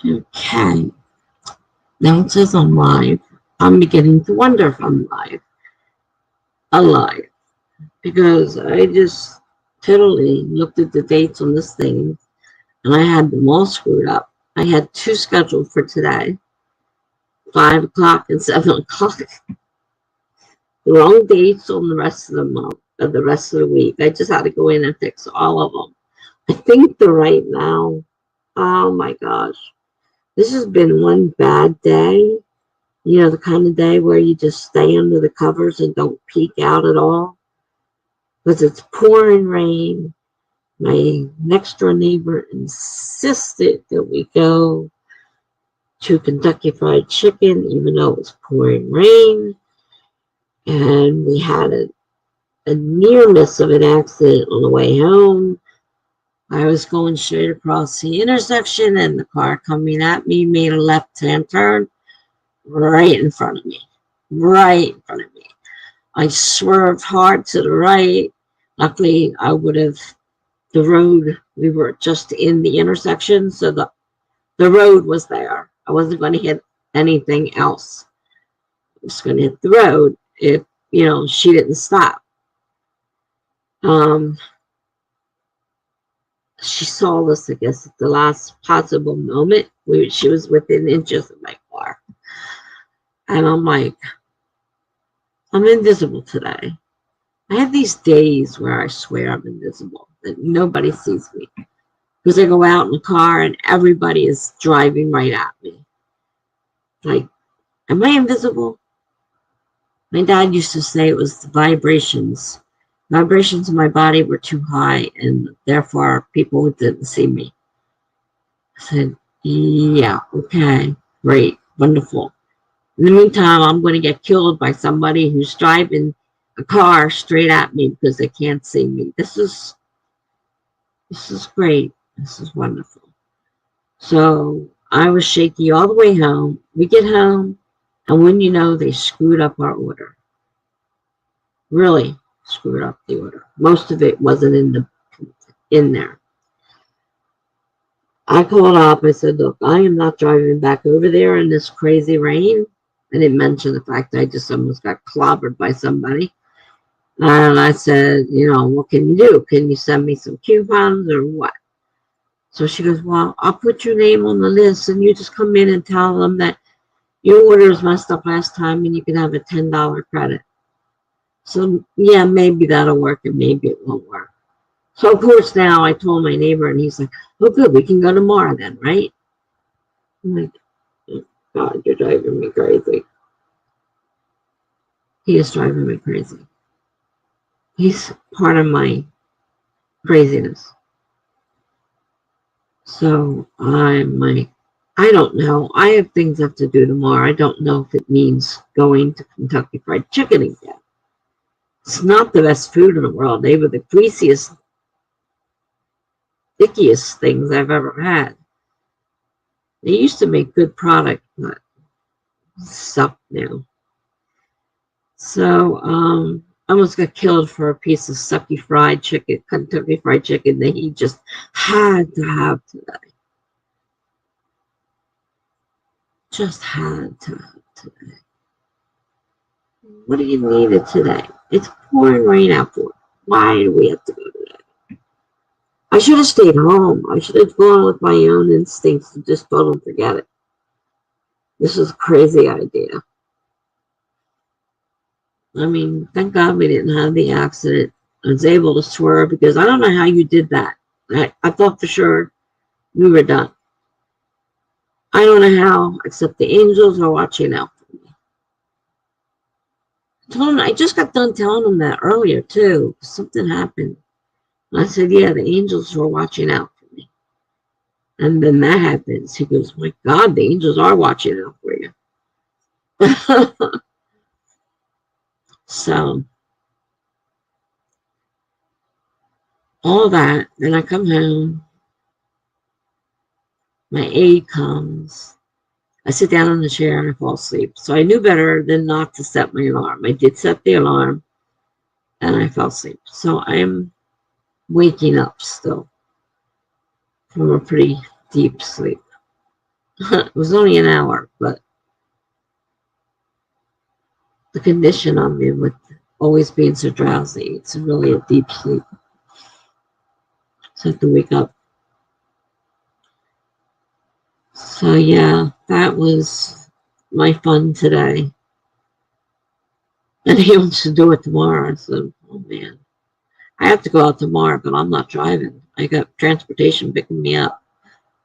Okay. Now it says I'm live. I'm beginning to wonder if I'm live. Alive. Because I just totally looked at the dates on this thing and I had them all screwed up. I had two scheduled for today, 5 o'clock and 7 o'clock. The wrong dates on the rest of the month, or the rest of the week. I just had to go in and fix all of them. I think they're right now. Oh my gosh. This has been one bad day. You know, the kind of day where you just stay under the covers and don't peek out at all. Because it's pouring rain. My next door neighbor insisted that we go to Kentucky Fried Chicken, even though it was pouring rain. And we had a near miss of an accident on the way home. I was going straight across the intersection, and the car coming at me made a left-hand turn right in front of me. Right in front of me. I swerved hard to the right. Luckily, I would have the road. We were just in the intersection, so the road was there. I wasn't going to hit anything else. I was going to hit the road if she didn't stop. She saw us, I guess, at the last possible moment. She was within inches of my car, and I'm like, I'm invisible today. I have these days where I swear I'm invisible, that nobody sees me. Because I go out in the car and everybody is driving right at me. Like, am I invisible? My dad used to say it was the vibrations. Vibrations in my body were too high, and therefore people didn't see me. I said, yeah, okay, great, wonderful. In the meantime, I'm going to get killed by somebody who's driving a car straight at me because they can't see me. This is great. This is wonderful. So I was shaky all the way home. We get home, and when you know, they screwed up our order. Really screwed up the order. Most of it wasn't in there. I called up. I said, look, I am not driving back over there in this crazy rain. I didn't mention the fact that I just almost got clobbered by somebody. And I said, what can you do? Can you send me some coupons or what? So she goes, well, I'll put your name on the list and you just come in and tell them that your order was messed up last time and you can have a $10 credit. So, yeah, maybe that'll work and maybe it won't work. So, of course, now I told my neighbor and he's like, oh, good, we can go tomorrow then, right? I'm like, oh, God, you're driving me crazy. He is driving me crazy. He's part of my craziness. So I'm like, I don't know. I have things I have to do tomorrow. I don't know if it means going to Kentucky Fried Chicken again. It's not the best food in the world. They were the greasiest, stickiest things I've ever had. They used to make good product, but suck now. So I almost got killed for a piece of sucky fried chicken, Kentucky Fried Chicken that he just had to have today. Just had to have today. What do you need it today? It's pouring rain out for. Why do we have to go today? I should have stayed home. I should have gone with my own instincts and just told him forget it. This is a crazy idea. I mean, thank God we didn't have the accident. I was able to swerve because I don't know how you did that. I thought for sure we were done. I don't know how, except the angels are watching out for me. I just got done telling him that earlier, too. Something happened. And I said, yeah, the angels were watching out for me. And then that happens. He goes, my God, the angels are watching out for you. So, all that. Then I come home. My aide comes. I sit down in the chair and I fall asleep. So I knew better than not to set my alarm. I did set the alarm and I fell asleep. So I'm waking up still from a pretty deep sleep. It was only an hour, but the condition I'm in with always being so drowsy, it's really a deep sleep. So I have to wake up. So yeah, that was my fun today. And he wants to do it tomorrow. I said, oh man, I have to go out tomorrow, but I'm not driving. I got transportation picking me up,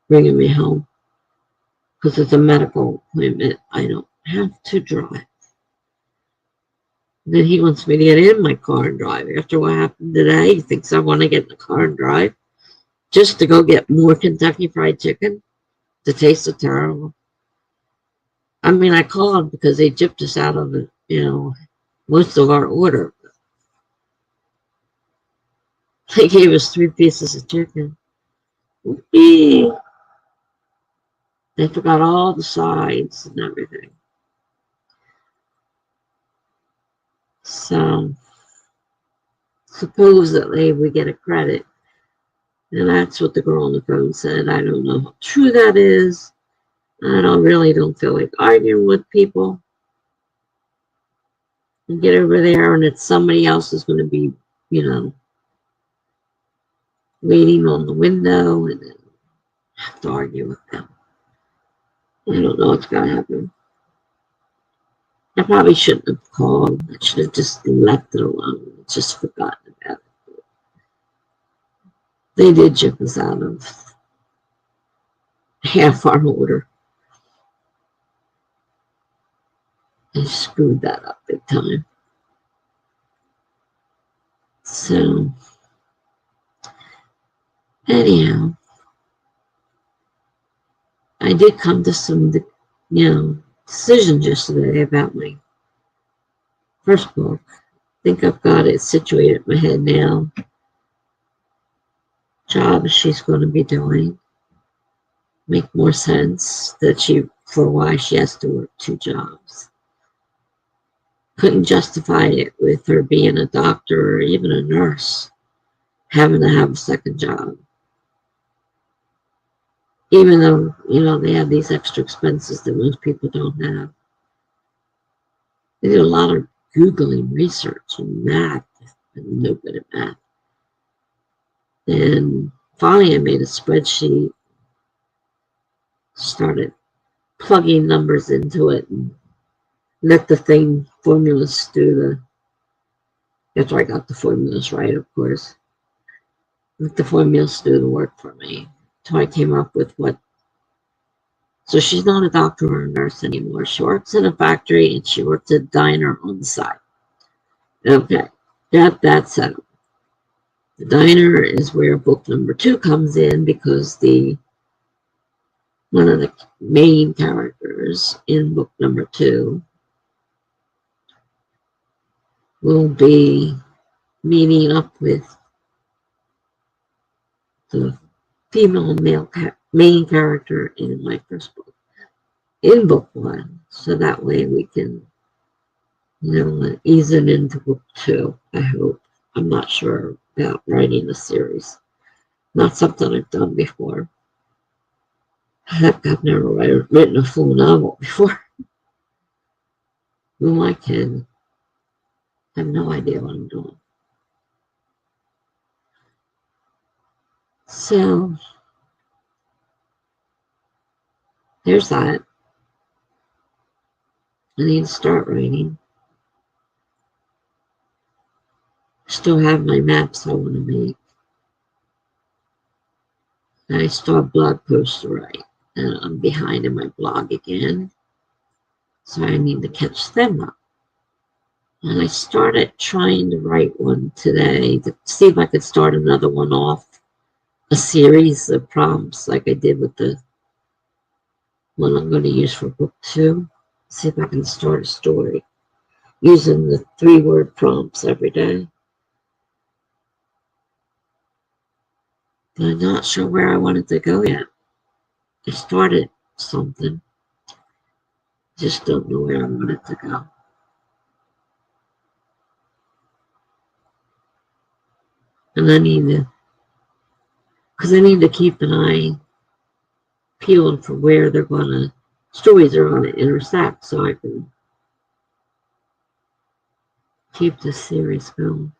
bringing me home because it's a medical appointment. I don't have to drive. Then he wants me to get in my car and drive. After what happened today, he thinks I want to get in the car and drive just to go get more Kentucky Fried Chicken. The taste is terrible. I mean, I called because they gypped us out of it, most of our order. They gave us 3 pieces of chicken. Whoopee. They forgot all the sides and everything. So supposedly we get a credit. And that's what the girl on the phone said. I don't know how true that is. I don't feel like arguing with people. And get over there and it's somebody else is going to be, waiting on the window and then have to argue with them. I don't know what's going to happen. I probably shouldn't have called. I should have just left it alone. Just forgotten about it. They did chip us out of half our order. They screwed that up big time. So, anyhow, I did come to some, decisions yesterday about my first book. I think I've got it situated in my head now. Job she's going to be doing make more sense for why she has to work 2 jobs. Couldn't justify it with her being a doctor or even a nurse, having to have a second job. Even though, they have these extra expenses that most people don't have. They did a lot of Googling research and math. I'm no good at math. And finally I made a spreadsheet, started plugging numbers into it and let the formulas do after I got the formulas right, of course. Let the formulas do the work for me. So I came up with so she's not a doctor or a nurse anymore. She works in a factory and she works at a diner on the side. Okay, got that set up. The diner is where book number 2 comes in because one of the main characters in book number 2 will be meeting up with the female and male main character in my first book, in book 1. So that way we can, ease it into book 2, I hope. I'm not sure about writing a series. Not something I've done before. Heck, I've never written a full novel before. Who am I kidding? I have no idea what I'm doing. So, there's that. I need to start writing. Still have my maps I want to make. And I still have blog posts to write. And I'm behind in my blog again. So I need to catch them up. And I started trying to write one today to see if I could start another one off. A series of prompts like I did with the one I'm going to use for book 2. See if I can start a story using the 3-word prompts every day. But I'm not sure where I wanted to go yet. I started something. Just don't know where I want it to go. And I need to keep an eye peeling for where they're gonna stories are gonna intersect, so I can keep this series going.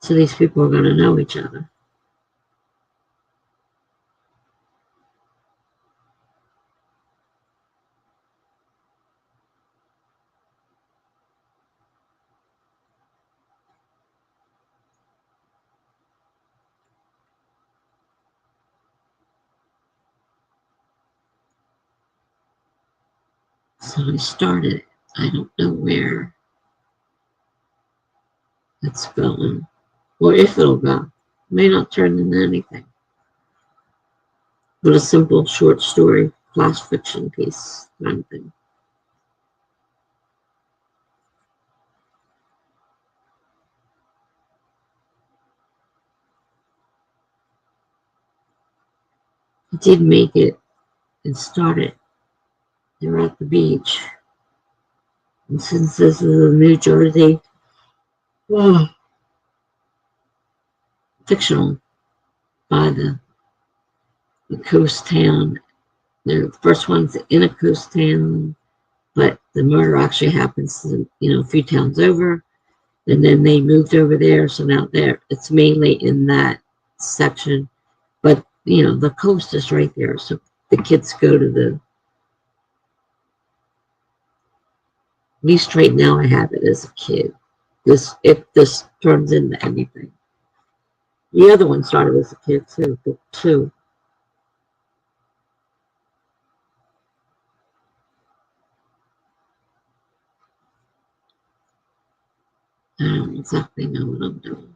So these people are gonna know each other. So I started. I don't know where it's going, or if it'll go. It may not turn into anything, but a simple short story, flash fiction piece kind of thing. I did make it and started. They're at the beach. And since this is a New Jersey, well, fictional by the coast town. The first one's in a coast town, but the murder actually happens, a few towns over. And then they moved over there, so now it's mainly in that section. But the coast is right there, so the kids go to the. At least right now, I have it as a kid. If this turns into anything. The other one started as a kid too, book two. I don't exactly know what I'm doing.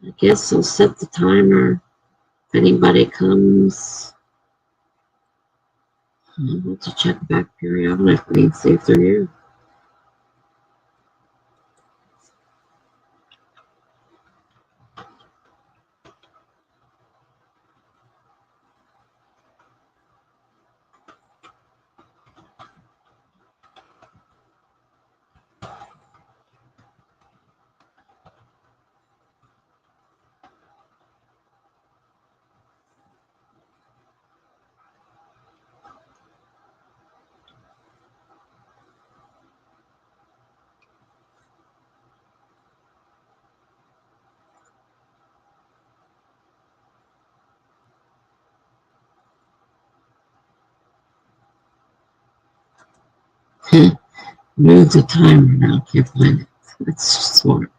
I guess I'll set the timer. If anybody comes, I'll have to check back periodically and see if they're here. Move the timer now. Can't find it. That's smart.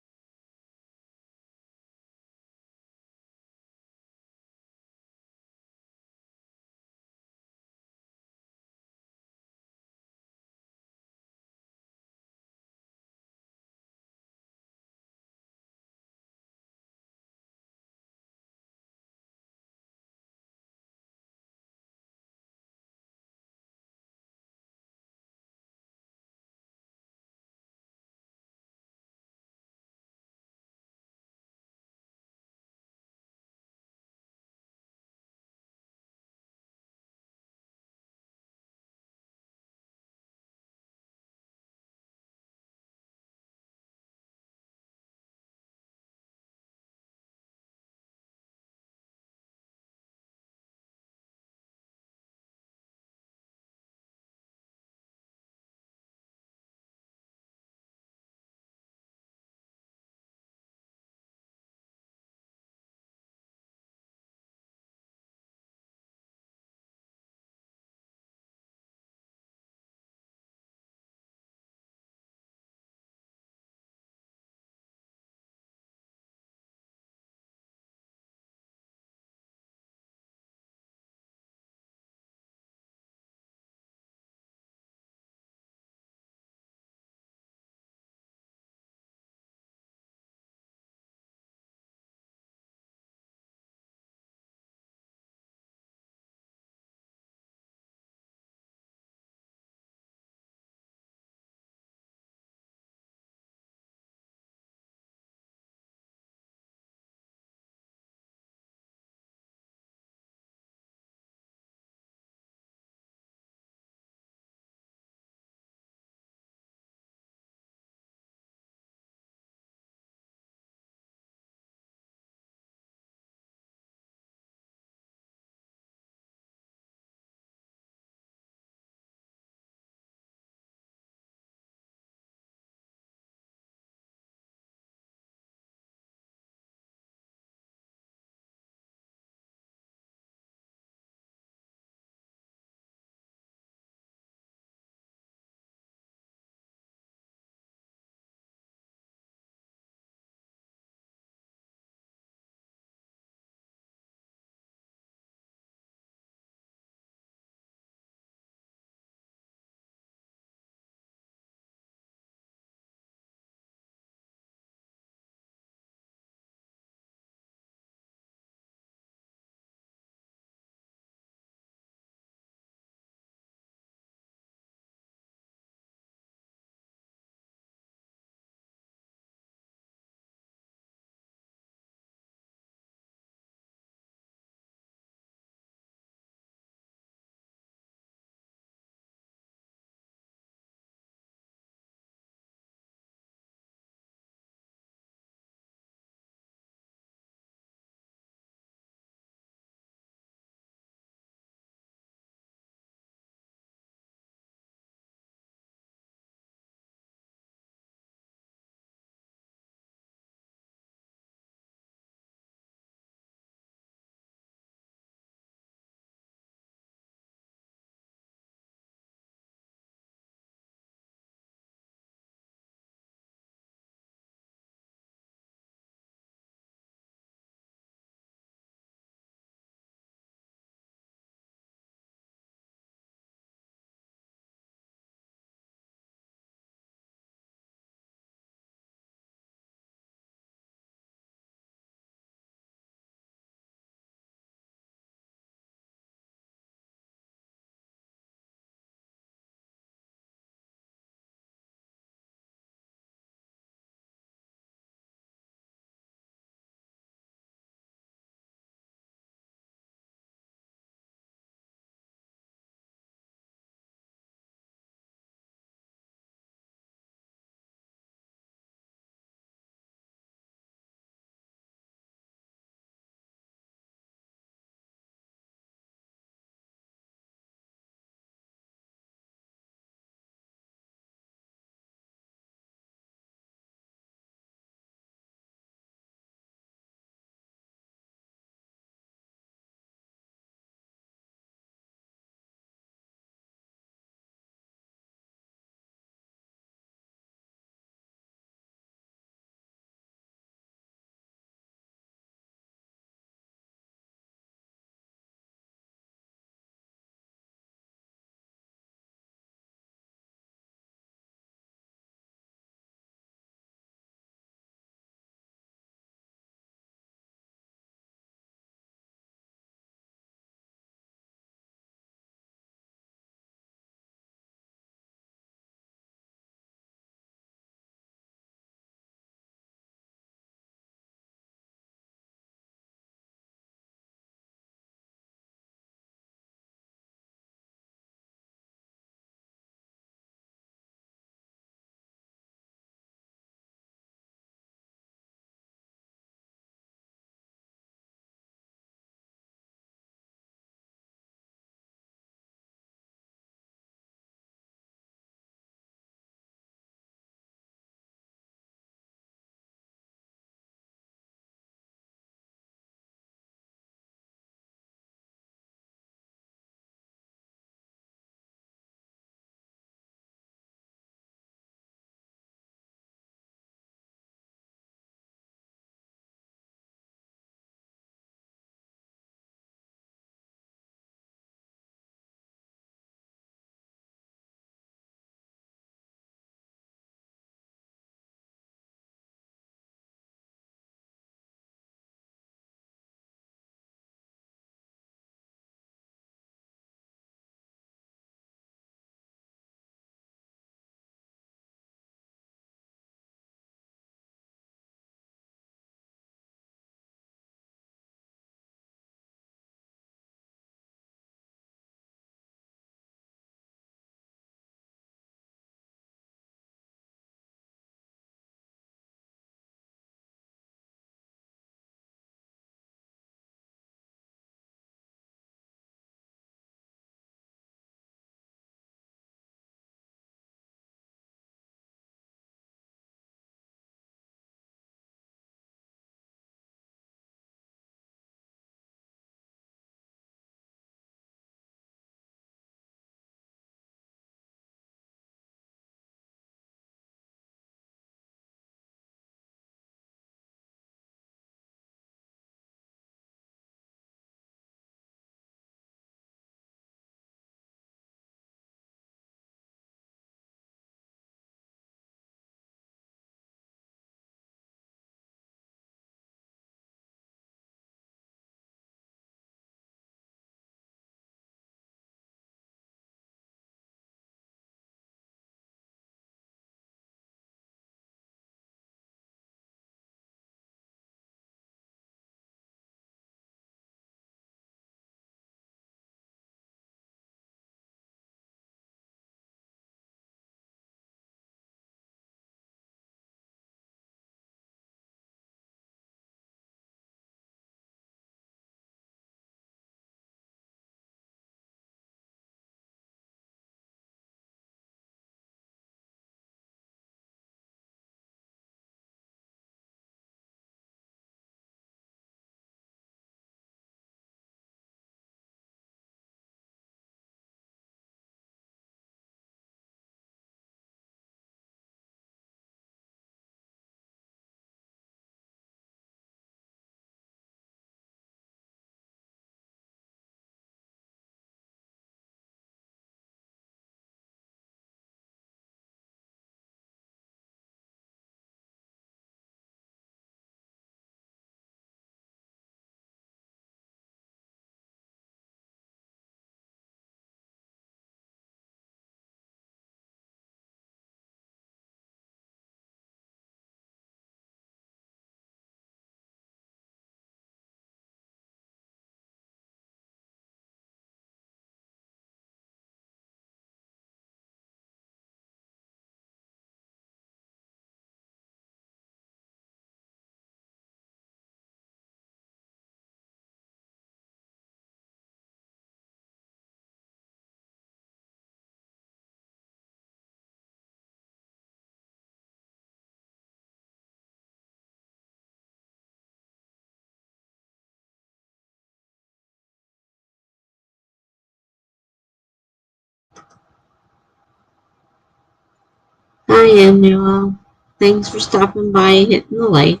Hi, Emmanuel. Thanks for stopping by and hitting the like.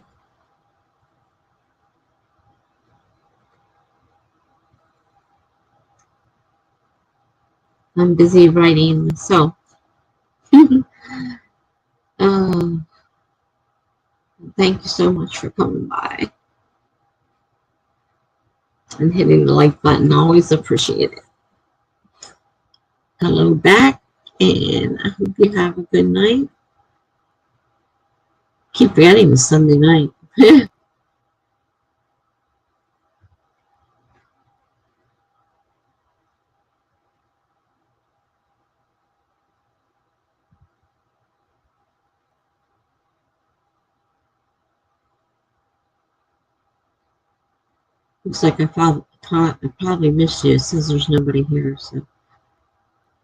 I'm busy writing myself. uh, Thank you so much for coming by and hitting the like button. Always appreciate it. Hello back, and I hope you have a good night. Keep forgetting it's Sunday night. Looks like I probably missed you. It says there's nobody here, so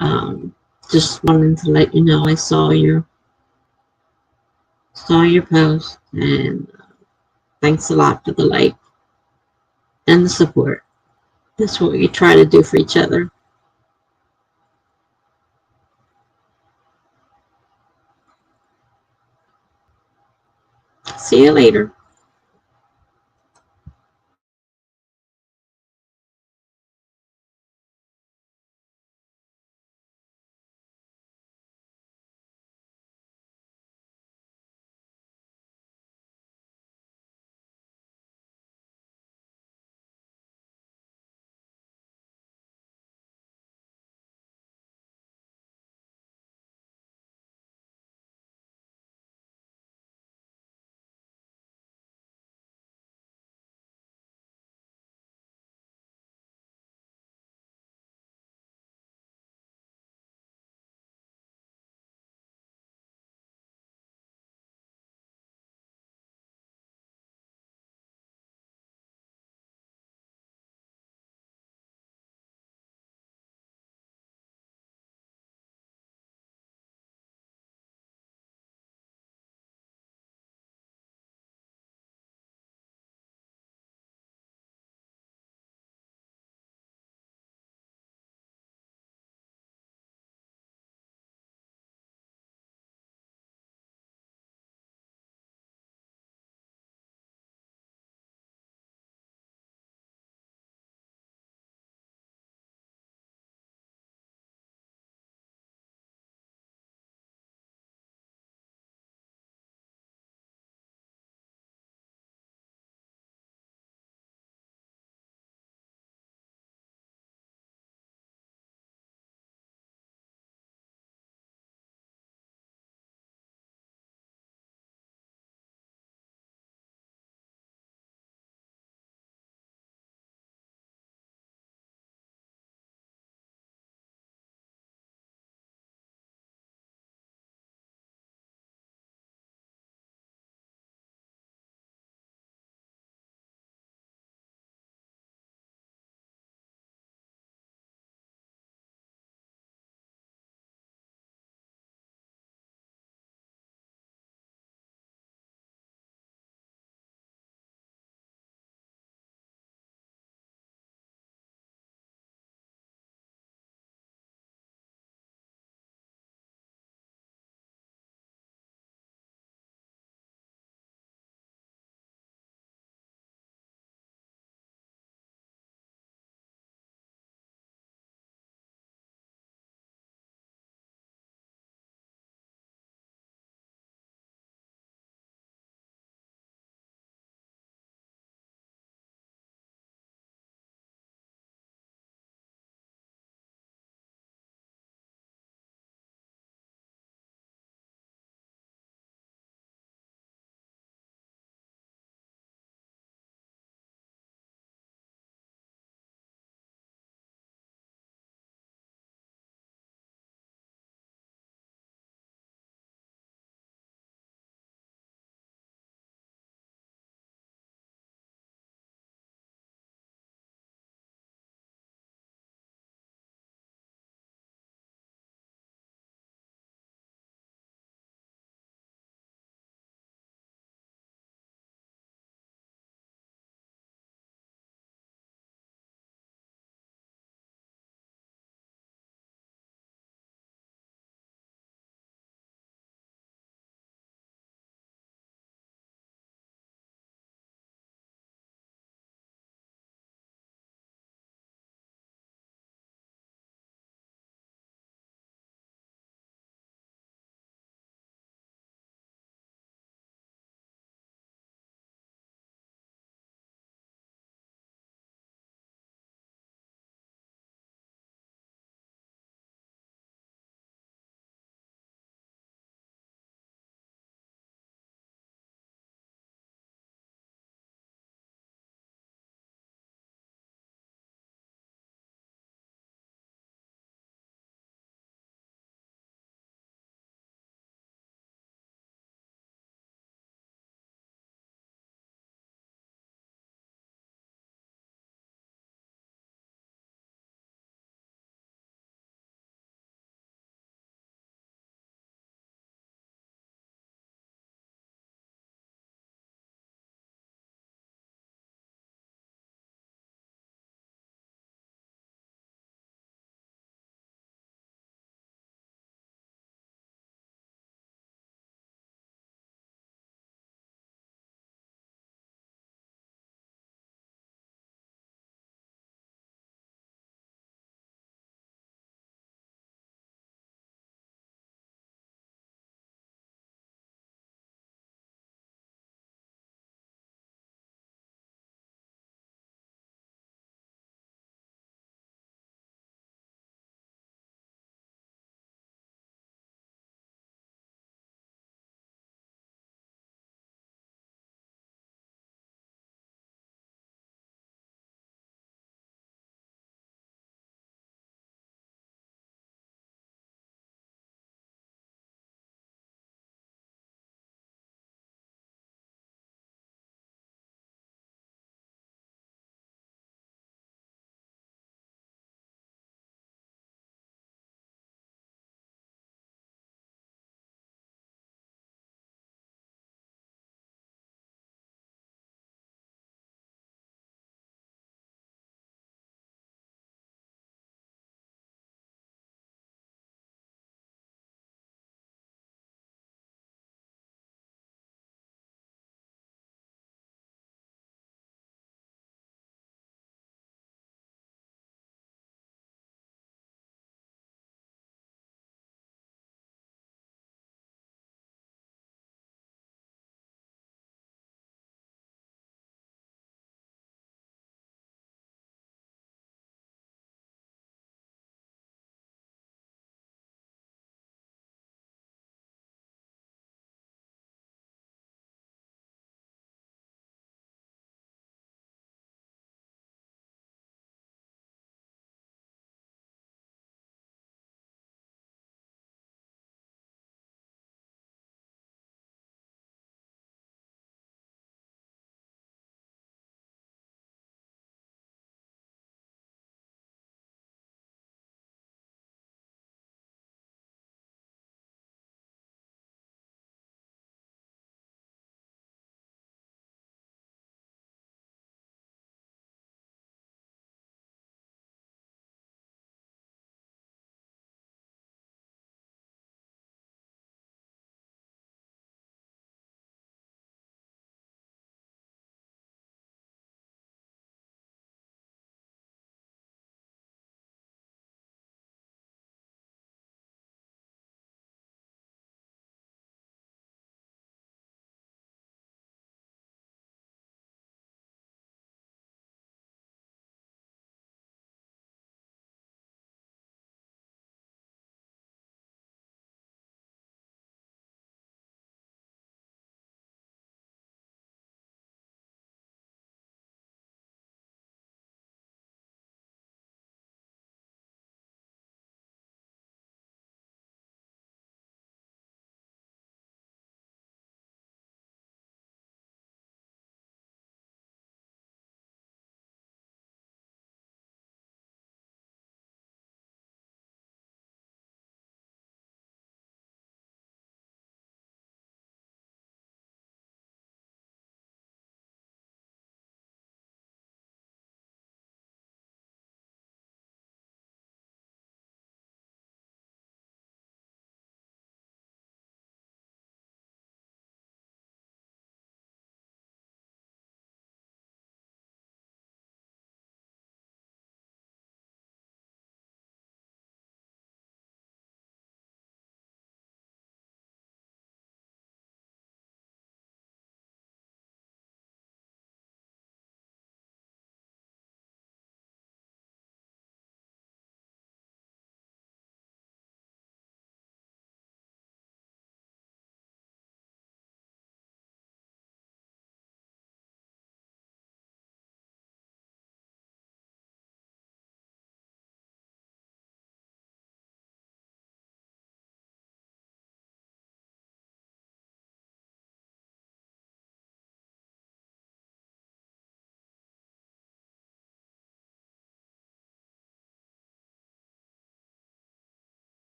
um, just wanted to let you know I saw your post, and thanks a lot for the like and the support. That's what we try to do for each other. See you later.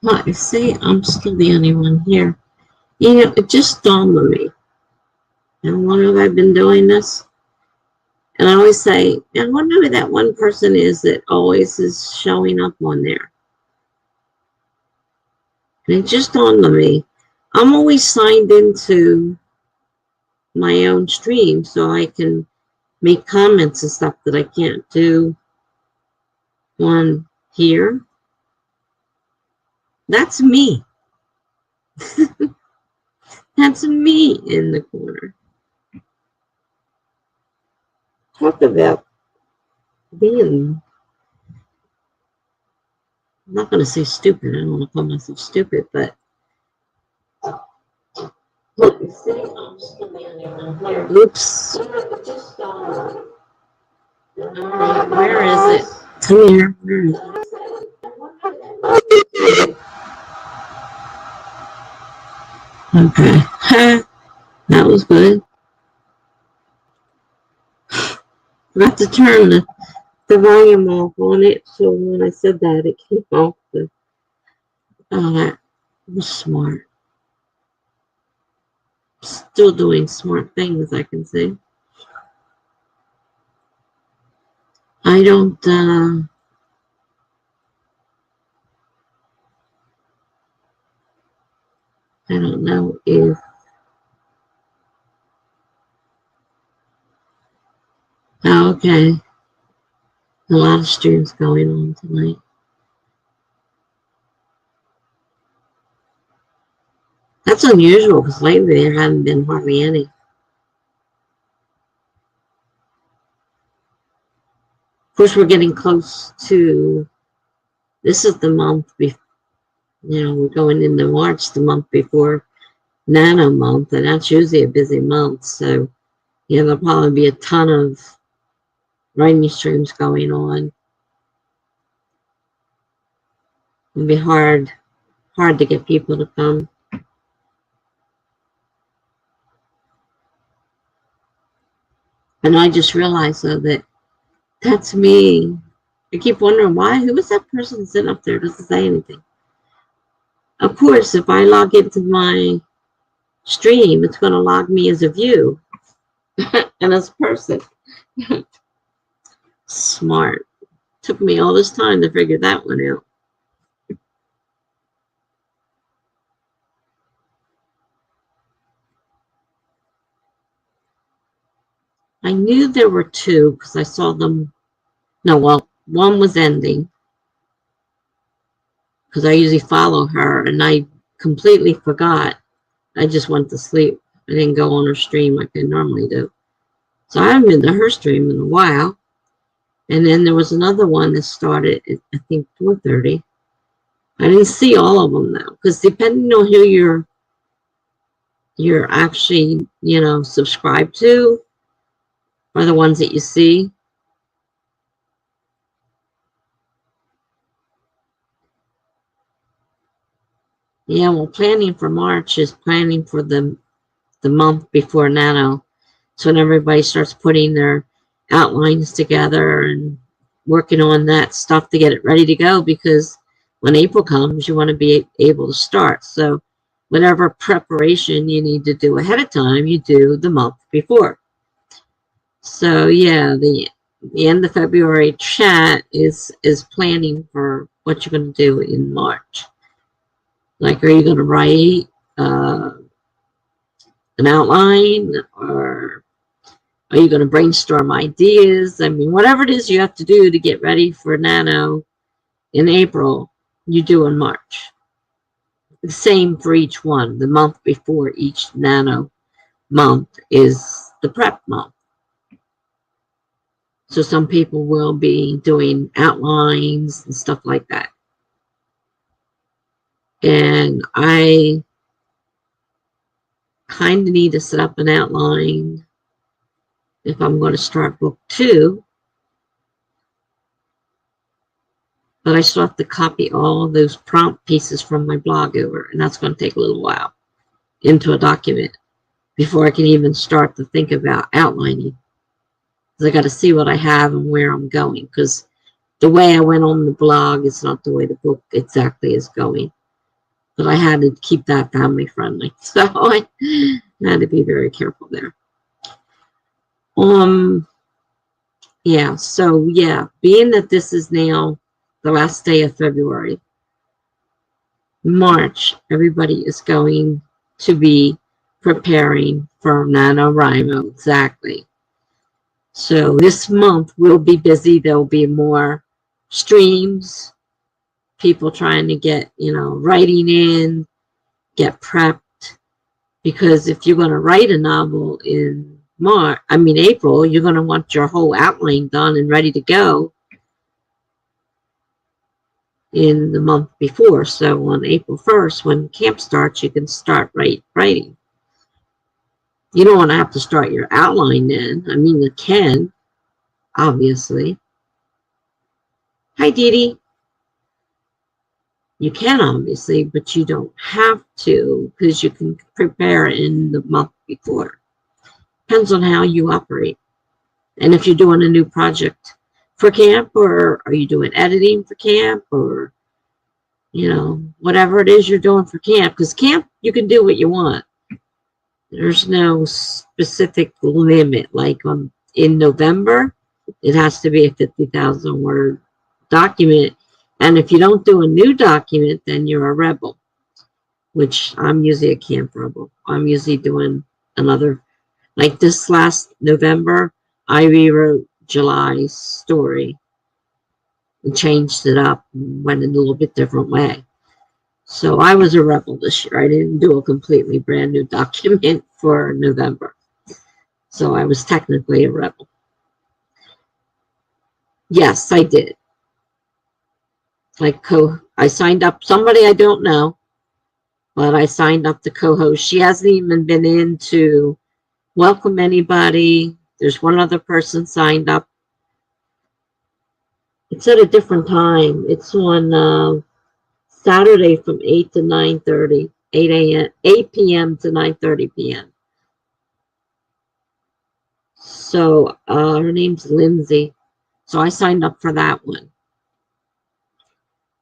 Well, you see, I'm still the only one here. You know, it just dawned on me. And why have I been doing this? And I always say, I wonder who that one person is that always is showing up on there. And it just dawned on me. I'm always signed into my own stream so I can make comments and stuff that I can't do on here. That's me. That's me in the corner. Talk about being, I'm not going to say stupid. I don't want to call myself stupid, but look, you see, I'm still here. Oops. Alright, where is it? Come here. Where is it? Okay. That was good. Forgot to turn the volume off on it, so when I said that, it came off. That was smart. Still doing smart things, I can see. I don't know if, oh, okay, a lot of streams going on tonight. That's unusual because lately there haven't been hardly any. Of course, we're getting close to, this is the month before, you know, we're going into March, the month before Nano month, and that's usually a busy month. So, yeah, there'll probably be a ton of writing streams going on. It'll be hard to get people to come. And I just realized, though, that that's me. I keep wondering why. Who was that person sitting up there? Doesn't say anything. Of course, if I log into my stream, it's going to log me as a view and as a person. Smart. Took me all this time to figure that one out. I knew there were two because I saw them. No, well, one was ending because I usually follow her, and I completely forgot. I just went to sleep. I didn't go on her stream like I normally do. So I haven't been to her stream in a while. And then there was another one that started at, I think, 4:30. I didn't see all of them though, because depending on who you're actually, you know, subscribed to, are the ones that you see. Yeah, well, planning for March is planning for the month before Nano. So when everybody starts putting their outlines together and working on that stuff to get it ready to go, because when April comes, you want to be able to start. So whatever preparation you need to do ahead of time, you do the month before. So yeah, the end of February chat is planning for what you're going to do in March. Like, are you going to write an outline, or are you going to brainstorm ideas? I mean, whatever it is you have to do to get ready for Nano in April, you do in March. The same for each one. The month before each Nano month is the prep month. So some people will be doing outlines and stuff like that. And I kind of need to set up an outline if I'm going to start book 2. But I still have to copy all those prompt pieces from my blog over, and that's going to take a little while into a document before I can even start to think about outlining. Because I got to see what I have and where I'm going, because the way I went on the blog is not the way the book exactly is going. but I had to keep that family friendly. So I had to be very careful there. Yeah, so yeah, being that this is now the last day of February, March, everybody is going to be preparing for NaNoWriMo, exactly. So this month we'll be busy. There'll be more streams, people trying to get, writing in, get prepped. Because if you're going to write a novel in April, you're going to want your whole outline done and ready to go in the month before. So on April 1st, when camp starts, you can start writing. You don't want to have to start your outline then. You can, obviously. Hi, Dee Dee. You can, obviously, but you don't have to because you can prepare in the month before. Depends on how you operate. And if you're doing a new project for camp, or are you doing editing for camp, or, whatever it is you're doing for camp. Because camp, you can do what you want. There's no specific limit. Like in November, it has to be a 50,000 word document. And if you don't do a new document, then you're a rebel, which I'm usually a camp rebel. I'm usually doing another, like this last November, I rewrote July's story and changed it up and went in a little bit different way. So I was a rebel this year. I didn't do a completely brand new document for November. So I was technically a rebel. Yes, I did. I signed up somebody I don't know, but I signed up to co-host. She hasn't even been in to welcome anybody. There's one other person signed up. It's at a different time. It's on Saturday from 8 to 9:30, 8 p.m. to 9:30 p.m. So her name's Lindsay. So I signed up for that one.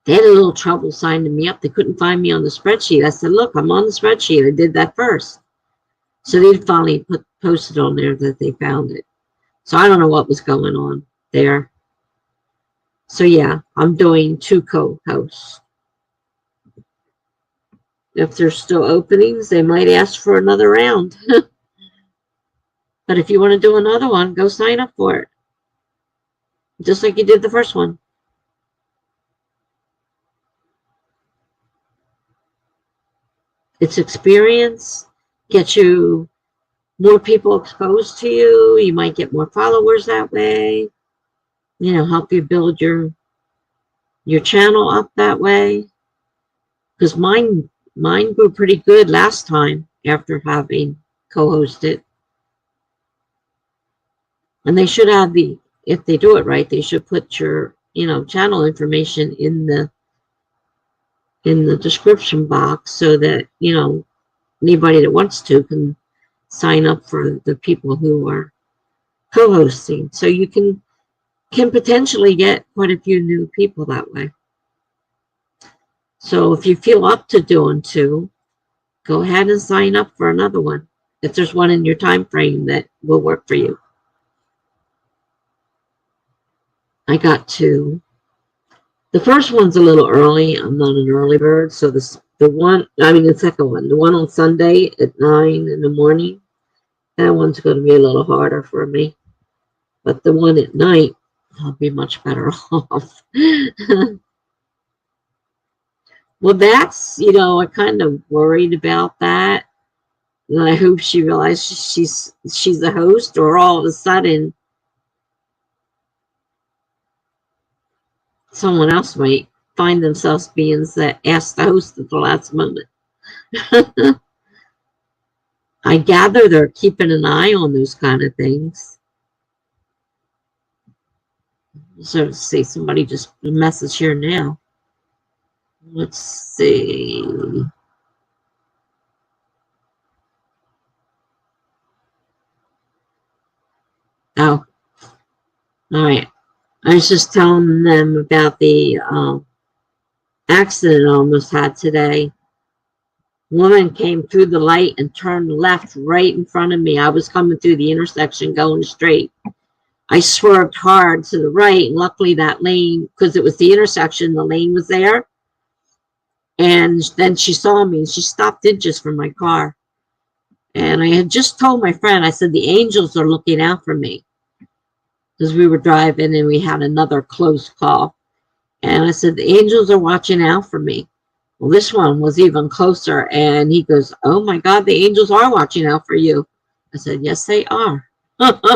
They had a little trouble signing me up. They couldn't find me on the spreadsheet. I said, look, I'm on the spreadsheet. I did that first. So they finally posted on there that they found it. So I don't know what was going on there. So yeah, I'm doing 2 co-hosts. If there's still openings, they might ask for another round. But if you want to do another one, go sign up for it. Just like you did the first one. It's experience, get you more people exposed to you. You might get more followers that way. Help you build your channel up that way. Because mine grew pretty good last time after having co-hosted. And they should have if they do it right, they should put your, channel information in the description box so that, anybody that wants to can sign up for the people who are co-hosting. So you can potentially get quite a few new people that way. So if you feel up to doing 2, go ahead and sign up for another one. If there's one in your time frame that will work for you. I got 2. The first one's a little early. I'm not an early bird. So the second one, the one on Sunday at 9 in the morning, that one's going to be a little harder for me. But the one at night, I'll be much better off. Well, that's, I kind of worried about that. And I hope she realizes she's a host, or all of a sudden someone else might find themselves being asked to host at the last moment. I gather they're keeping an eye on those kind of things. So see, somebody just message here now. Let's see. Oh, all right. I was just telling them about the accident I almost had today. Woman came through the light and turned left right in front of me. I was coming through the intersection going straight. I swerved hard to the right. And luckily that lane, because it was the intersection, the lane was there. And then she saw me and she stopped inches from my car. And I had just told my friend, I said, the angels are looking out for me. Because we were driving and we had another close call. And I said, the angels are watching out for me. Well, this one was even closer. And he goes, oh my God, the angels are watching out for you. I said, yes, they are. Because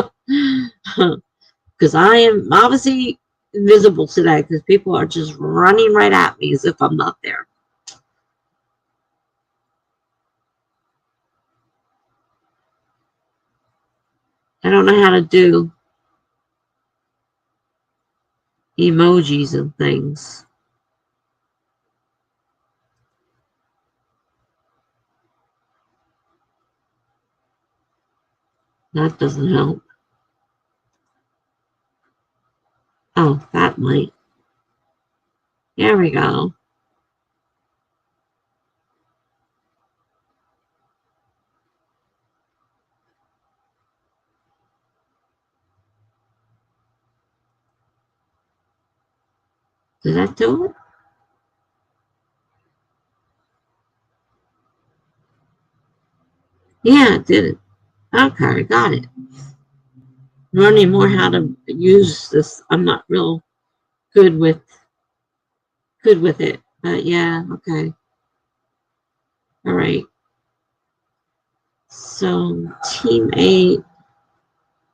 I am obviously invisible today because people are just running right at me as if I'm not there. I don't know how to do emojis and things. That doesn't help. Oh, that might. There we go. Did that do it? Yeah, it did it. Okay, got it. Learning more how to use this. I'm not real good with it. But yeah, okay. All right. So team 8.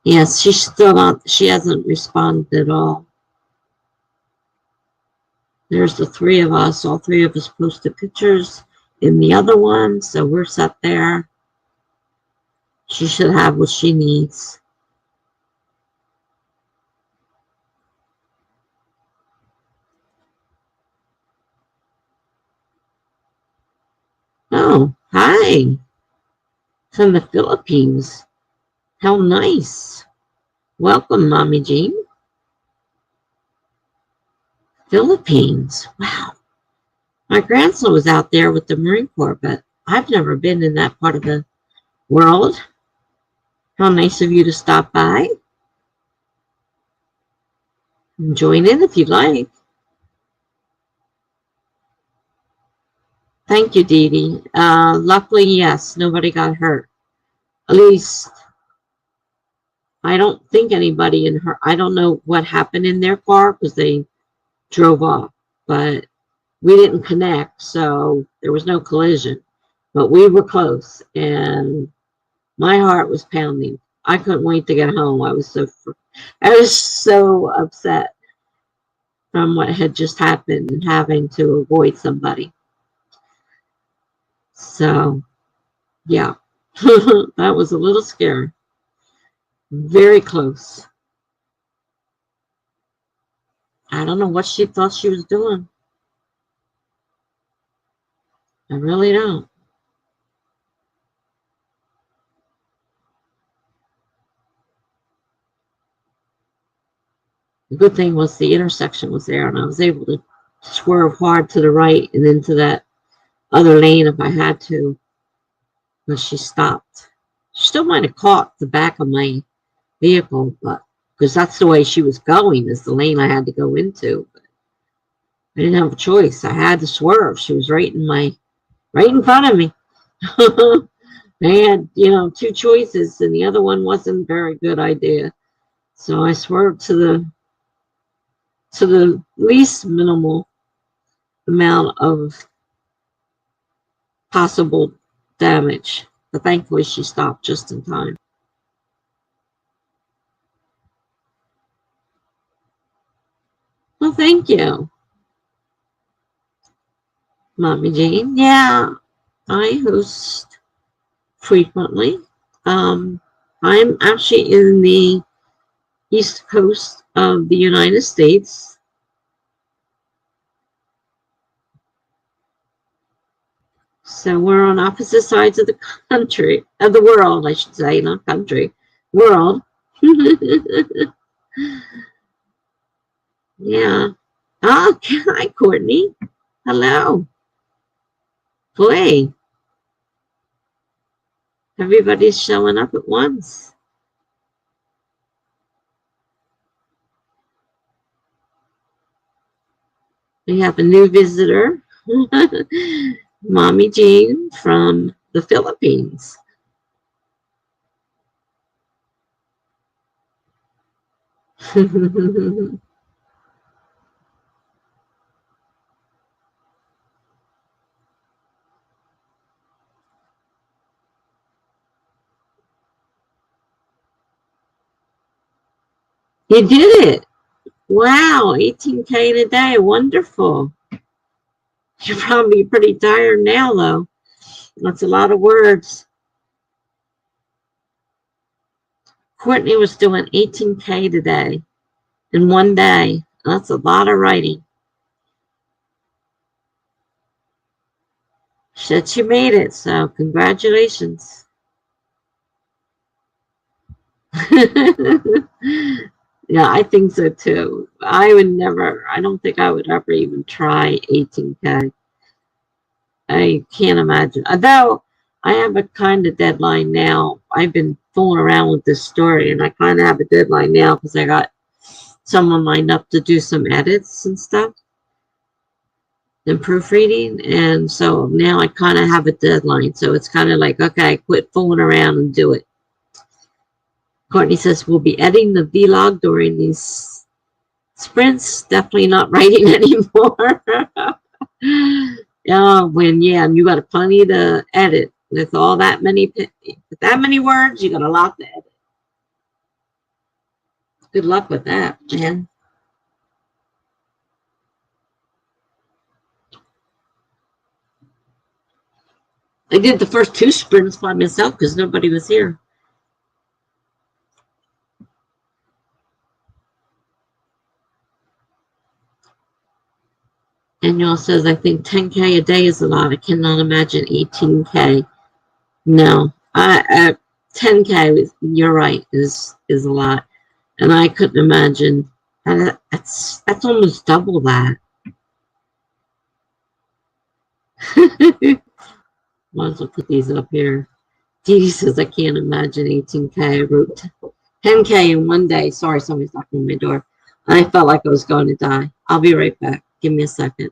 Yes, she's still not, she hasn't responded at all. There's the 3 of us. All 3 of us posted pictures in the other one, so we're set there. She should have what she needs. Oh, hi. From the Philippines. How nice. Welcome, Mommy Jean. Philippines. Wow. My grandson was out there with the Marine Corps, but I've never been in that part of the world. How nice of you to stop by. And join in if you'd like. Thank you, Dee Dee. Luckily, yes, nobody got hurt. At least, I don't think anybody in her, I don't know what happened in their car because they drove off, but we didn't connect, so there was no collision. But we were close, and my heart was pounding. I couldn't wait to get home. I was so upset from what had just happened and having to avoid somebody. So, yeah, that was a little scary. Very close. I don't know what she thought she was doing. I really don't. The good thing was the intersection was there, and I was able to swerve hard to the right and into that other lane if I had to. But she stopped. She still might have caught the back of my vehicle, but because that's the way she was going, is the lane I had to go into. But I didn't have a choice. I had to swerve. She was right in front of me. They had, 2 choices, and the other one wasn't a very good idea. So I swerved to the least minimal amount of possible damage. But thankfully, she stopped just in time. Well, thank you, Mommy Jane. Yeah, I host frequently. Um, I'm actually in the East Coast of the United States. So we're on opposite sides of the country, of the world, I should say, not country, world. Yeah. Oh, hi, Courtney. Hello. Boy. Everybody's showing up at once. We have a new visitor, Mommy Jean from the Philippines. You did it. Wow, 18K in a day. Wonderful. You're probably pretty tired now, though. That's a lot of words. Courtney was doing 18K today in one day. That's a lot of writing. She said she made it, so congratulations. Yeah, I think so too. I don't think I would ever even try 18K. I can't imagine. Although I have a kind of deadline now. I've been fooling around with this story, and I kind of have a deadline now because I got someone lined up to do some edits and stuff and proofreading. And so now I kind of have a deadline. So it's kind of like, okay, quit fooling around and do it. Courtney says, we'll be editing the vlog during these sprints. Definitely not writing anymore. And you got plenty to edit with that many words. You got a lot to edit. Good luck with that, man. I did the first 2 sprints by myself because nobody was here. Daniel says, I think 10K a day is a lot. I cannot imagine 18K. No, 10K, you're right, is a lot. And I couldn't imagine. That's almost double that. Might as well put these up here. Dee Dee says, I can't imagine 18K. I wrote 10K in one day. Sorry, somebody's knocking on my door. I felt like I was going to die. I'll be right back. Give me a second.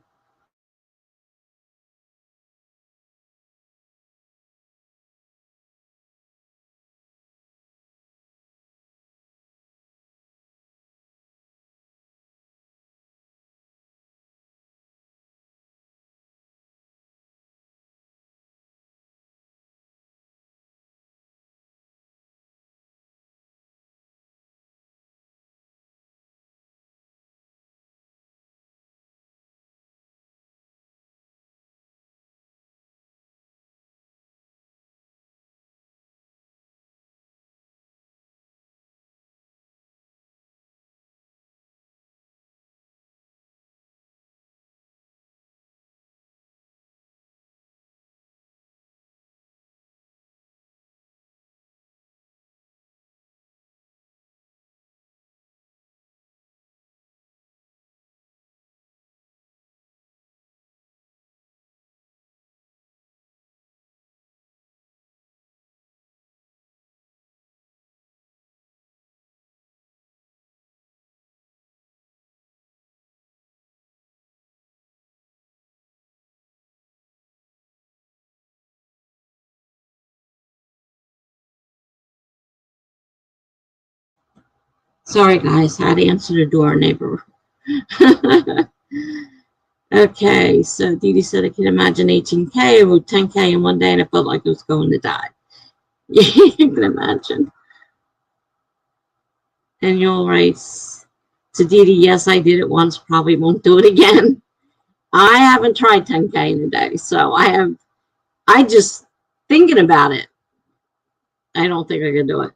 Sorry, guys. I had to answer the door, neighbor. Okay, so Dee Dee said, I can imagine 18K. I wrote 10K in one day, and I felt like I was going to die. You can imagine. And you'll write to Dee Dee, yes, I did it once. Probably won't do it again. I haven't tried 10K in a day, so I just thinking about it. I don't think I can do it.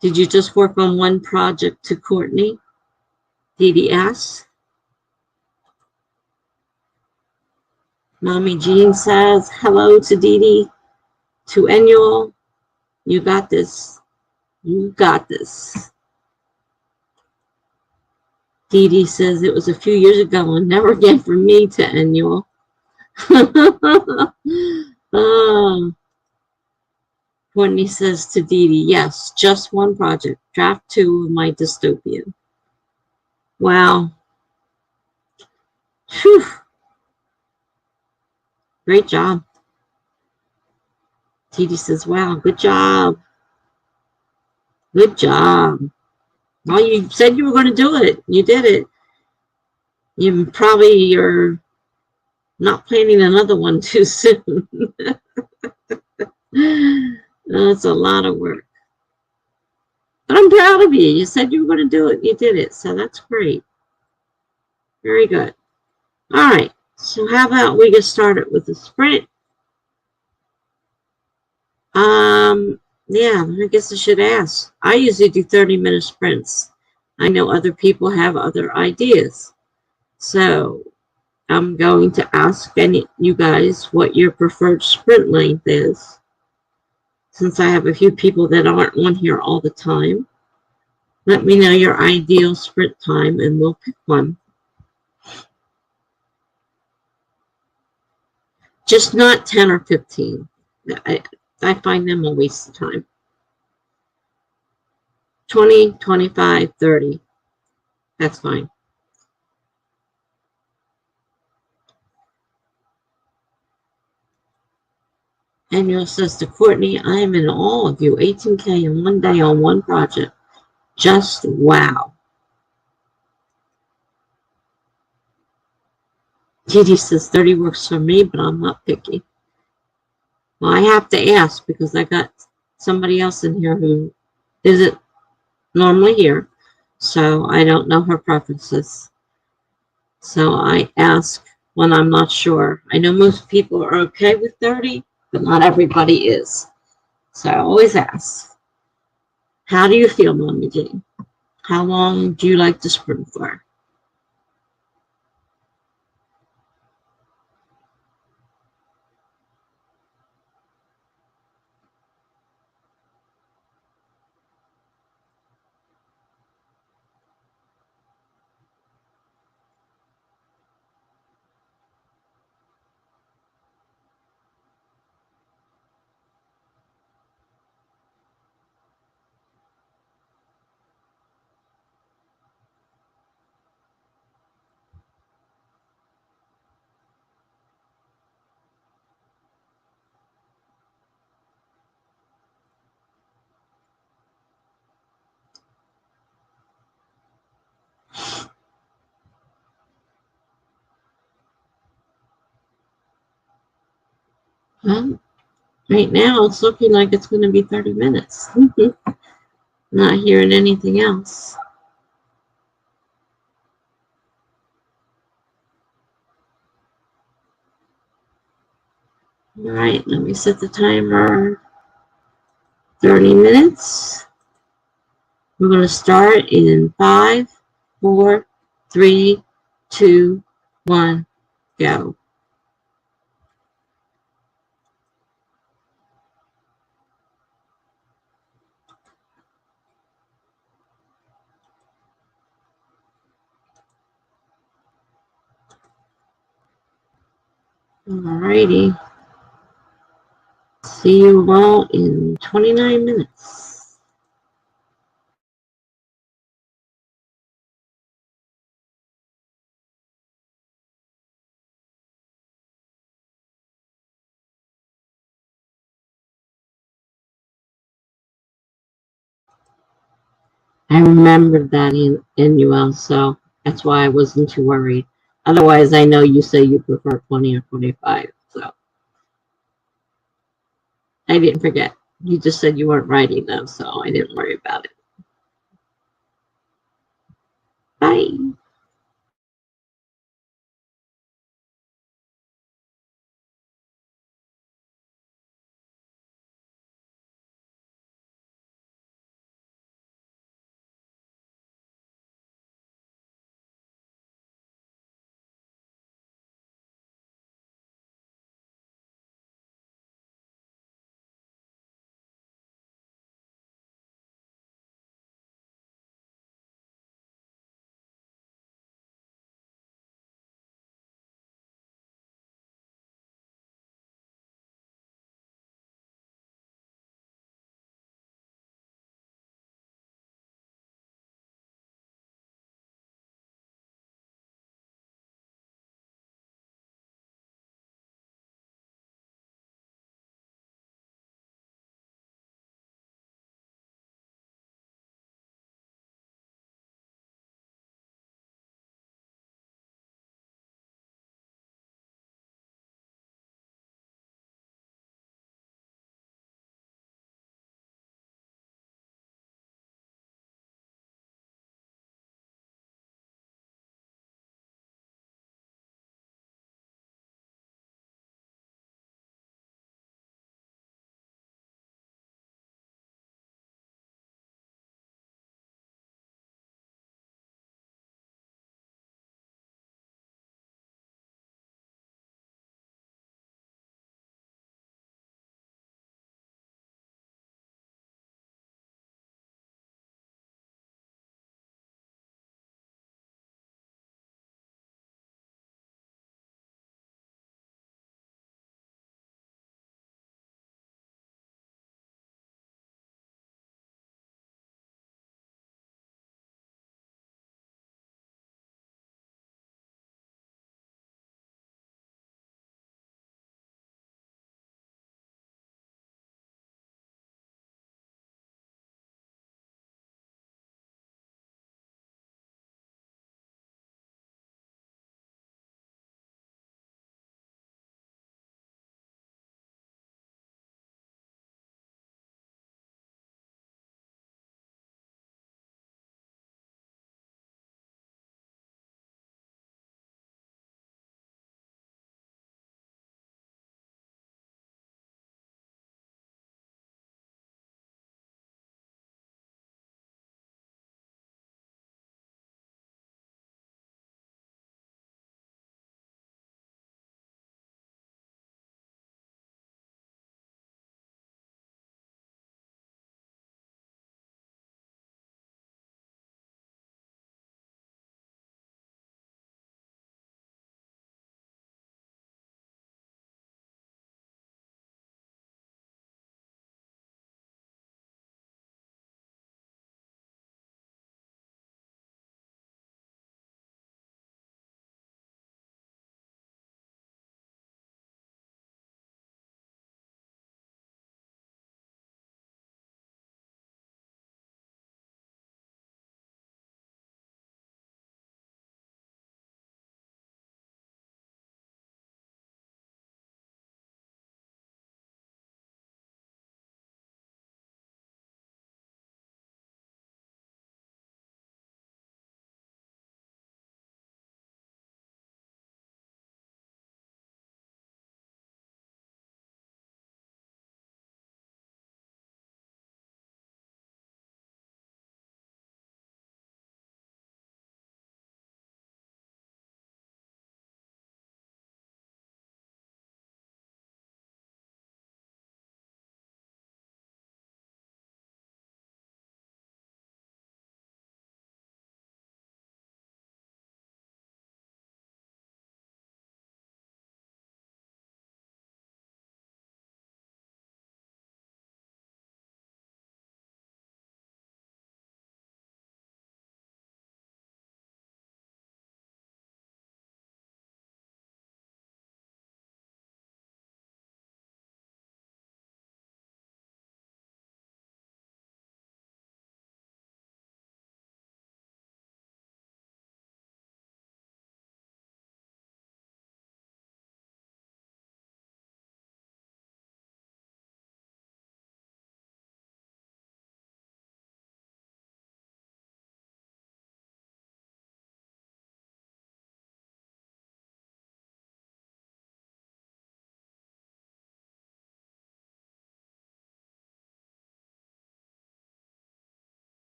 Did you just work on one project to Courtney? Dee Dee asks. Mommy Jean says, hello to Dee Dee. To Enul, you got this. You got this. Dee Dee says, it was a few years ago and never again for me. To Enul. Oh. Courtney says to Dee Dee, yes, just one project. Draft 2 of my dystopian. Wow. Whew. Great job. Dee Dee says, wow, good job. Good job. Well, you said you were going to do it. You did it. You're not planning another one too soon. That's a lot of work. But I'm proud of you. You said you were going to do it. You did it. So that's great. Very good. All right. So how about we get started with the sprint? Yeah, I guess I should ask. I usually do 30-minute sprints. I know other people have other ideas. So I'm going to ask you guys what your preferred sprint length is. Since I have a few people that aren't on here all the time, let me know your ideal sprint time and we'll pick one. Just not 10 or 15. I find them a waste of time. 20, 25, 30. That's fine. Daniel says to Courtney, I am in awe of you. 18K in one day on one project. Just wow. Gigi says 30 works for me, but I'm not picky. Well, I have to ask because I got somebody else in here who isn't normally here. So I don't know her preferences. So I ask when I'm not sure. I know most people are okay with 30, but not everybody is. So I always ask, how do you feel, Mommy Jean? How long do you like to sprint for? Well, right now it's looking like it's going to be 30 minutes. Not hearing anything else. All right, let me set the timer. 30 minutes. We're going to start in 5, 4, 3, 2, 1, go. All righty. See you all in 29 minutes. I remembered that in NUL, so that's why I wasn't too worried. Otherwise, I know you say you prefer 20 or 25, so I didn't forget. You just said you weren't writing them, so I didn't worry about it. Bye.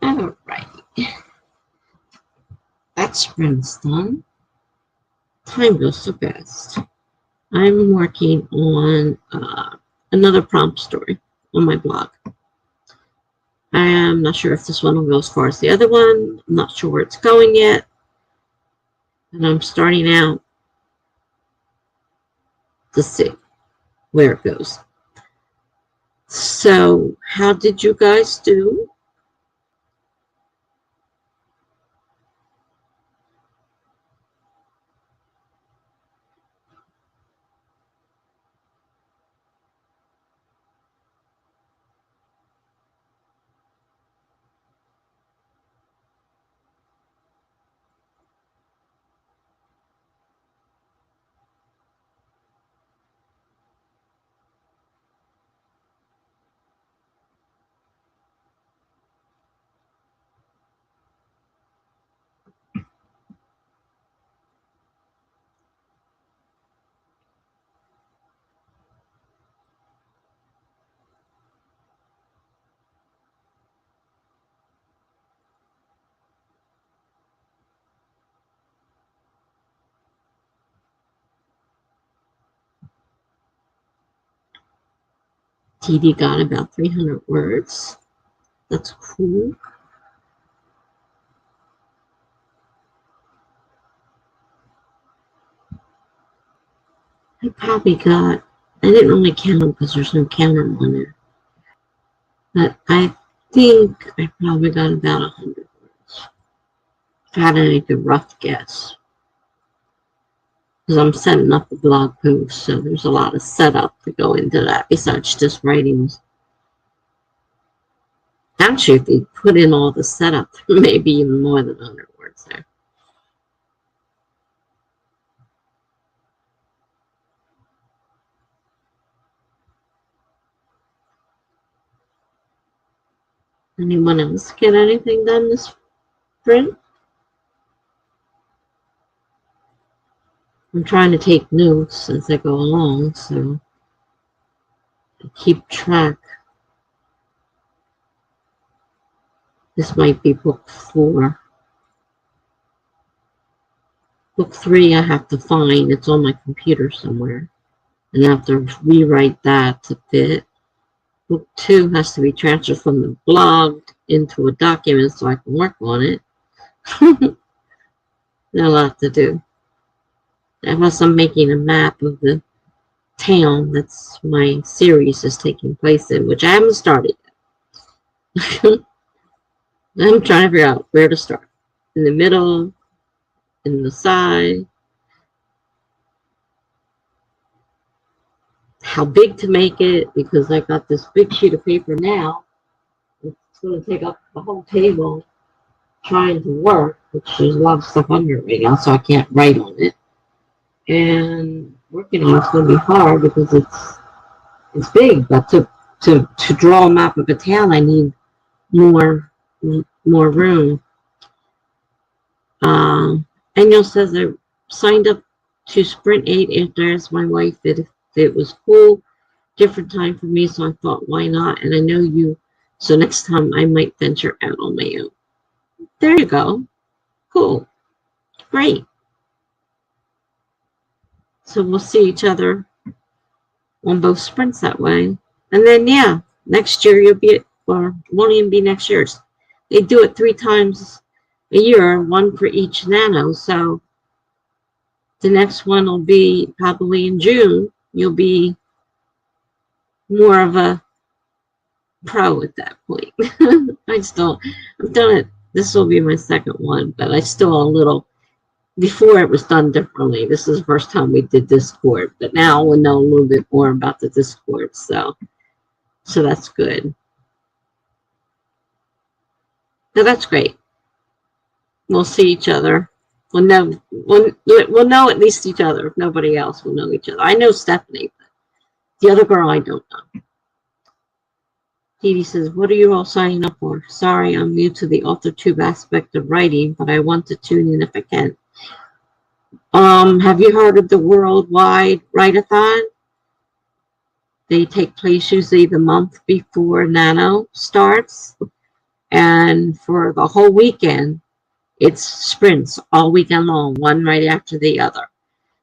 All right. That sprint's done. Time goes so fast. I'm working on another prompt story on my blog. I am not sure if this one will go as far as the other one. I'm not sure where it's going yet. And I'm starting out to see where it goes. So, how did you guys do? TD got about 300 words. That's cool. I probably got, I didn't really count because there's no counter on there. But I think I probably got about 100 words. If I had to make a rough guess. Because I'm setting up the blog post, so there's a lot of setup to go into that besides just writing. Actually, if you put in all the setup, maybe even more than 100 words there. Anyone else get anything done this sprint? I'm trying to take notes as I go along, so I keep track. This might be book 4. Book 3 I have to find. It's on my computer somewhere. And I have to rewrite that to fit. Book 2 has to be transferred from the blog into a document so I can work on it. There's a lot to do. Plus, I'm making a map of the town that's my series is taking place in, which I haven't started yet. I'm trying to figure out where to start. In the middle, in the side, how big to make it, because I got this big sheet of paper now. It's going to take up the whole table trying to work, which there's a lot of stuff under it right now, so I can't write on it. And working on it's going to be hard because it's big, but to draw a map of a town, I need more room. Daniel says I signed up to Sprint 8 after I asked my wife if it was cool. Different time for me, so I thought, why not? And I know you, so next time I might venture out on my own. There you go. Cool. Great. So we'll see each other on both sprints that way. And then, yeah, next year you'll be, or won't even be next year. They do it 3 times a year, 1 for each nano. So the next one will be probably in June. You'll be more of a pro at that point. I've done it. This will be my second one, but I still a little, before it was done differently. This is the first time we did Discord, but now we'll know a little bit more about the Discord. So that's good. So that's great. We'll see each other. We'll know at least each other. If nobody else will know each other. I know Stephanie, but the other girl I don't know. Dee says, what are you all signing up for? Sorry, I'm new to the Authortube aspect of writing, but I want to tune in if I can. Have you heard of the Worldwide Write-a-thon? They take place usually the month before Nano starts. And for the whole weekend, it's sprints all weekend long, one right after the other.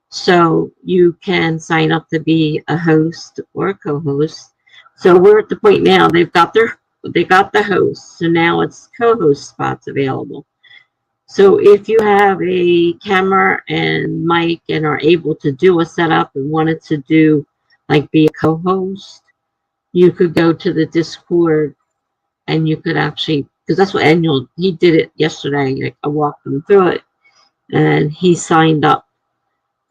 So you can sign up to be a host or a co-host. So we're at the point now they got the host. So now it's co-host spots available. So if you have a camera and mic and are able to do a setup and wanted to do like be a co-host, you could go to the Discord and you could actually, because that's what Daniel, he did it yesterday. Like I walked him through it and he signed up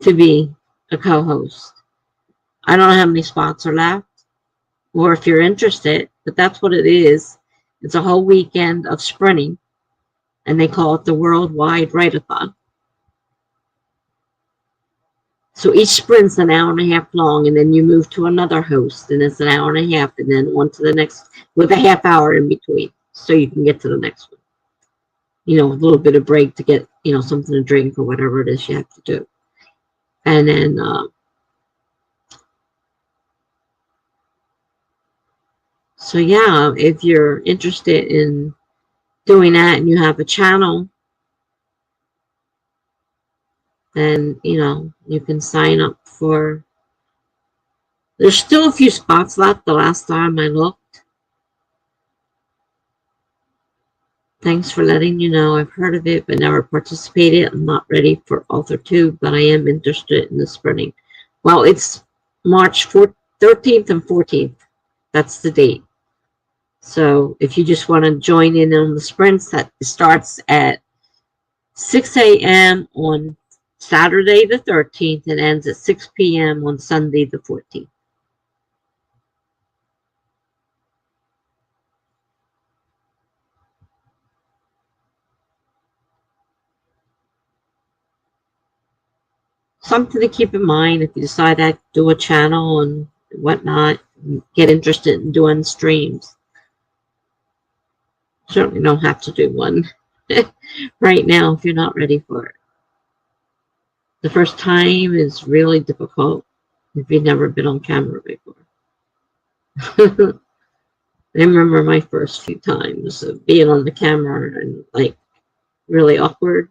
to be a co-host. I don't know how many spots are left or if you're interested, but that's what it is. It's a whole weekend of sprinting and they call it the Worldwide Write-a-thon. So each sprint's an hour and a half long, and then you move to another host, and it's an hour and a half, and then on to the next with a half hour in between, so you can get to the next one. You know, a little bit of break to get, you know, something to drink or whatever it is you have to do. And then, so yeah, if you're interested in doing that and you have a channel, then, you know, you can sign up for, there's still a few spots left the last time I looked. Thanks for letting you know. I've heard of it but never participated. I'm not ready for Authortubers, but I am interested in the sprinting. Well, it's March 13th and 14th. That's the date. So if you just want to join in on the sprints, that starts at 6 a.m. on Saturday the 13th and ends at 6 p.m. on Sunday the 14th. Something to keep in mind if you decide to do a channel and whatnot, get interested in doing streams. Certainly don't have to do one right now if you're not ready for it. The first time is really difficult if you've never been on camera before. I remember my first few times of being on the camera and like really awkward.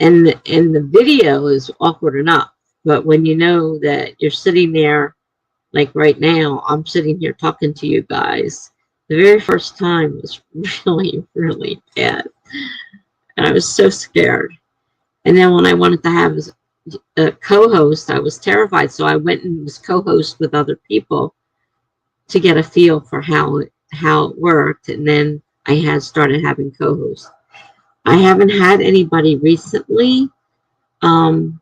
And the video is awkward enough, but when you know that you're sitting there, like right now, I'm sitting here talking to you guys. The very first time was really, really bad. And I was so scared. And then when I wanted to have a co-host, I was terrified. So I went and was co-host with other people to get a feel for how it worked. And then I had started having co-hosts. I haven't had anybody recently because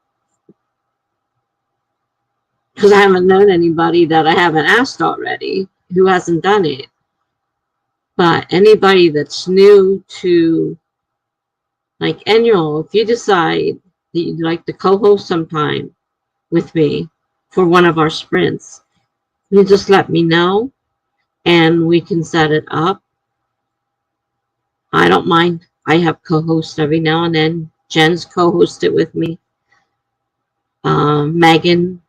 I haven't known anybody that I haven't asked already who hasn't done it. But anybody that's new to, like, annual, if you decide that you'd like to co-host sometime with me for one of our sprints, you just let me know and we can set it up. I don't mind. I have co-hosts every now and then. Jen's co-hosted with me. Megan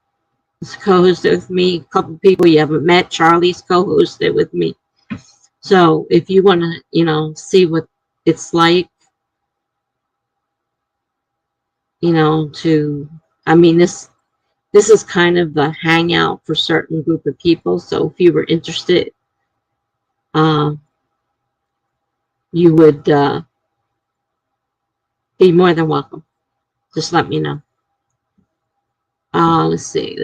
is co-hosted with me. A couple people you haven't met. Charlie's co-hosted with me. So if you want to, you know, see what it's like, you know, I mean, this is kind of the hangout for certain group of people. So if you were interested, you would be more than welcome. Just let me know. Let's see.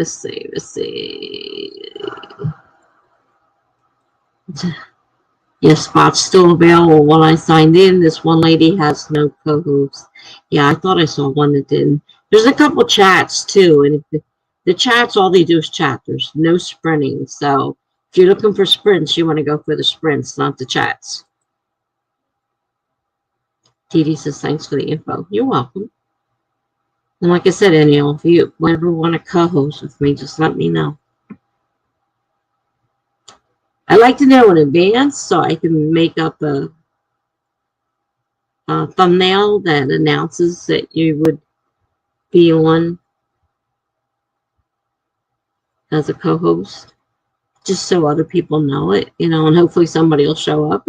Yes, spots still available. When I signed in, this one lady has no co-host. Yeah, I thought I saw one that didn't. There's a couple chats too, and the chats, all they do is chat. There's no sprinting. So if you're looking for sprints, you want to go for the sprints, not the chats. Dee says, thanks for the info. You're welcome. And like I said, Danielle, if you ever want to co-host with me, just let me know. I like to know in advance so I can make up a thumbnail that announces that you would be on as a co-host. just so other people know it, you know, and hopefully somebody will show up.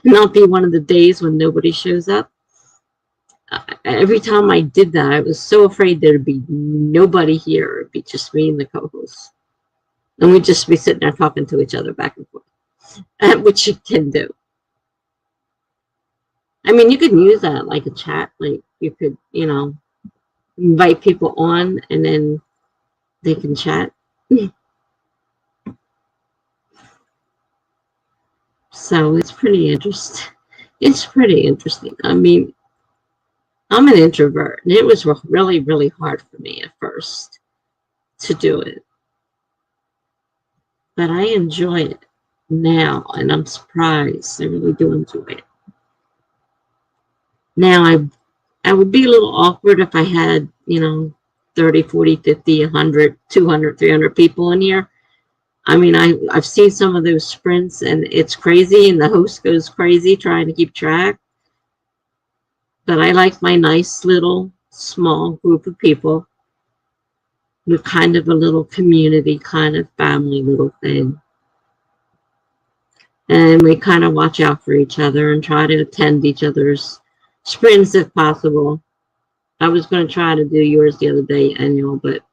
Not be one of the days when nobody shows up. Every time I did that, I was so afraid there'd be nobody here. It'd be just me and the co-host. And we'd just be sitting there talking to each other back and forth, which you can do. I mean, you could use that like a chat. Like you could, you know, invite people on and then they can chat. So it's pretty interesting. It's pretty interesting. I mean, I'm an introvert, and it was really, really hard for me at first to do it. But I enjoy it now, and I'm surprised. I really do enjoy it. Now, I would be a little awkward if I had, you know, 30, 40, 50, 100, 200, 300 people in here. I mean, I've seen some of those sprints, and it's crazy, and the host goes crazy trying to keep track. But I like my nice little small group of people with kind of a little community, kind of family little thing. And we kind of watch out for each other and try to attend each other's sprints if possible. I was going to try to do yours the other day, annual, but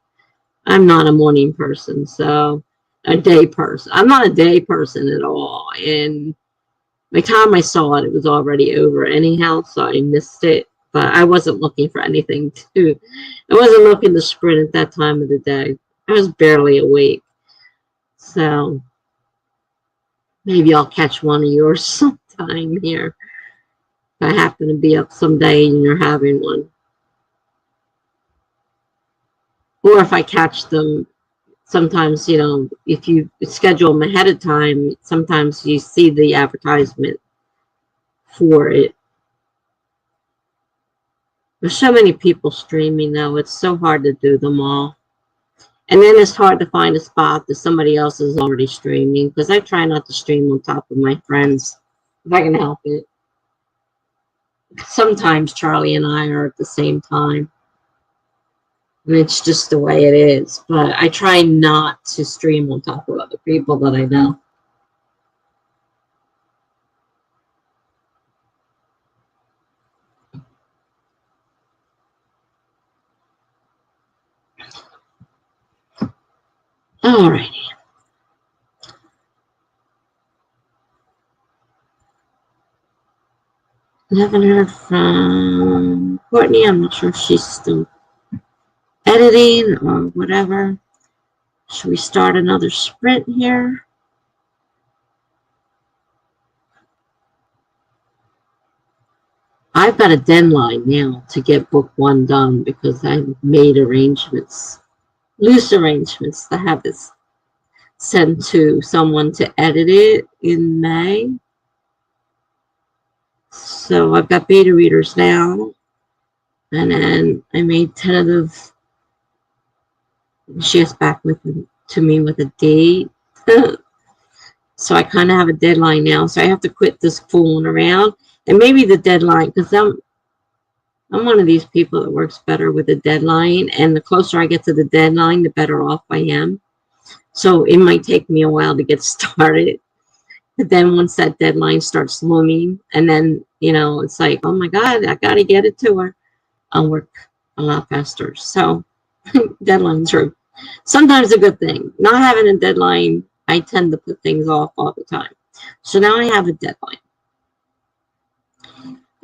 I'm not a morning person, so a day person. I'm not a day person at all. And by the time I saw it, it was already over anyhow, so I missed it. But I wasn't looking for anything to. I wasn't looking to sprint at that time of the day. I was barely awake. So maybe I'll catch one of yours sometime here. If I happen to be up someday and you're having one. Or if I catch them, sometimes, you know, if you schedule them ahead of time, sometimes you see the advertisement for it. There's so many people streaming, though. It's so hard to do them all. And then it's hard to find a spot that somebody else is already streaming, because I try not to stream on top of my friends, if I can help it. Sometimes Charlie and I are at the same time. And it's just the way it is. But I try not to stream on top of other people that I know. Alrighty. I haven't heard from Courtney. I'm not sure if she's still editing or whatever. Should we start another sprint here? I've got a deadline now to get book one done because I've made arrangements, loose arrangements, to have this sent to someone to edit it in May. So I've got beta readers now, and then I made tentative. She gets back to me with a date. So I kind of have a deadline now. So I have to quit this fooling around. And maybe the deadline, because I'm one of these people that works better with a deadline. And the closer I get to the deadline, the better off I am. So it might take me a while to get started. But then once that deadline starts looming, and then, you know, it's like, oh my God, I got to get it to her, I'll work a lot faster. So deadlines are sometimes a good thing. Not having a deadline, I tend to put things off all the time. So now I have a deadline.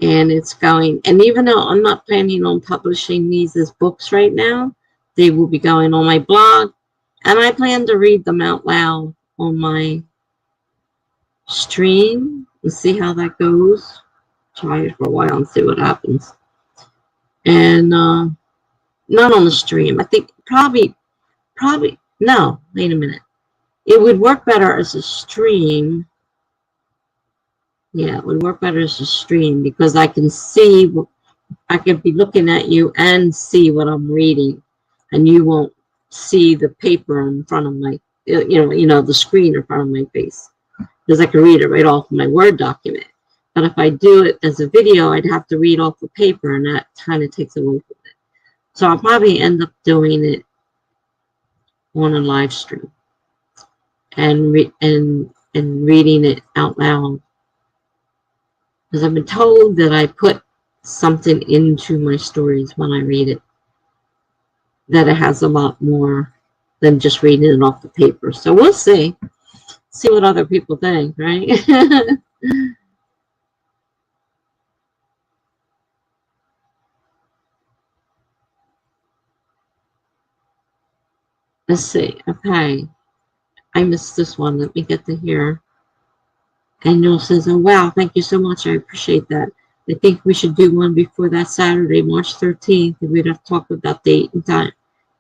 And it's going, and even though I'm not planning on publishing these as books right now, they will be going on my blog. And I plan to read them out loud on my stream and see how that goes. Try it for a while and see what happens. And not on the stream. I think probably, no, wait a minute. It would work better as a stream. Yeah, it would work better as a stream because I can see, I could be looking at you and see what I'm reading. And you won't see the paper in front of my, you know, the screen in front of my face. Because I can read it right off my Word document. But if I do it as a video, I'd have to read off the paper, and that kind of takes away from it. So I'll probably end up doing it on a live stream. and reading it out loud. Because I've been told that I put something into my stories when I read it, that it has a lot more than just reading it off the paper. So we'll see. See what other people think, right? Let's see. Okay. I missed this one. Let me get to here. And Noel says, oh, wow, thank you so much. I appreciate that. I think we should do one before that Saturday, March 13th, and we'd have to talk about date and time.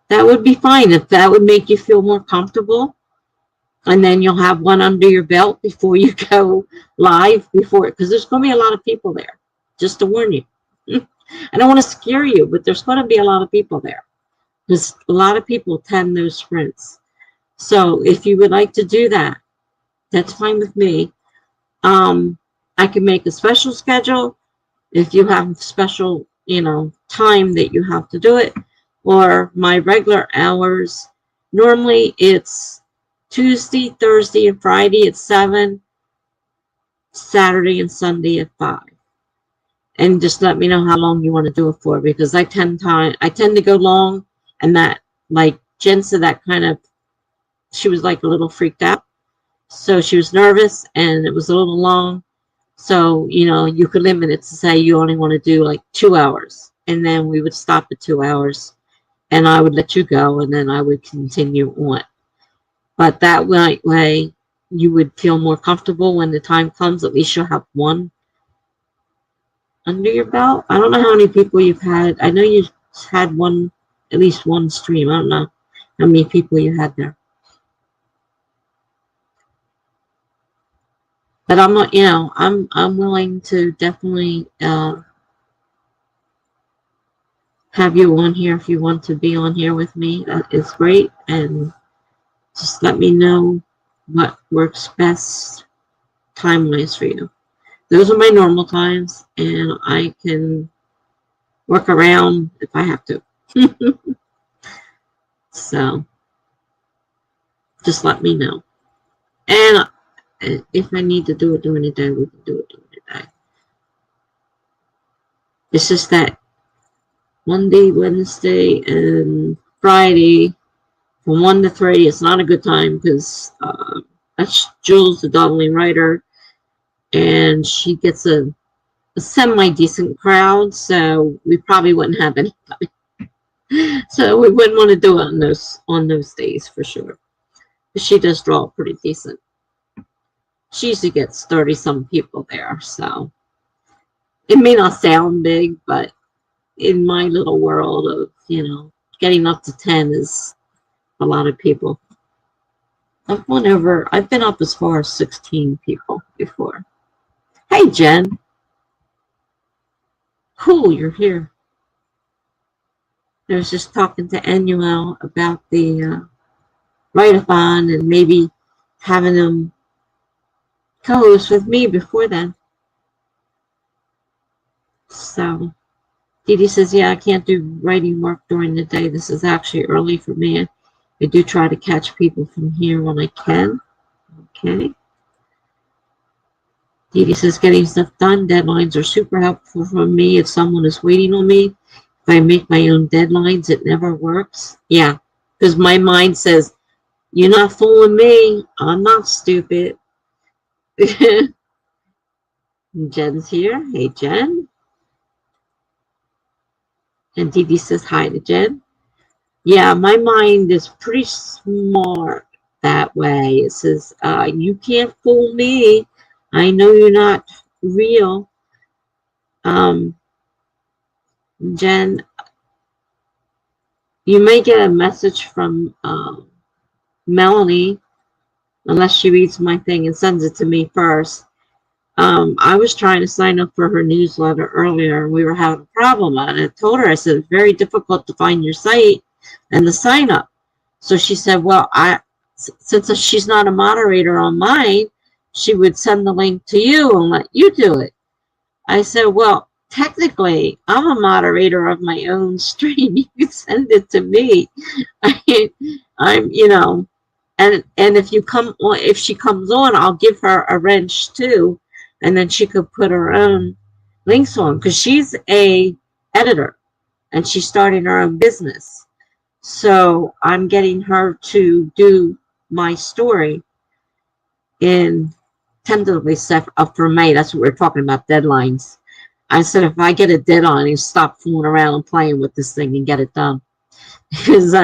That would be fine if that would make you feel more comfortable. And then you'll have one under your belt before you go live, because there's going to be a lot of people there, just to warn you. I don't want to scare you, but there's going to be a lot of people there. Because a lot of people attend those sprints. So if you would like to do that, that's fine with me. I can make a special schedule if you have special, time that you have to do it, or my regular hours. Normally it's Tuesday, Thursday, and Friday at 7, Saturday and Sunday at 5. And just let me know how long you want to do it for, because I tend to go long, and that, like Jen said, that kind of, she was like a little freaked out. So she was nervous and it was a little long. So, you could limit it to say you only want to do like 2 hours. And then we would stop at 2 hours and I would let you go and then I would continue on. But that way you would feel more comfortable when the time comes. At least you'll have one under your belt. I don't know how many people you've had. I know you had at least one stream. I don't know how many people you had there. But I'm not, I'm willing to definitely have you on here if you want to be on here with me. That is great. And just let me know what works best time-wise for you. Those are my normal times, and I can work around if I have to. So just let me know. And if I need to do it during the day, we can do it during the day. It's just that Monday, Wednesday, and Friday from 1 to 3, it's not a good time because that's Jules, the dawdling writer, and she gets a semi-decent crowd, so we probably wouldn't have anybody. So we wouldn't want to do it on those days for sure. But she does draw pretty decent. She usually gets 30-some people there, so it may not sound big, but in my little world of, getting up to 10 is a lot of people. I've been up as far as 16 people before. Hey, Jen. Cool, you're here. I was just talking to Annuel about the write-a-thon and maybe having them co-host with me before then. So Dee Dee says, yeah, I can't do writing work during the day. This is actually early for me. I do try to catch people from here when I can. Okay. Dee Dee says, getting stuff done. Deadlines are super helpful for me if someone is waiting on me. If I make my own deadlines, it never works. Yeah, because my mind says, you're not fooling me. I'm not stupid. Jen's here. Hey, Jen. And Dee Dee says hi to Jen. Yeah, my mind is pretty smart that way. It says, you can't fool me. I know you're not real. Jen, you may get a message from Melanie, unless she reads my thing and sends it to me first. I was trying to sign up for her newsletter earlier, and we were having a problem. And I told her, I said, it's very difficult to find your site and the sign up. So she said, well, since she's not a moderator on mine, she would send the link to you and let you do it. I said, well, technically, I'm a moderator of my own stream. You can send it to me. I'm, And if you come on, if she comes on, I'll give her a wrench too, and then she could put her own links on, because she's a editor and she's starting her own business. So I'm getting her to do my story in tentatively set up for May. That's what we're talking about, deadlines. I said, if I get a deadline, you stop fooling around and playing with this thing and get it done. Because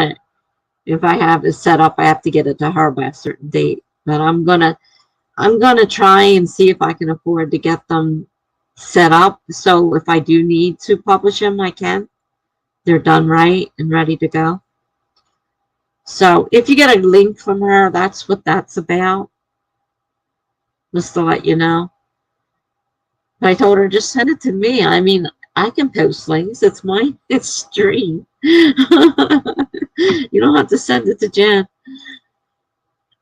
if I have it set up, I have to get it to her by a certain date. But I'm gonna try and see if I can afford to get them set up. So if I do need to publish them, I can. They're done right and ready to go. So if you get a link from her, that's what that's about. Just to let you know. But I told her, just send it to me. I mean, I can post links. It's my stream. You don't have to send it to Jen.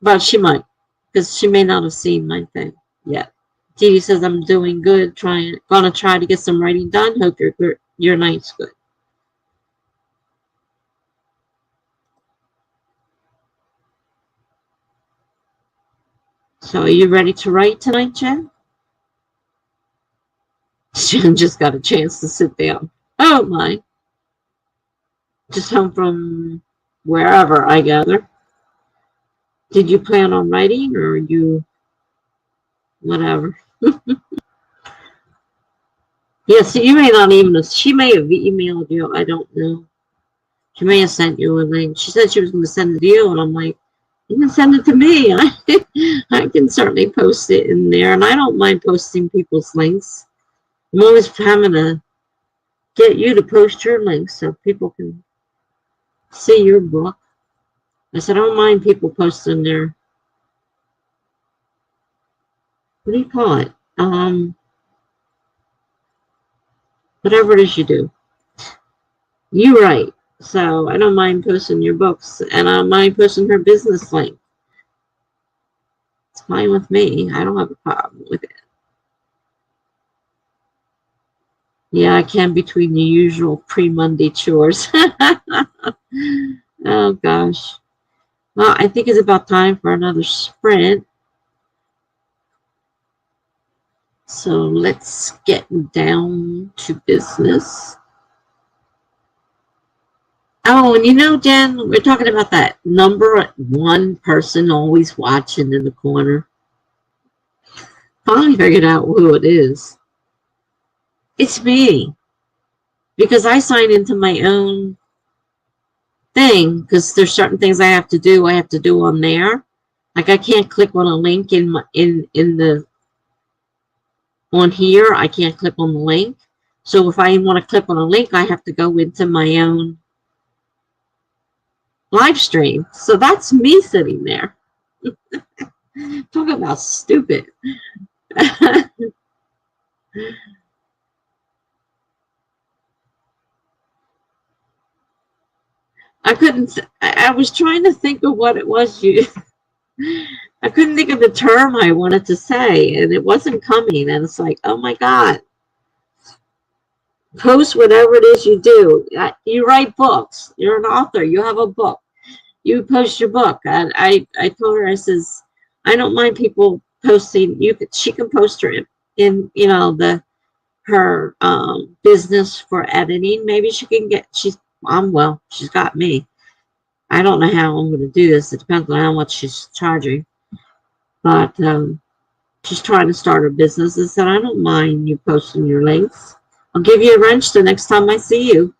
But she might, because she may not have seen my thing yet. Dee Dee says, I'm doing good. Gonna try to get some writing done. Hope your night's good. So are you ready to write tonight, Jen? Jen just got a chance to sit down. Oh my. Just home from wherever, I gather. Did you plan on writing, or you whatever? Yes, you may not even, she may have emailed you, I don't know. She may have sent you a link. She said she was going to send it to you, and I'm like, you can send it to me. I can certainly post it in there, and I don't mind posting people's links. I'm always having to get you to post your links so people can see your book. I said, I don't mind people posting their, what do you call it? Whatever it is you do. You write. So I don't mind posting your books, and I don't mind posting her business link. It's fine with me. I don't have a problem with it. Yeah, I can between the usual pre-Monday chores. Oh, gosh. Well, I think it's about time for another sprint. So let's get down to business. Oh, and you know, Jen, we're talking about that number one person always watching in the corner. Finally figured out who it is. It's me. Because I sign into my own thing, because there's certain things I have to do on there. Like I can't click on a link on here. I can't click on the link. So if I want to click on a link, I have to go into my own live stream. So that's me sitting there. Talk about stupid. I was trying to think of what it was I couldn't think of the term I wanted to say, and it wasn't coming, and it's like, oh my God. Post whatever it is you do. You write books. You're an author. You have a book. You post your book. And I told her, I says, I don't mind people posting. She can post her in her business for editing. Maybe she can she's got me. I don't know how I'm going to do this. It depends on how much she's charging. But she's trying to start her business. I said, I don't mind you posting your links. I'll give you a wrench the next time I see you.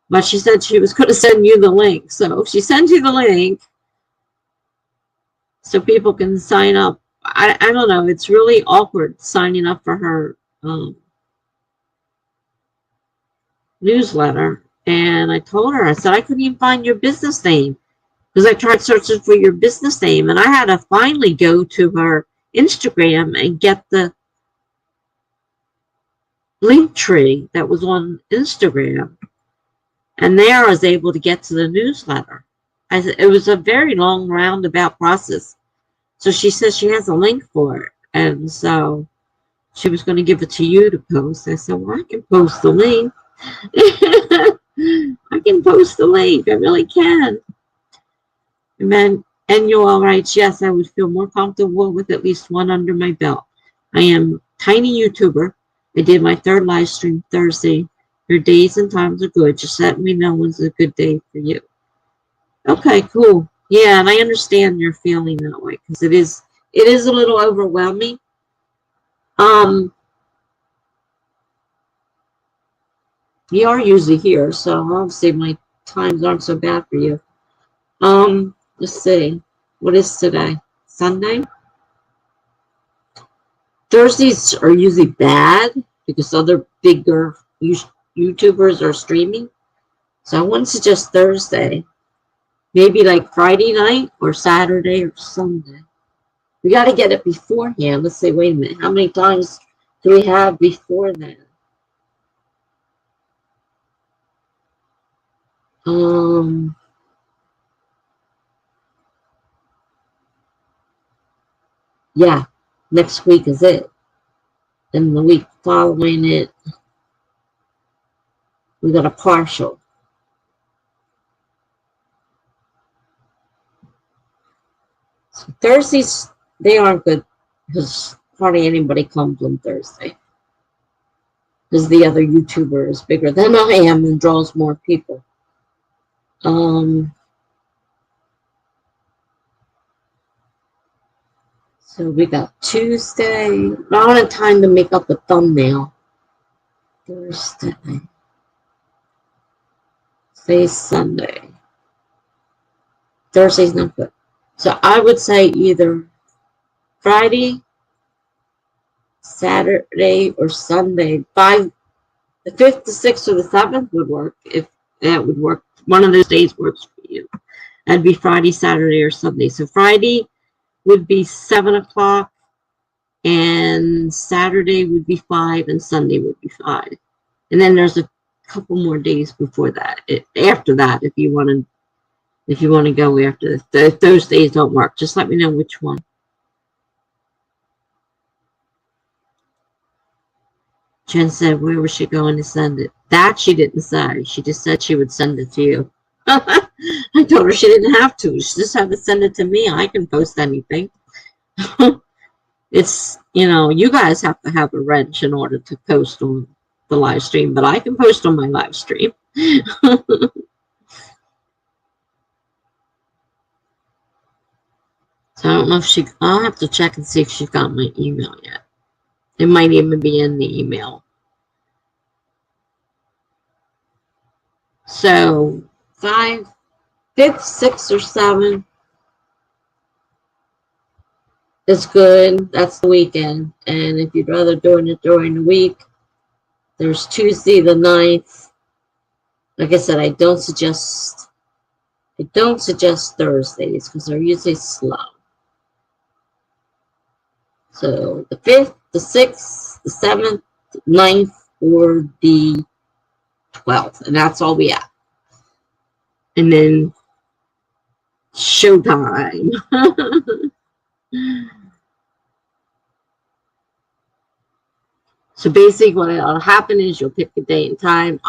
But she said she was going to send you the link. So if she sends you the link so people can sign up. I don't know. It's really awkward signing up for her newsletter. And I told her, I said, I couldn't even find your business name. Because I tried searching for your business name. And I had to finally go to her Instagram and get the link tree that was on Instagram. And there I was able to get to the newsletter. It was a very long roundabout process. So she says she has a link for it. And so she was going to give it to you to post. I said, well, I can post the link. I can post the link. I really can. And then And Yoel writes, yes, I would feel more comfortable with at least one under my belt. I am tiny YouTuber. I did my third live stream Thursday. Your days and times are good. Just let me know when's a good day for you. Okay, cool. Yeah, and I understand you're feeling that way because it is a little overwhelming. You are usually here, so obviously my times aren't so bad for you. Let's see. What is today? Sunday? Thursdays are usually bad because other bigger YouTubers are streaming. So I wouldn't suggest Thursday. Maybe like Friday night or Saturday or Sunday. We got to get it beforehand. Let's say, wait a minute. How many times do we have before then? Yeah, next week is it. And the week following it, we got a partial. So Thursdays, they aren't good because hardly anybody comes on Thursday. Because the other YouTuber is bigger than I am and draws more people. So we got Tuesday. I don't have time to make up a thumbnail. Thursday. Say Sunday. Thursday's not good. So I would say either Friday, Saturday, or Sunday. By the 5th, the 6th, or the 7th would work. If that would work. One of those days works for you. That'd be Friday, Saturday, or Sunday. So Friday would be 7 o'clock. And Saturday would be 5, and Sunday would be 5. And then there's a couple more days before that. After that, if you want to go after if those days don't work, just let me know which one. Jen said, where was she going to send it? That she didn't say. She just said she would send it to you. I told her she didn't have to. She just had to send it to me. I can post anything. It's, you guys have to have a wrench in order to post on the live stream, but I can post on my live stream. So I don't know if I'll have to check and see if she got my email yet. It might even be in the email. So 5th, 6th, or 7th is good. That's the weekend. And if you'd rather doing it during the week, there's Tuesday the 9th. Like I said, I don't suggest Thursdays because they're usually slow. So the 5th, the 6th, the 7th, 9th, or the 12th. And that's all we have. And then showtime. So basically what'll happen is you'll pick a date and time.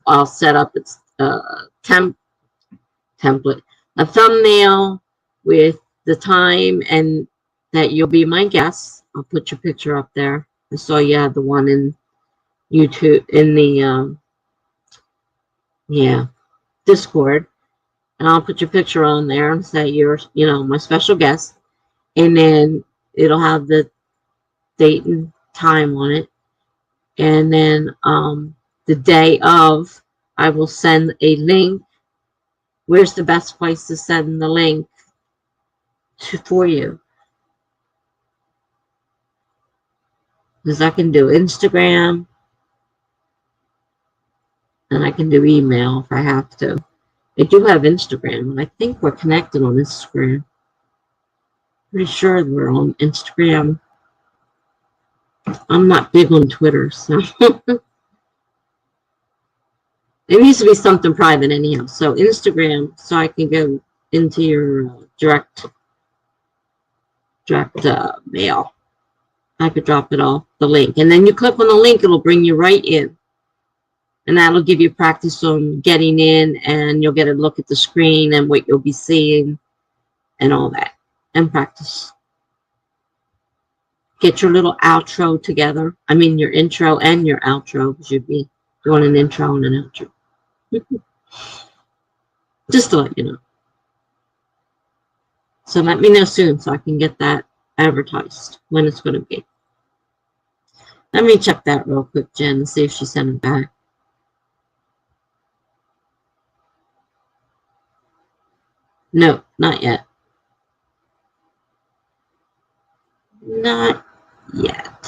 I'll set up its template, a thumbnail with the time and that you'll be my guest. I'll put your picture up there. I saw you had the one in YouTube in the Discord. And I'll put your picture on there and say you're, my special guest. And then it'll have the date and time on it. And then the day of, I will send a link. Where's the best place to send the link for you? Because I can do Instagram and I can do email if I have to. I do have Instagram, and I think we're connected on Instagram. Pretty sure we're on Instagram. I'm not big on Twitter, so it needs to be something private anyhow. So Instagram, so I can go into your direct mail. I could drop it off, the link. And then you click on the link, it'll bring you right in. And that'll give you practice on getting in, and you'll get a look at the screen and what you'll be seeing. and all that, and practice. Get your little outro together. I mean, your intro and your outro, because you'd be doing an intro and an outro. Just to let you know. So let me know soon so I can get that advertised when it's going to be. Let me check that real quick, Jen, and see if she sent it back. No, not yet. Not yet.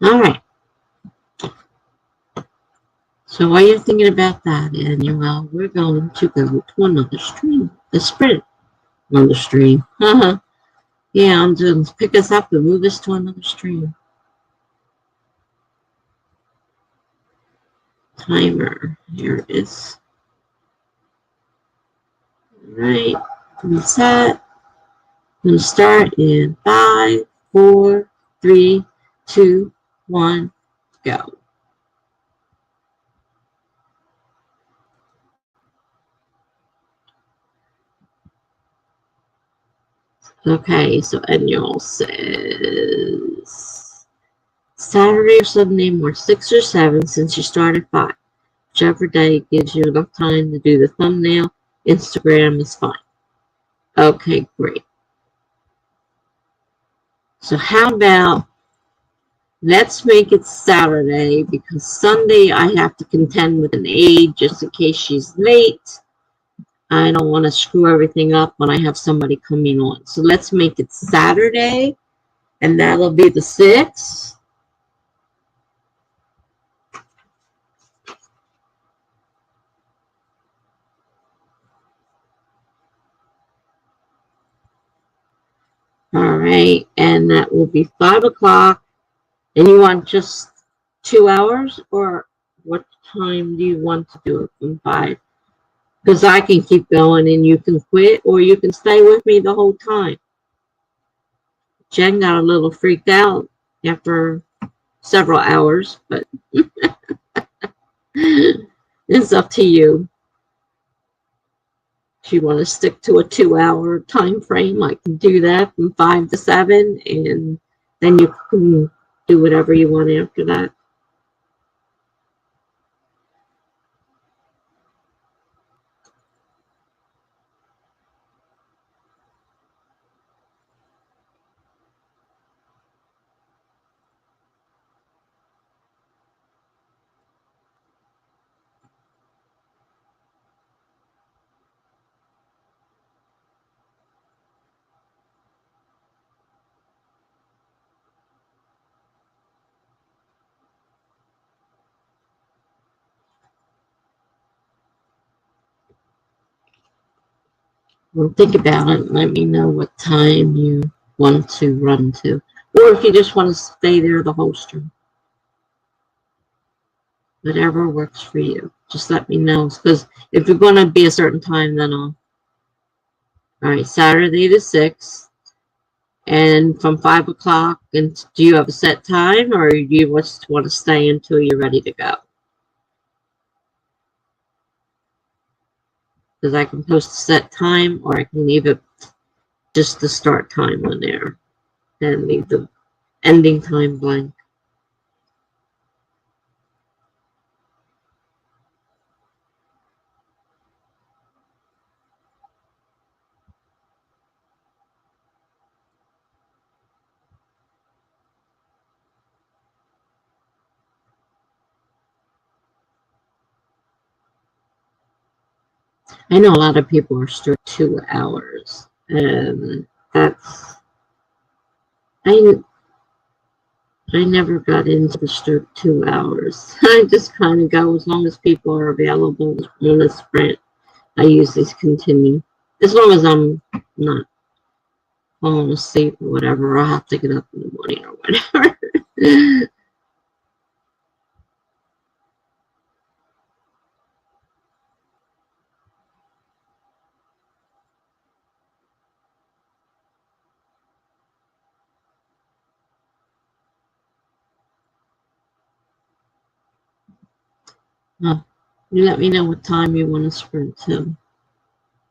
All right. So while you're thinking about that, Annuel, we're going to go to another stream. The sprint. Another stream. Yeah, I'm doing pick us up and move us to another stream. Timer. Here it is. All right. Reset. I'm going to start in 5, 4, 3, 2, 1, go. Okay, so Annual says Saturday or Sunday more 6 or 7 since you start at 5. Whichever day gives you enough time to do the thumbnail. Instagram is fine. Okay, great. So how about let's make it Saturday because Sunday I have to contend with an aide just in case she's late. I don't want to screw everything up when I have somebody coming on. So let's make it Saturday, and that'll be the 6th. All right, and that will be 5 o'clock. And you want just 2 hours, or what time do you want to do it from 5? Because I can keep going and you can quit, or you can stay with me the whole time. Jen got a little freaked out after several hours, but it's up to you. If you want to stick to a 2-hour time frame, I can do that from 5 to 7, and then you can do whatever you want after that. Well, think about it and let me know what time you want to run to. Or if you just want to stay there the whole stream. Whatever works for you. Just let me know. Because if you're going to be a certain time, then I'll. All right, Saturday the 6th. And from 5 o'clock, and do you have a set time, or do you just want to stay until you're ready to go? Because I can post a set time, or I can leave it just the start time on there and leave the ending time blank. I know a lot of people are strict 2 hours, and that's I never got into the strict 2 hours. I just kind of go as long as people are available on the sprint. I usually continue as long as I'm not falling asleep or whatever. I'll have to get up in the morning or whatever. Oh, you let me know what time you want to sprint to.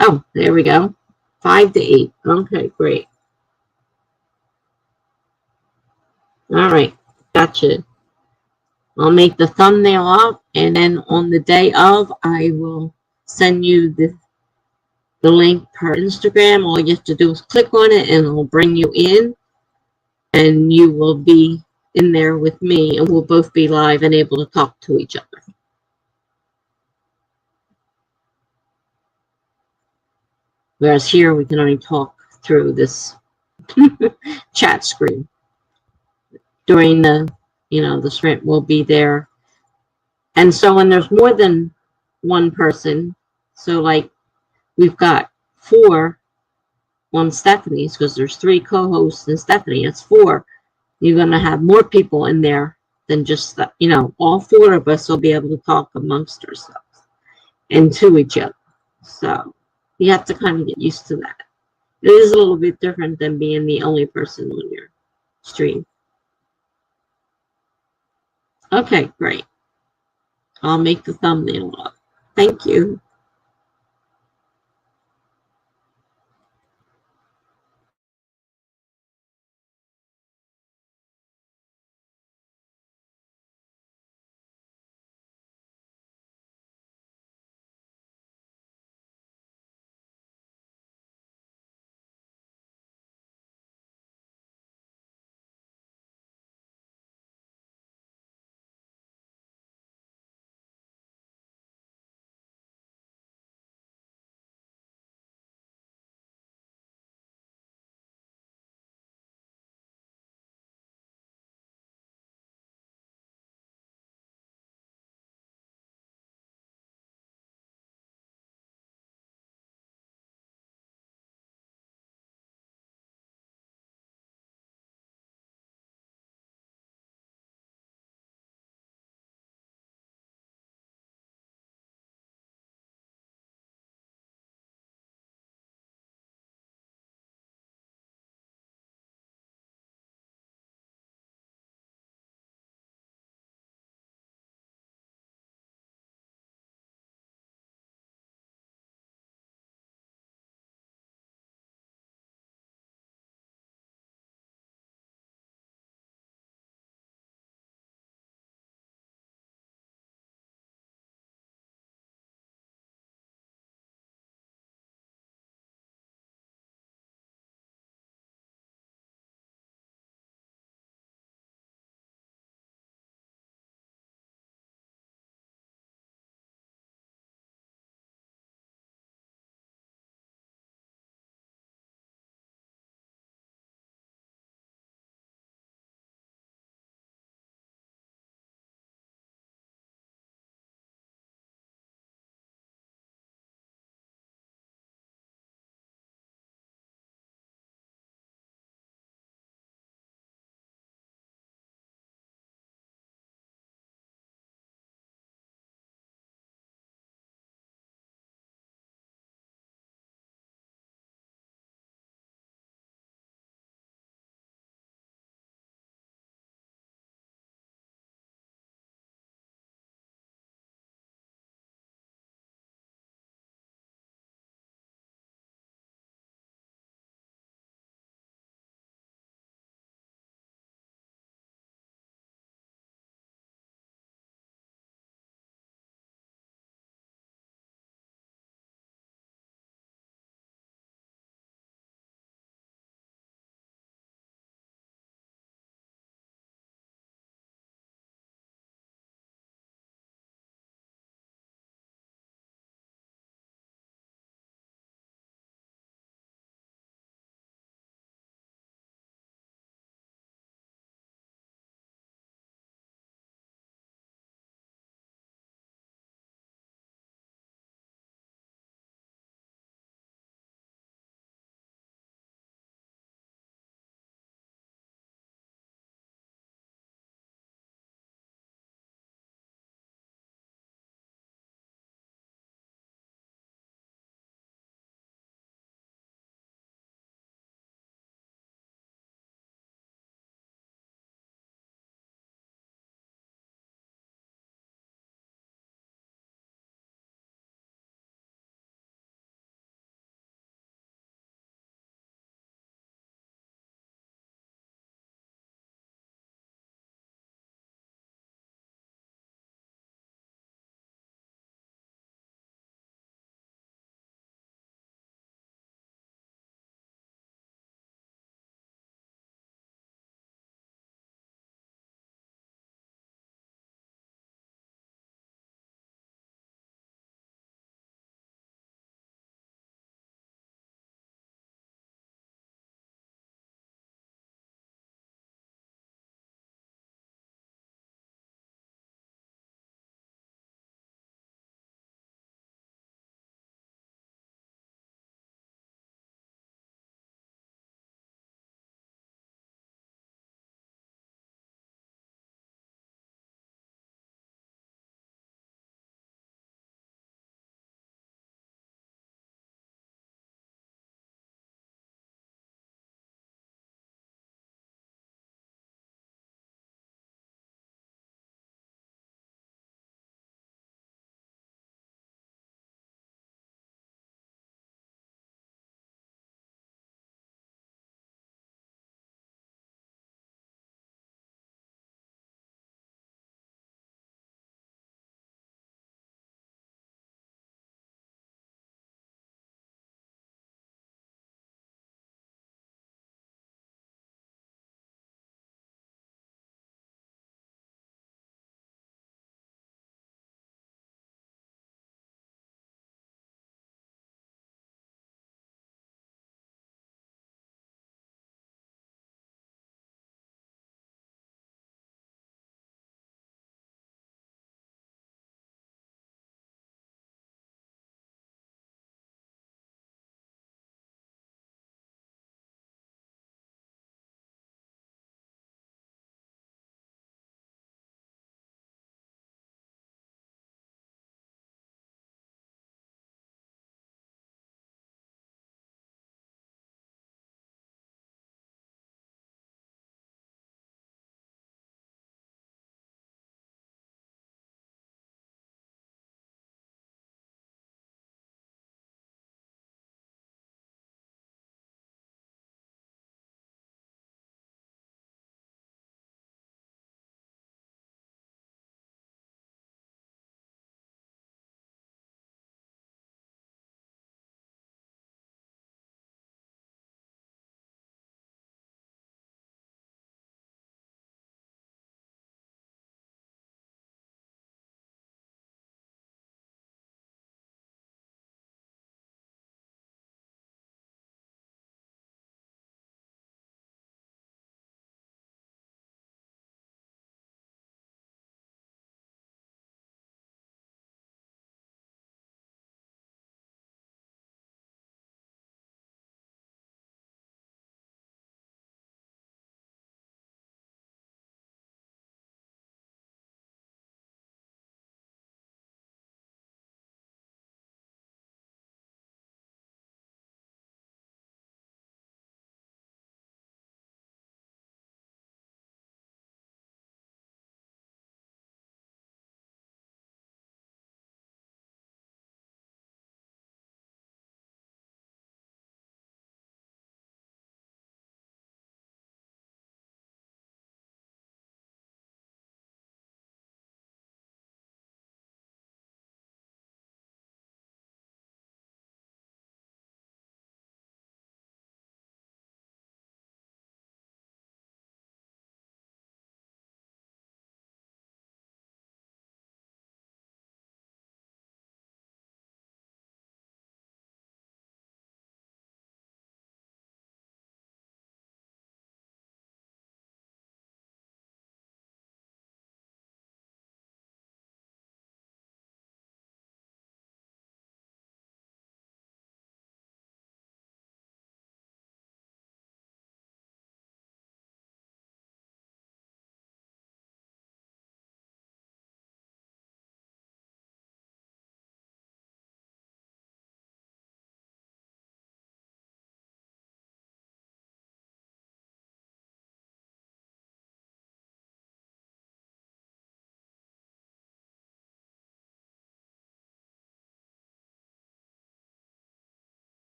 Oh, there we go. 5 to 8. Okay, great. All right, gotcha. I'll make the thumbnail up, and then on the day of, I will send you the link per Instagram. All you have to do is click on it, and it'll bring you in, and you will be in there with me, and we'll both be live and able to talk to each other. Whereas here, we can only talk through this chat screen. During the sprint, we'll be there. And so when there's more than one person, so like we've got 4 on Stephanie's, because there's 3 co-hosts and Stephanie, it's 4. You're going to have more people in there than just, all 4 of us will be able to talk amongst ourselves and to each other. So you have to kind of get used to that. It is a little bit different than being the only person on your stream. Okay, great. I'll make the thumbnail up. Thank you.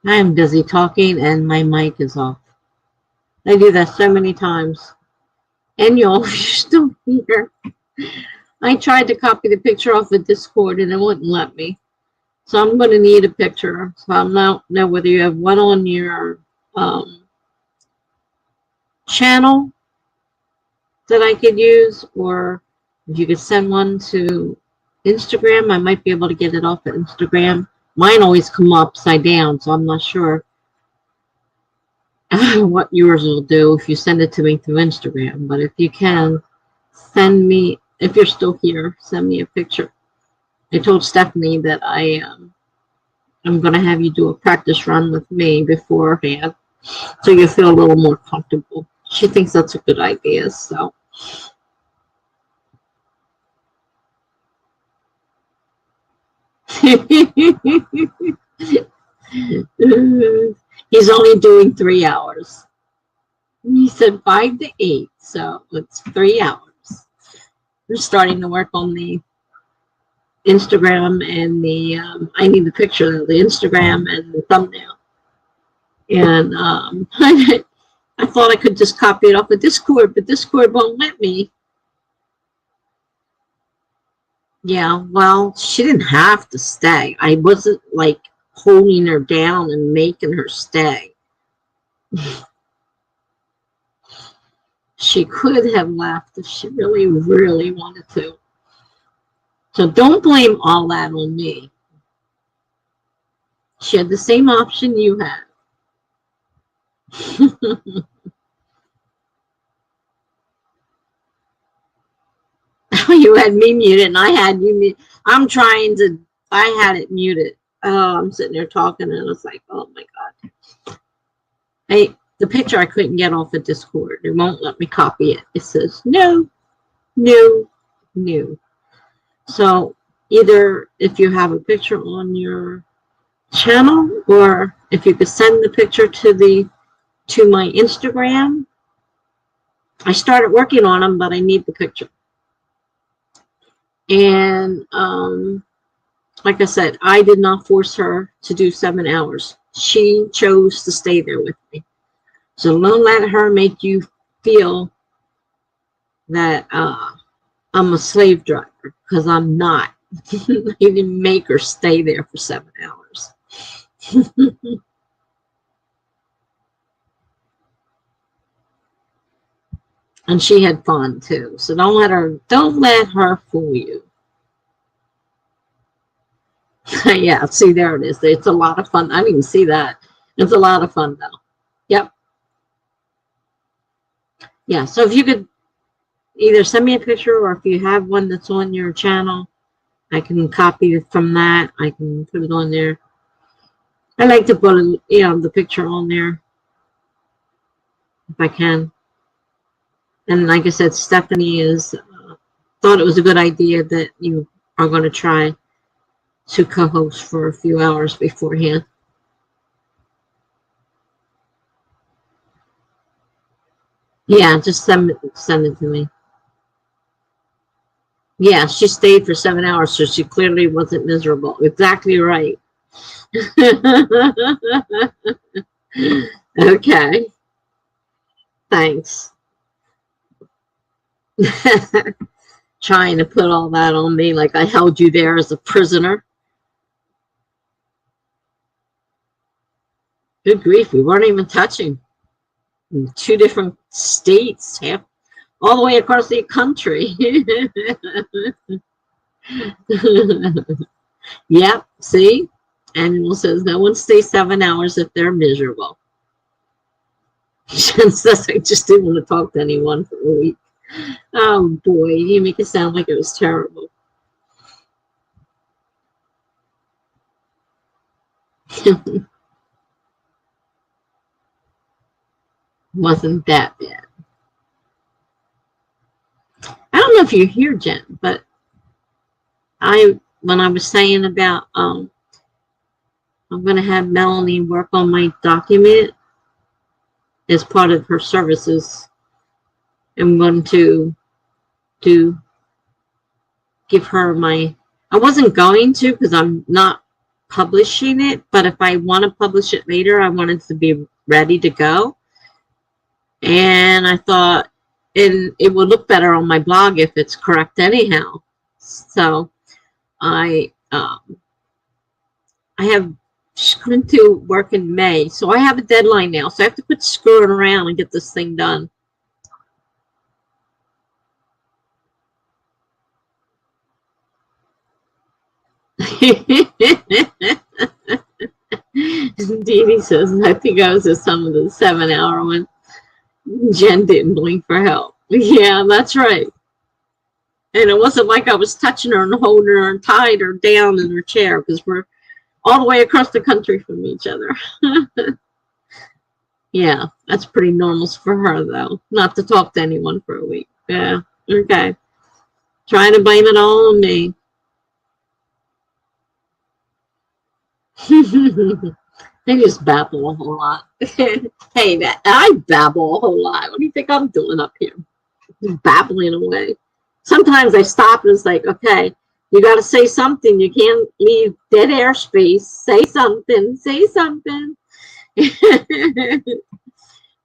I am busy talking and my mic is off. I do that so many times. And you're still here. I tried to copy the picture off of Discord and it wouldn't let me. So I'm going to need a picture. So I don't know whether you have one on your channel that I could use, or if you could send one to Instagram, I might be able to get it off of Instagram. Mine always come upside down, so I'm not sure what yours will do if you send it to me through Instagram. But if you can, send me, if you're still here, send me a picture. I told Stephanie that I'm going to have you do a practice run with me beforehand so you feel a little more comfortable. She thinks that's a good idea, so. He's only doing 3 hours. He said 5 to 8, so it's 3 hours. We're starting to work on the Instagram and the, I need the picture of the Instagram and the thumbnail. And I thought I could just copy it off of Discord, but Discord won't let me. Yeah, well, she didn't have to stay. I wasn't like holding her down and making her stay. She could have left if she really, really wanted to. So don't blame all that on me. She had the same option you had. You had me muted and I had you muted. I had it muted. Oh, I'm sitting there talking and I was like, oh my God. The picture I couldn't get off of Discord. It won't let me copy it. It says, no, no, no. So either if you have a picture on your channel or if you could send the picture to my Instagram. I started working on them, but I need the picture. And like I said, I did not force her to do 7 hours. She chose to stay there with me. So don't let her make you feel that I'm a slave driver, because I'm not. I didn't make her stay there for 7 hours. And she had fun too. So don't let her fool you. Yeah, see, there it is. It's a lot of fun. I didn't even see that. It's a lot of fun though. Yep. Yeah, so if you could either send me a picture or if you have one that's on your channel, I can copy it from that. I can put it on there. I like to put the picture on there if I can. And like I said, Stephanie thought it was a good idea that you are going to try to co-host for a few hours beforehand. Yeah, just send it to me. Yeah, she stayed for 7 hours, so she clearly wasn't miserable. Exactly right. Okay. Thanks. Trying to put all that on me like I held you there as a prisoner. Good grief, we weren't even touching. In 2 different states, all the way across the country. Yep, see? Animal says no one stays 7 hours if they're miserable. Jen says I just didn't want to talk to anyone for a week. Oh boy, you make it sound like it was terrible. Wasn't that bad. I don't know if you're here, Jen, but when I was saying about I'm going to have Melanie work on my document as part of her services. I'm going to give her I wasn't going to because I'm not publishing it, but if I want to publish it later, I want it to be ready to go. And I thought, and it would look better on my blog if it's correct anyhow. So I have going to work in May, so I have a deadline now. So I have to quit screwing around and get this thing done. Dee says, I think I was at some of the 7-hour one. Jen didn't blink for help. Yeah, that's right. And it wasn't like I was touching her and holding her and tied her down in her chair, because we're all the way across the country from each other. Yeah, that's pretty normal for her, though, not to talk to anyone for a week. Yeah, okay. Trying to blame it all on me. I just babble a whole lot. Hey, I babble a whole lot. What do you think I'm doing up here? Just babbling away. Sometimes I stop and it's like, okay, you got to say something. You can't leave dead air space. Say something. Say something.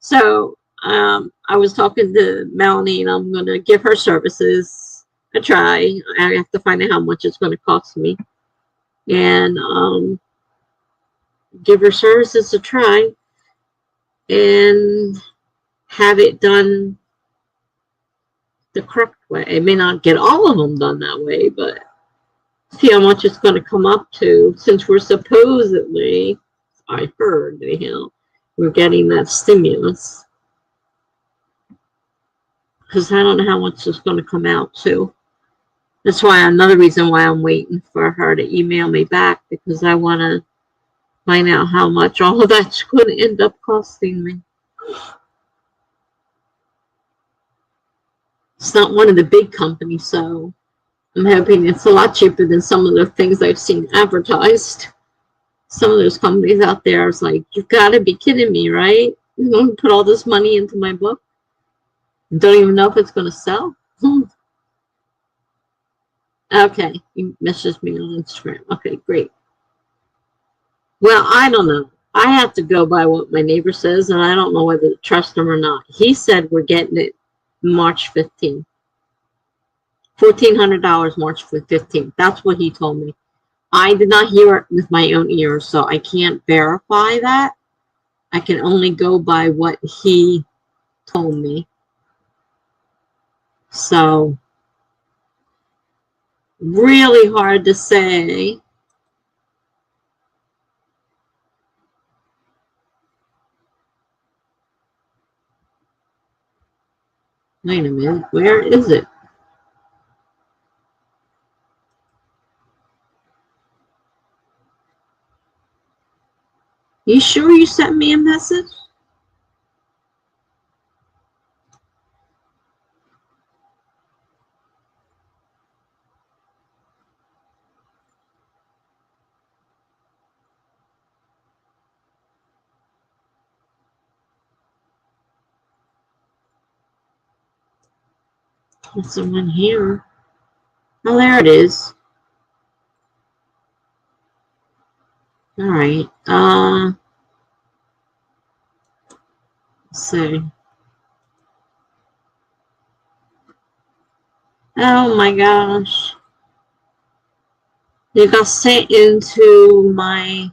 So I was talking to Melanie, and I'm going to give her services a try. I have to find out how much it's going to cost me. And give her services a try and have it done the correct way. I may not get all of them done that way, but see how much it's going to come up to, since we're supposedly, I heard, anyhow, we're getting that stimulus. Because I don't know how much it's going to come out to. That's why another reason why I'm waiting for her to email me back, because I want to find out how much all of that's going to end up costing me. It's not one of the big companies, so I'm hoping it's a lot cheaper than some of the things I've seen advertised. Some of those companies out there is like, you've got to be kidding me, right? You're going to put all this money into my book? Don't even know if it's going to sell? Okay, you messaged me on Instagram. Okay, great. Well, I don't know. I have to go by what my neighbor says, and I don't know whether to trust him or not. He said we're getting it March 15th. $1,400 March 15th. That's what he told me. I did not hear it with my own ears, so I can't verify that. I can only go by what he told me. So, really hard to say. Wait a minute, where is it? You sure you sent me a message? There's someone here. Oh, there it is. All right. Let's see. Oh my gosh. It got sent into my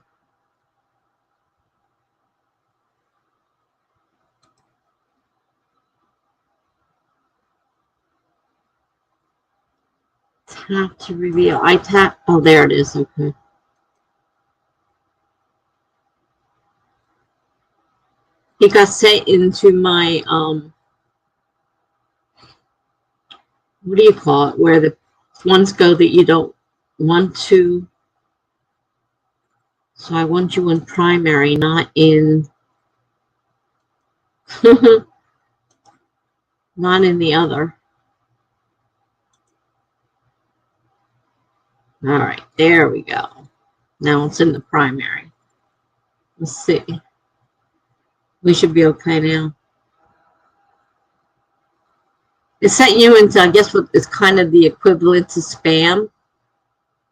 tap to reveal. I tap. Oh, there it is. Okay. It got sent into my what do you call it? Where the ones go that you don't want to. So I want you in primary, not in not in the other. All right, there we go. Now it's in the primary. Let's see. We should be okay now. It sent you into, I guess, what is kind of the equivalent to spam.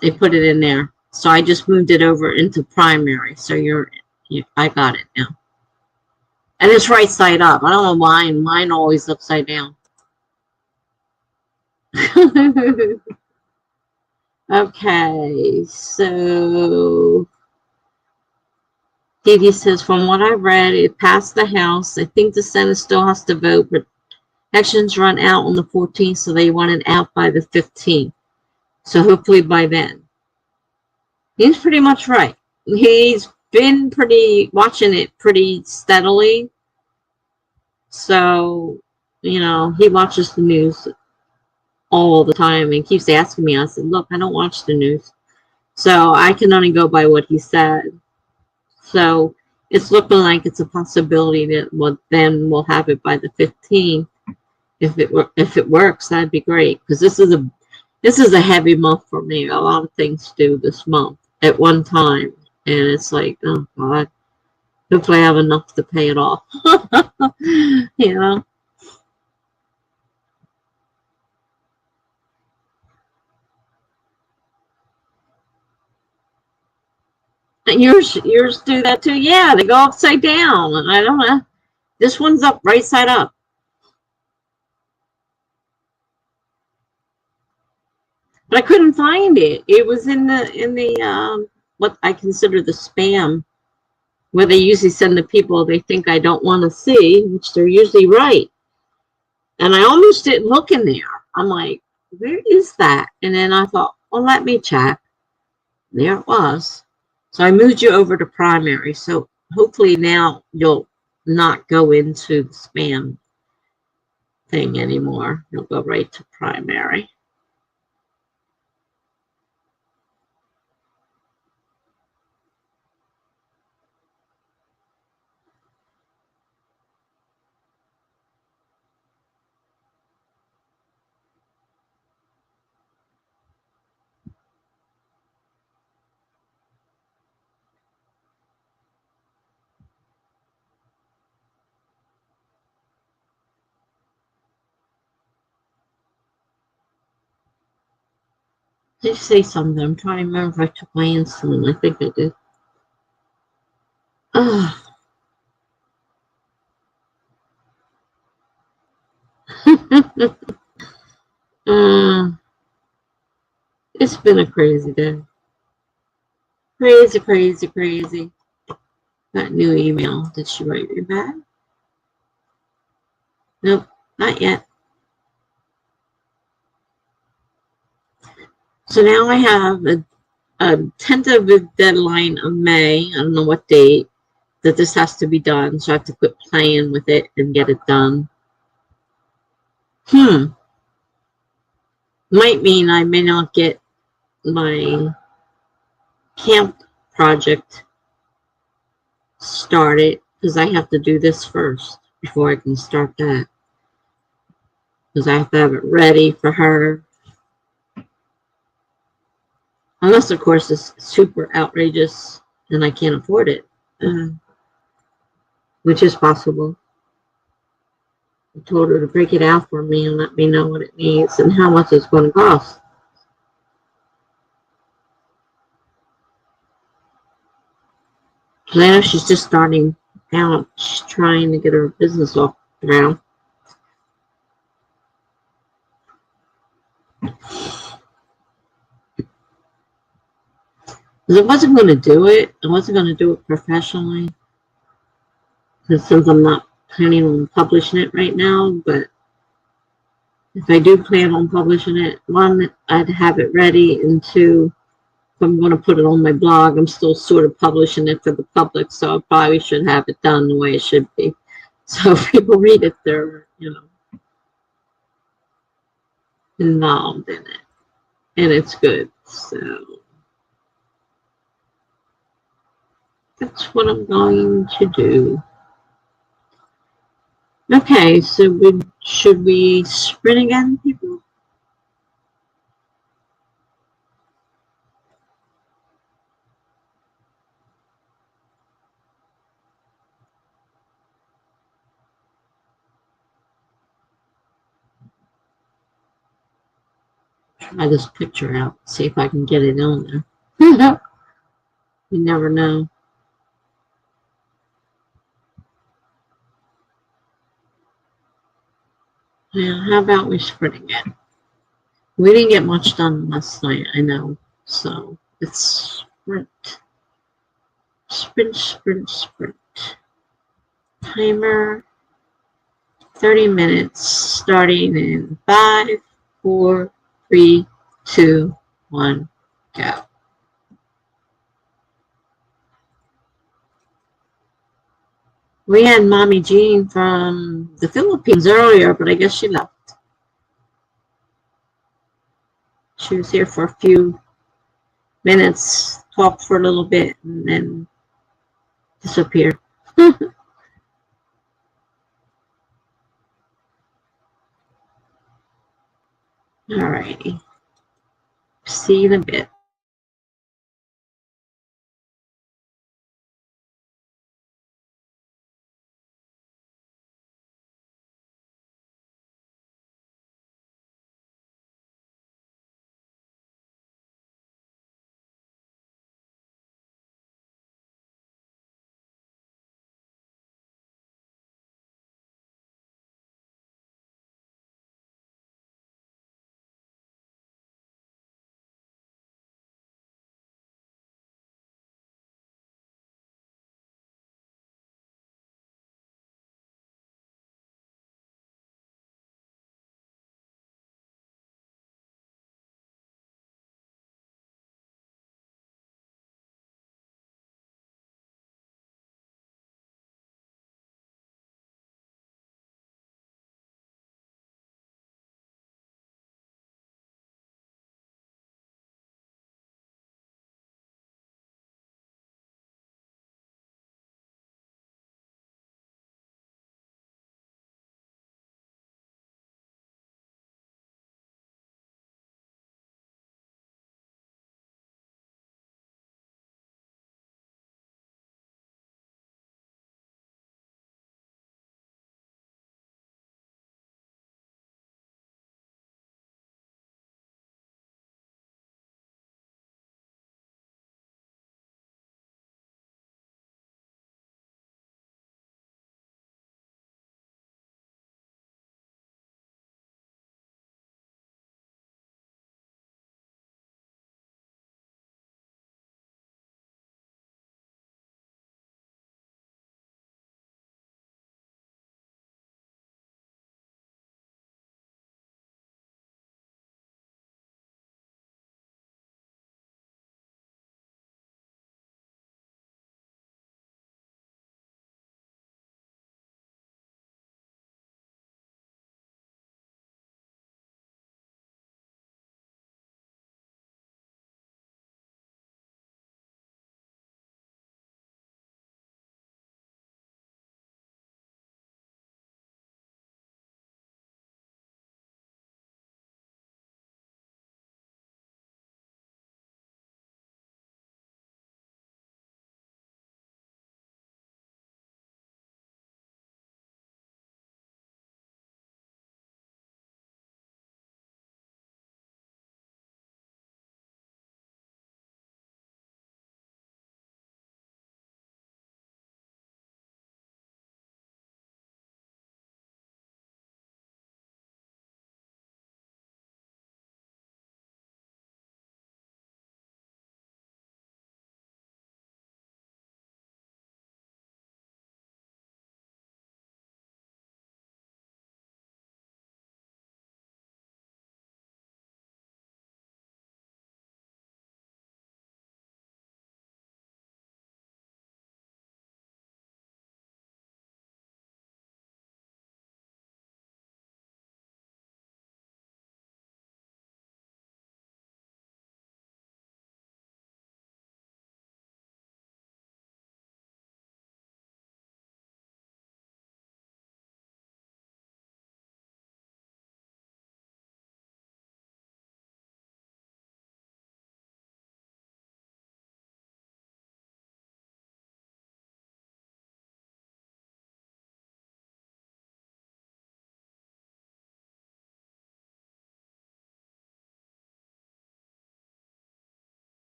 They put it in there. So I just moved it over into primary. So I got it now. And it's right side up. I don't know why mine always upside down. Okay, so Dee Dee says, from what I read, it passed the House. I think the Senate still has to vote, but elections run out on the 14th, so they want it out by the 15th. So hopefully by then. He's pretty much right. He's been watching it pretty steadily. So, he watches the news all the time and keeps asking me. I said, look, I don't watch the news. So I can only go by what he said. So it's looking like it's a possibility that then we'll have it by the 15th. If it works, that'd be great. Because this is a heavy month for me. A lot of things to do this month at one time. And it's like, oh God, hopefully I have enough to pay it off. And yours do that too? Yeah, they go upside down. I don't know. This one's up right side up. But I couldn't find it. It was in the what I consider the spam, where they usually send the people they think I don't want to see, which they're usually right. And I almost didn't look in there. I'm like, where is that? And then I thought, well, let me check. There it was. So I moved you over to primary. So hopefully now you'll not go into the spam thing anymore. You'll go right to primary. Did you say something? I'm trying to remember if I took my insulin. I think I did. It's been a crazy day. Crazy, crazy, crazy. That new email. Did she write me back? Nope, not yet. So now I have a tentative deadline of May. I don't know what date that this has to be done. So I have to quit playing with it and get it done. Might mean I may not get my camp project started because I have to do this first before I can start that. Because I have to have it ready for her. Unless, of course, it's super outrageous and I can't afford it, which is possible. I told her to break it out for me and let me know what it needs and how much it's going to cost. So now she's just starting out. She's trying to get her business off the ground. Because I wasn't going to do it. I wasn't going to do it professionally. Because since I'm not planning on publishing it right now, but if I do plan on publishing it, one, I'd have it ready, and two, if I'm going to put it on my blog, I'm still sort of publishing it for the public, so I probably should have it done the way it should be. So if people read it, they're, involved in it. And it's good. So that's what I'm going to do. Okay, so should we sprint again, people? Try this picture out, see if I can get it on there. You never know. Yeah, how about we sprint again? We didn't get much done last night, I know. So it's sprint. Sprint, sprint, sprint. Timer 30 minutes starting in 5, 4, 3, 2, 1, go. We had Mommy Jean from the Philippines earlier, but I guess she left. She was here for a few minutes, talked for a little bit, and then disappeared. Alrighty. See you in a bit.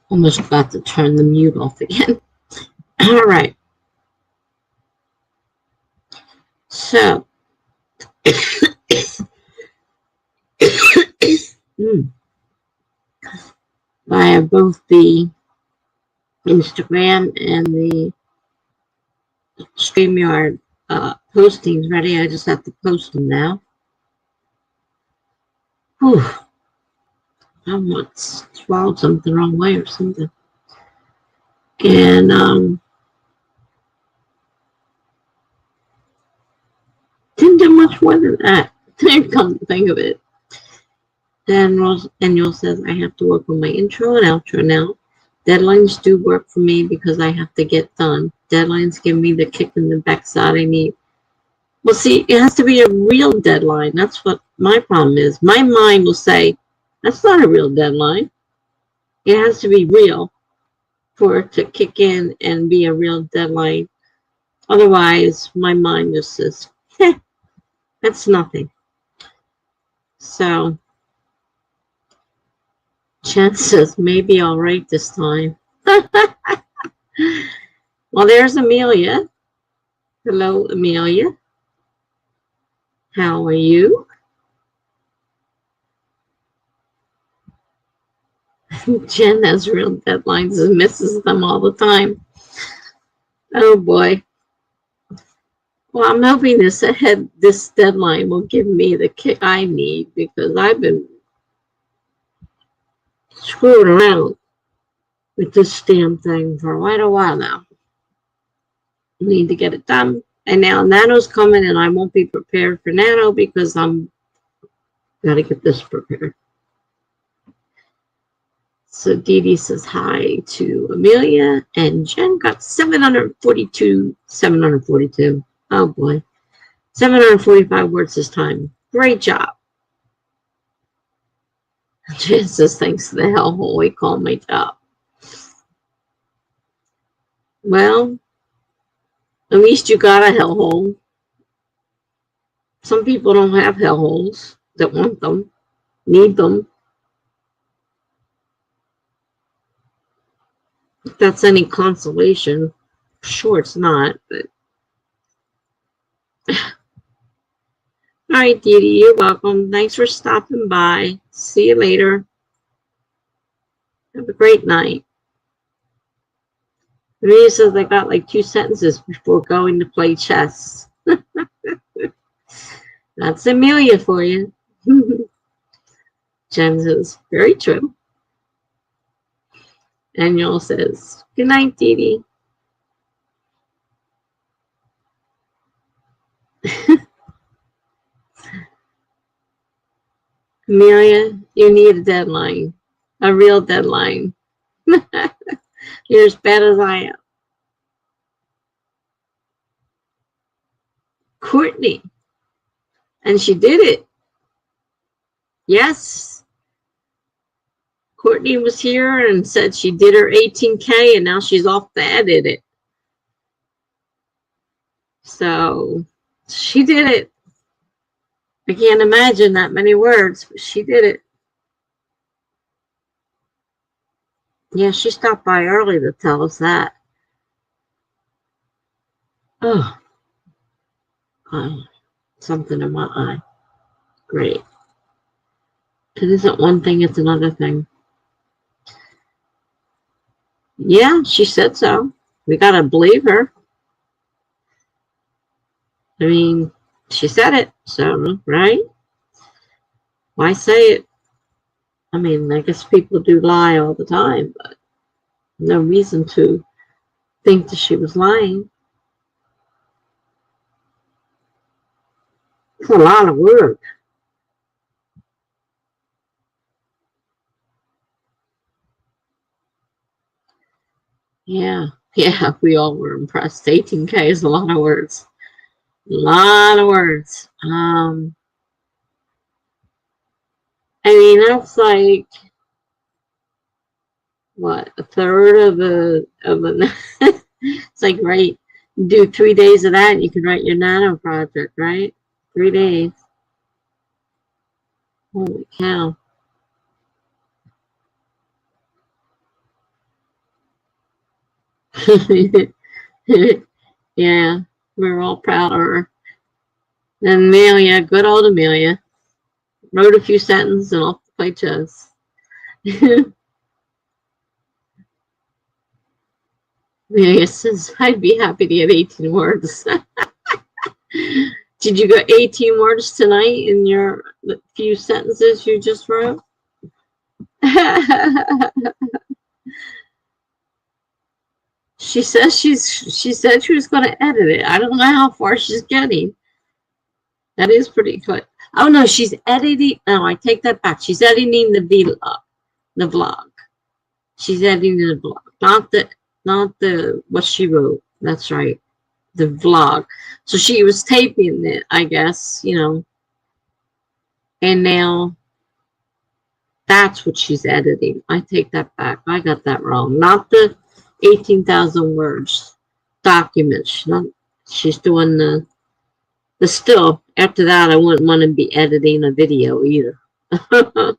Almost forgot to turn the mute off again. All right. So, I have both the Instagram and the StreamYard postings ready. I just have to post them now. Whew. I once swallowed something the wrong way or something. And didn't do much more than that. Didn't come to think of it. Then Daniel says I have to work on my intro and outro now. Deadlines do work for me because I have to get done. Deadlines give me the kick in the backside I need. Well, see, it has to be a real deadline. That's what my problem is. My mind will say, that's not a real deadline. It has to be real for it to kick in and be a real deadline. Otherwise, my mind just says, that's nothing. So, Jen says, maybe I'll write this time. Well, there's Amelia. Hello, Amelia. How are you? Jen has real deadlines and misses them all the time. Oh boy. Well, I'm hoping this deadline will give me the kick I need because I've been screwing around with this damn thing for quite a while now. I need to get it done. And now Nano's coming and I won't be prepared for Nano because I'm got to get this prepared. So Dee Dee says hi to Amelia, and Jen got 742. Oh boy. 745 words this time. Great job. Jen says thanks to the hellhole we call my job. Well, at least you got a hellhole. Some people don't have hellholes that want them, need them. If that's any consolation, sure it's not, but all right, Dee Dee, you're welcome. Thanks for stopping by. See you later. Have a great night. Maria says I got like 2 sentences before going to play chess. That's Amelia for you. Jen says, very true. Daniel says, good night, Dee Dee. Amelia, you need a deadline. A real deadline. You're as bad as I am. Courtney. And she did it. Yes. Courtney was here and said she did her 18K and now she's off to edit it. So she did it. I can't imagine that many words, but she did it. Yeah, she stopped by early to tell us that. Oh, something in my eye. Great. It isn't one thing, it's another thing. Yeah, she said so. We gotta believe her. I mean, she said it, so, right? Why say it? I mean, I guess people do lie all the time, but no reason to think that she was lying. It's a lot of work. Yeah, we all were impressed. 18K is a lot of words. A lot of words. I mean, that's like, what, a third of a it's like, right, do 3 days of that and you can write your nano project, right? 3 days. Holy cow. Yeah, we're all proud of her. And Amelia, good old Amelia, wrote a few sentences and off to play chess. Amelia says, I'd be happy to get 18 words. Did you get 18 words tonight in your few sentences you just wrote? She says she said she was going to edit it. I don't know how far she's getting. That is pretty quick. Oh no, she's editing. No, I take that back. She's editing the vlog. The vlog. She's editing the vlog, not the what she wrote. That's right, the vlog. So she was taping it, I guess, and now that's what she's editing. I take that back. I got that wrong. Not the 18,000 words document. She's doing the still. After that, I wouldn't want to be editing a video either. I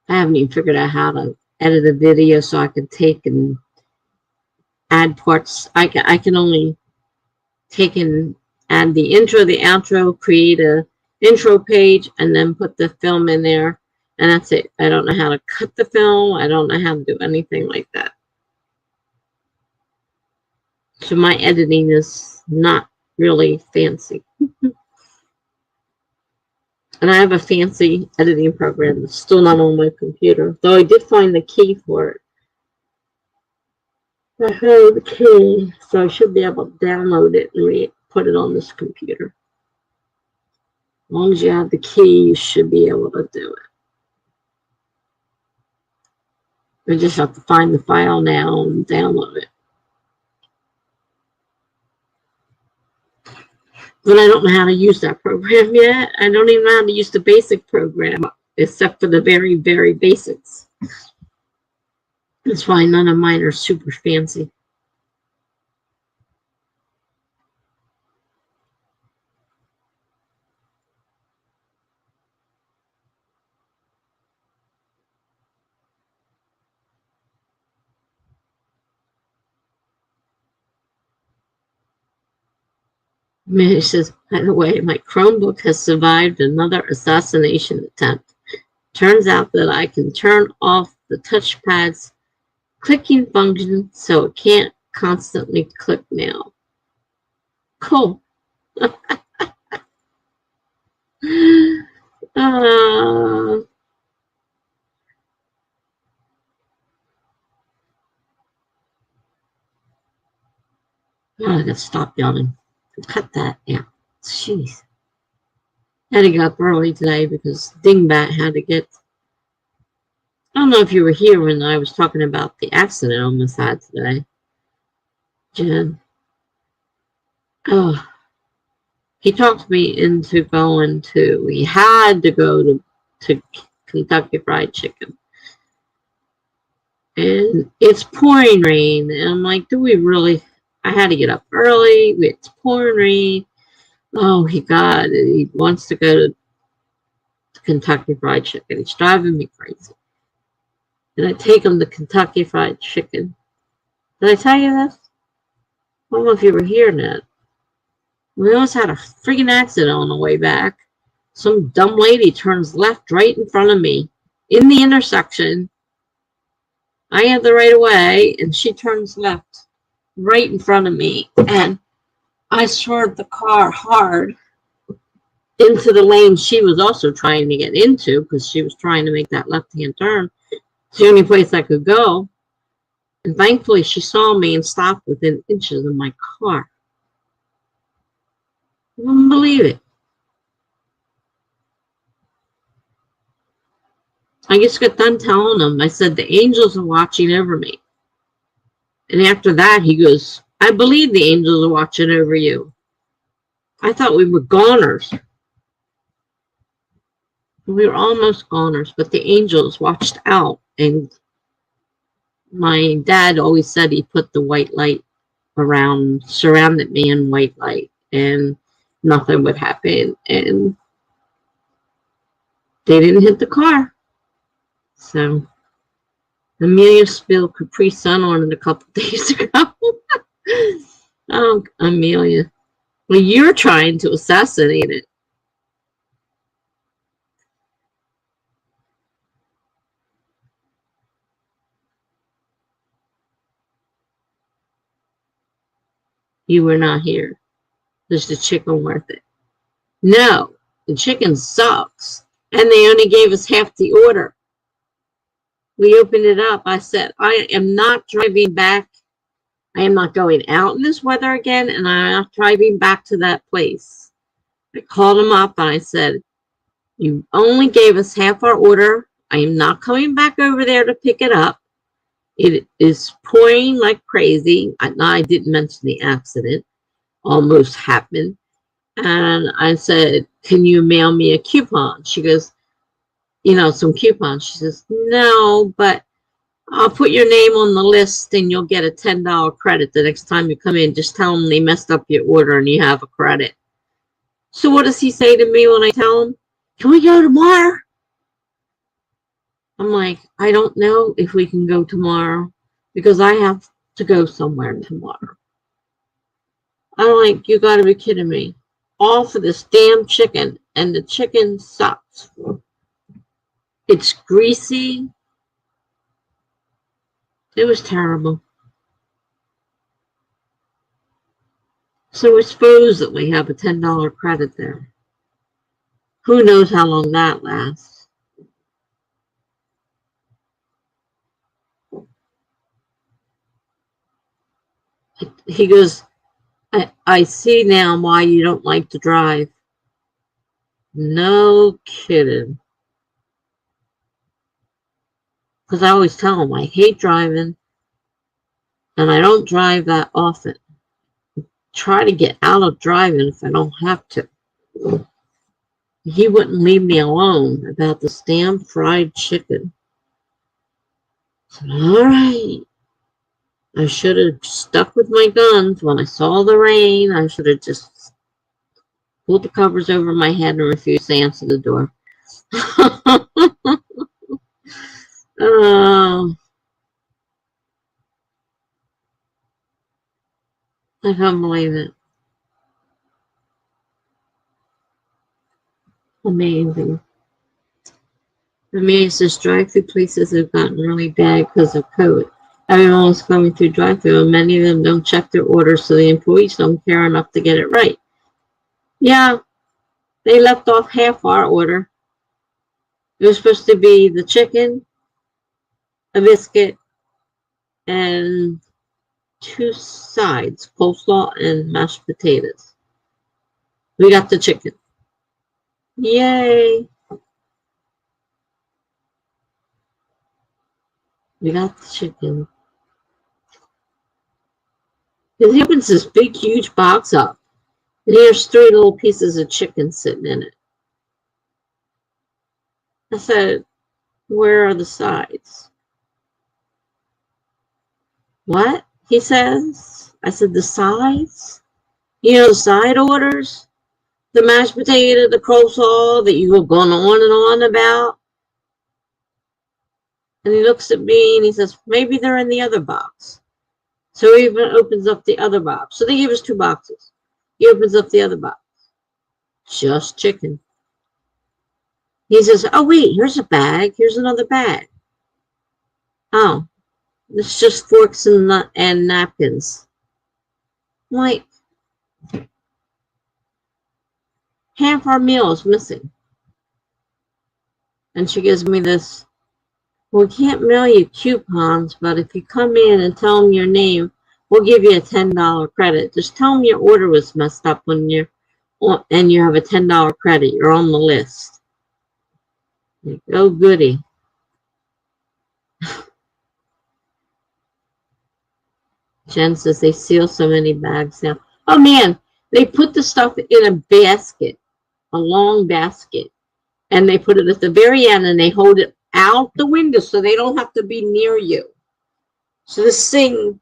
haven't even figured out how to edit a video so I can take and add parts. I can only take and add the intro, the outro, create a intro page, and then put the film in there. And that's it. I don't know how to cut the film. I don't know how to do anything like that. So my editing is not really fancy. And I have a fancy editing program that's still not on my computer. Though I did find the key for it. I have the key, so I should be able to download it and put it on this computer. As long as you have the key, you should be able to do it. I just have to find the file now and download it. But I don't know how to use that program yet. I don't even know how to use the basic program, except for the very, very basics. That's why none of mine are super fancy. Mary says, by the way, my Chromebook has survived another assassination attempt. Turns out that I can turn off the touchpad's clicking function so it can't constantly click now. Cool. I gotta stop yawning. Cut that. Yeah. Jeez. I had to get up early today because Dingbat had to get. I don't know if you were here when I was talking about the accident I almost had today. Jen. Oh. He talked me into going to. We had to go to Kentucky Fried Chicken. And it's pouring rain. And I'm like, do we really? I had to get up early. It's pouring rain. Oh, he wants to go to Kentucky Fried Chicken. It's driving me crazy. And I take him to Kentucky Fried Chicken. Did I tell you this? I don't know if you were here, Ned. We almost had a freaking accident on the way back. Some dumb lady turns left right in front of me in the intersection. I have the right of way, and she turns left right in front of me. And I swerved the car hard into the lane she was also trying to get into because she was trying to make that left-hand turn. It's the only place I could go. And thankfully, she saw me and stopped within inches of my car. I wouldn't believe it. I just got done telling him. I said, the angels are watching over me. And after that, he goes, I believe the angels are watching over you. I thought we were goners. We were almost goners, but the angels watched out. And my dad always said he put the white light around, surrounded me in white light, and nothing would happen. And They didn't hit the car. So Amelia spilled Capri Sun on it a couple days ago. Oh, Amelia. Well, you're trying to assassinate it. You were not here. Is the chicken worth it? No, the chicken sucks. And they only gave us half the order. We opened it up. I said, I am not driving back. I am not going out in this weather again, and I'm not driving back to that place. I called them up and I said, you only gave us half our order. I am not coming back over there to pick it up. It is pouring like crazy. I didn't mention the accident. Almost happened. And I said, can you mail me a coupon? She goes, some coupons. She says, no, but I'll put your name on the list and you'll get a $10 credit the next time you come in. Just tell them they messed up your order and you have a credit. So what does he say to me when I tell him, can we go tomorrow? I'm like, I don't know if we can go tomorrow because I have to go somewhere tomorrow. I'm like, you gotta be kidding me. All for this damn chicken, and the chicken sucks. It's greasy. It was terrible. So we suppose that we have a $10 credit there. Who knows how long that lasts? He goes, I see now why you don't like to drive. No kidding. Because I always tell him I hate driving and I don't drive that often. Try to get out of driving if I don't have to. He wouldn't leave me alone about the damn fried chicken. I said, all right. I should have stuck with my guns when I saw the rain. I should have just pulled the covers over my head and refused to answer the door. I can't believe it. Amazing. For me, it's just drive-through places have gotten really bad because of COVID. Everyone was coming through drive-through, and many of them don't check their orders, so the employees don't care enough to get it right. Yeah, they left off half our order. It was supposed to be the chicken, a biscuit, and 2 sides, coleslaw and mashed potatoes. We got the chicken. Yay! We got the chicken. And he opens this big, huge box up. And here's 3 little pieces of chicken sitting in it. I said, where are the sides? What? He says. I said, the sides? The side orders? The mashed potato, the coleslaw that you were going on and on about? And he looks at me and he says, maybe they're in the other box. So he even opens up the other box. So they gave us 2 boxes. He opens up the other box. Just chicken. He says, oh, wait, here's a bag. Here's another bag. Oh, it's just forks and napkins. I'm like, half our meal is missing. And she gives me this, well, we can't mail you coupons, but if you come in and tell them your name, we'll give you a $10 credit. Just tell them your order was messed up and you have a $10 credit. You're on the list. Like, oh, goody. Jen says they seal so many bags now. Oh, man, they put the stuff in a basket, a long basket, and they put it at the very end and they hold it out the window so they don't have to be near you. So this thing,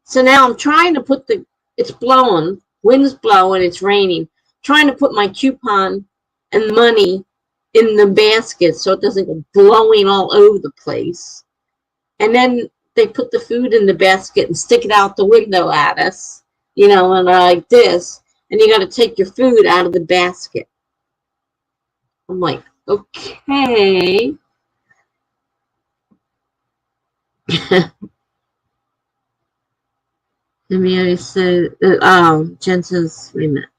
so now I'm trying to put it's blowing, wind's blowing, it's raining, trying to put my coupon and money in the basket so it doesn't go blowing all over the place. And then they put the food in the basket and stick it out the window at us, you know, and like this. And you got to take your food out of the basket. I'm like, okay. Amelia said, Jen says, wait a minute.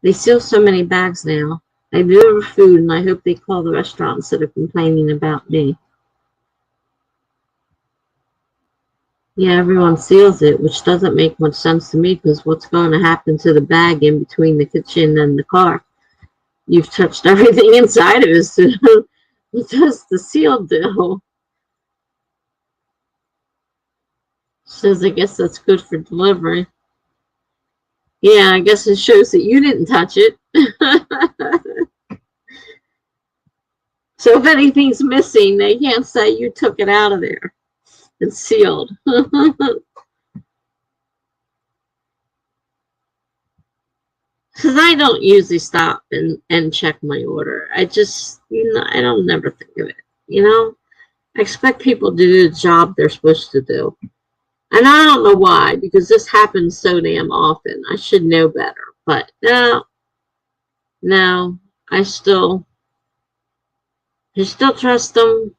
They steal so many bags now. I deliver food and I hope they call the restaurant instead of complaining about me. Yeah, everyone seals it, which doesn't make much sense to me because what's going to happen to the bag in between the kitchen and the car? You've touched everything inside of it, so what does the seal do? Says, I guess that's good for delivery. Yeah, I guess it shows that you didn't touch it. So if anything's missing, they can't say you took it out of there and sealed. Because I don't usually stop and check my order. I just, I don't never think of it. I expect people to do the job they're supposed to do. And I don't know why, because this happens so damn often. I should know better. But no, I still trust them.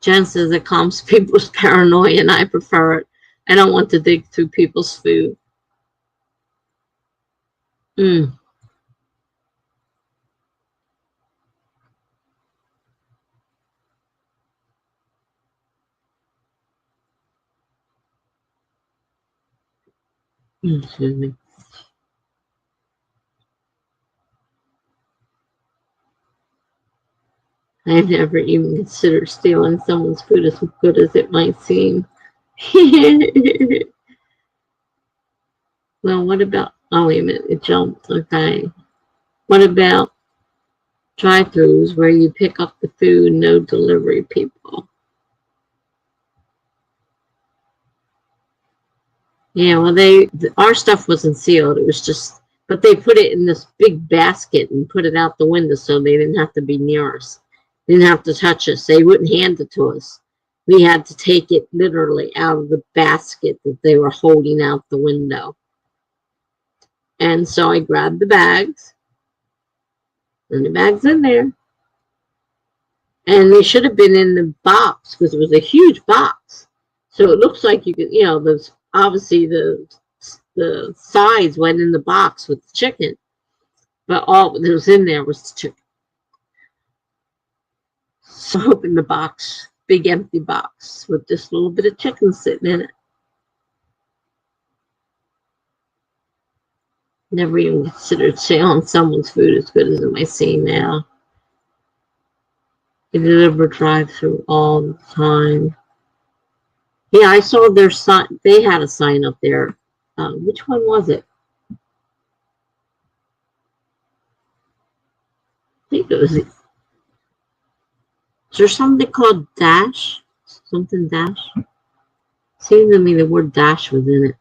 Jen says it calms people's paranoia, and I prefer it. I don't want to dig through people's food. Excuse me. I've never even considered stealing someone's food as good as it might seem. Well, what about, oh, wait a minute, it jumped, okay. What about drive-thrus where you pick up the food, no delivery people? Yeah, well, our stuff wasn't sealed. It was just, but they put it in this big basket and put it out the window so they didn't have to be near us. They didn't have to touch us. They wouldn't hand it to us. We had to take it literally out of the basket that they were holding out the window. And so I grabbed the bags, and the bag's in there. And they should have been in the box because it was a huge box. So it looks like you could, those obviously the sides went in the box with the chicken, but all that was in there was the chicken. So I opened the box, big empty box with this little bit of chicken sitting in it. Never even considered selling someone's food as good as it might seem now. They deliver drive-through all the time. Yeah, I saw their sign. They had a sign up there. Which one was it? I think it was. Is there something called Dash? Something Dash? Seemed to me the word Dash was in it.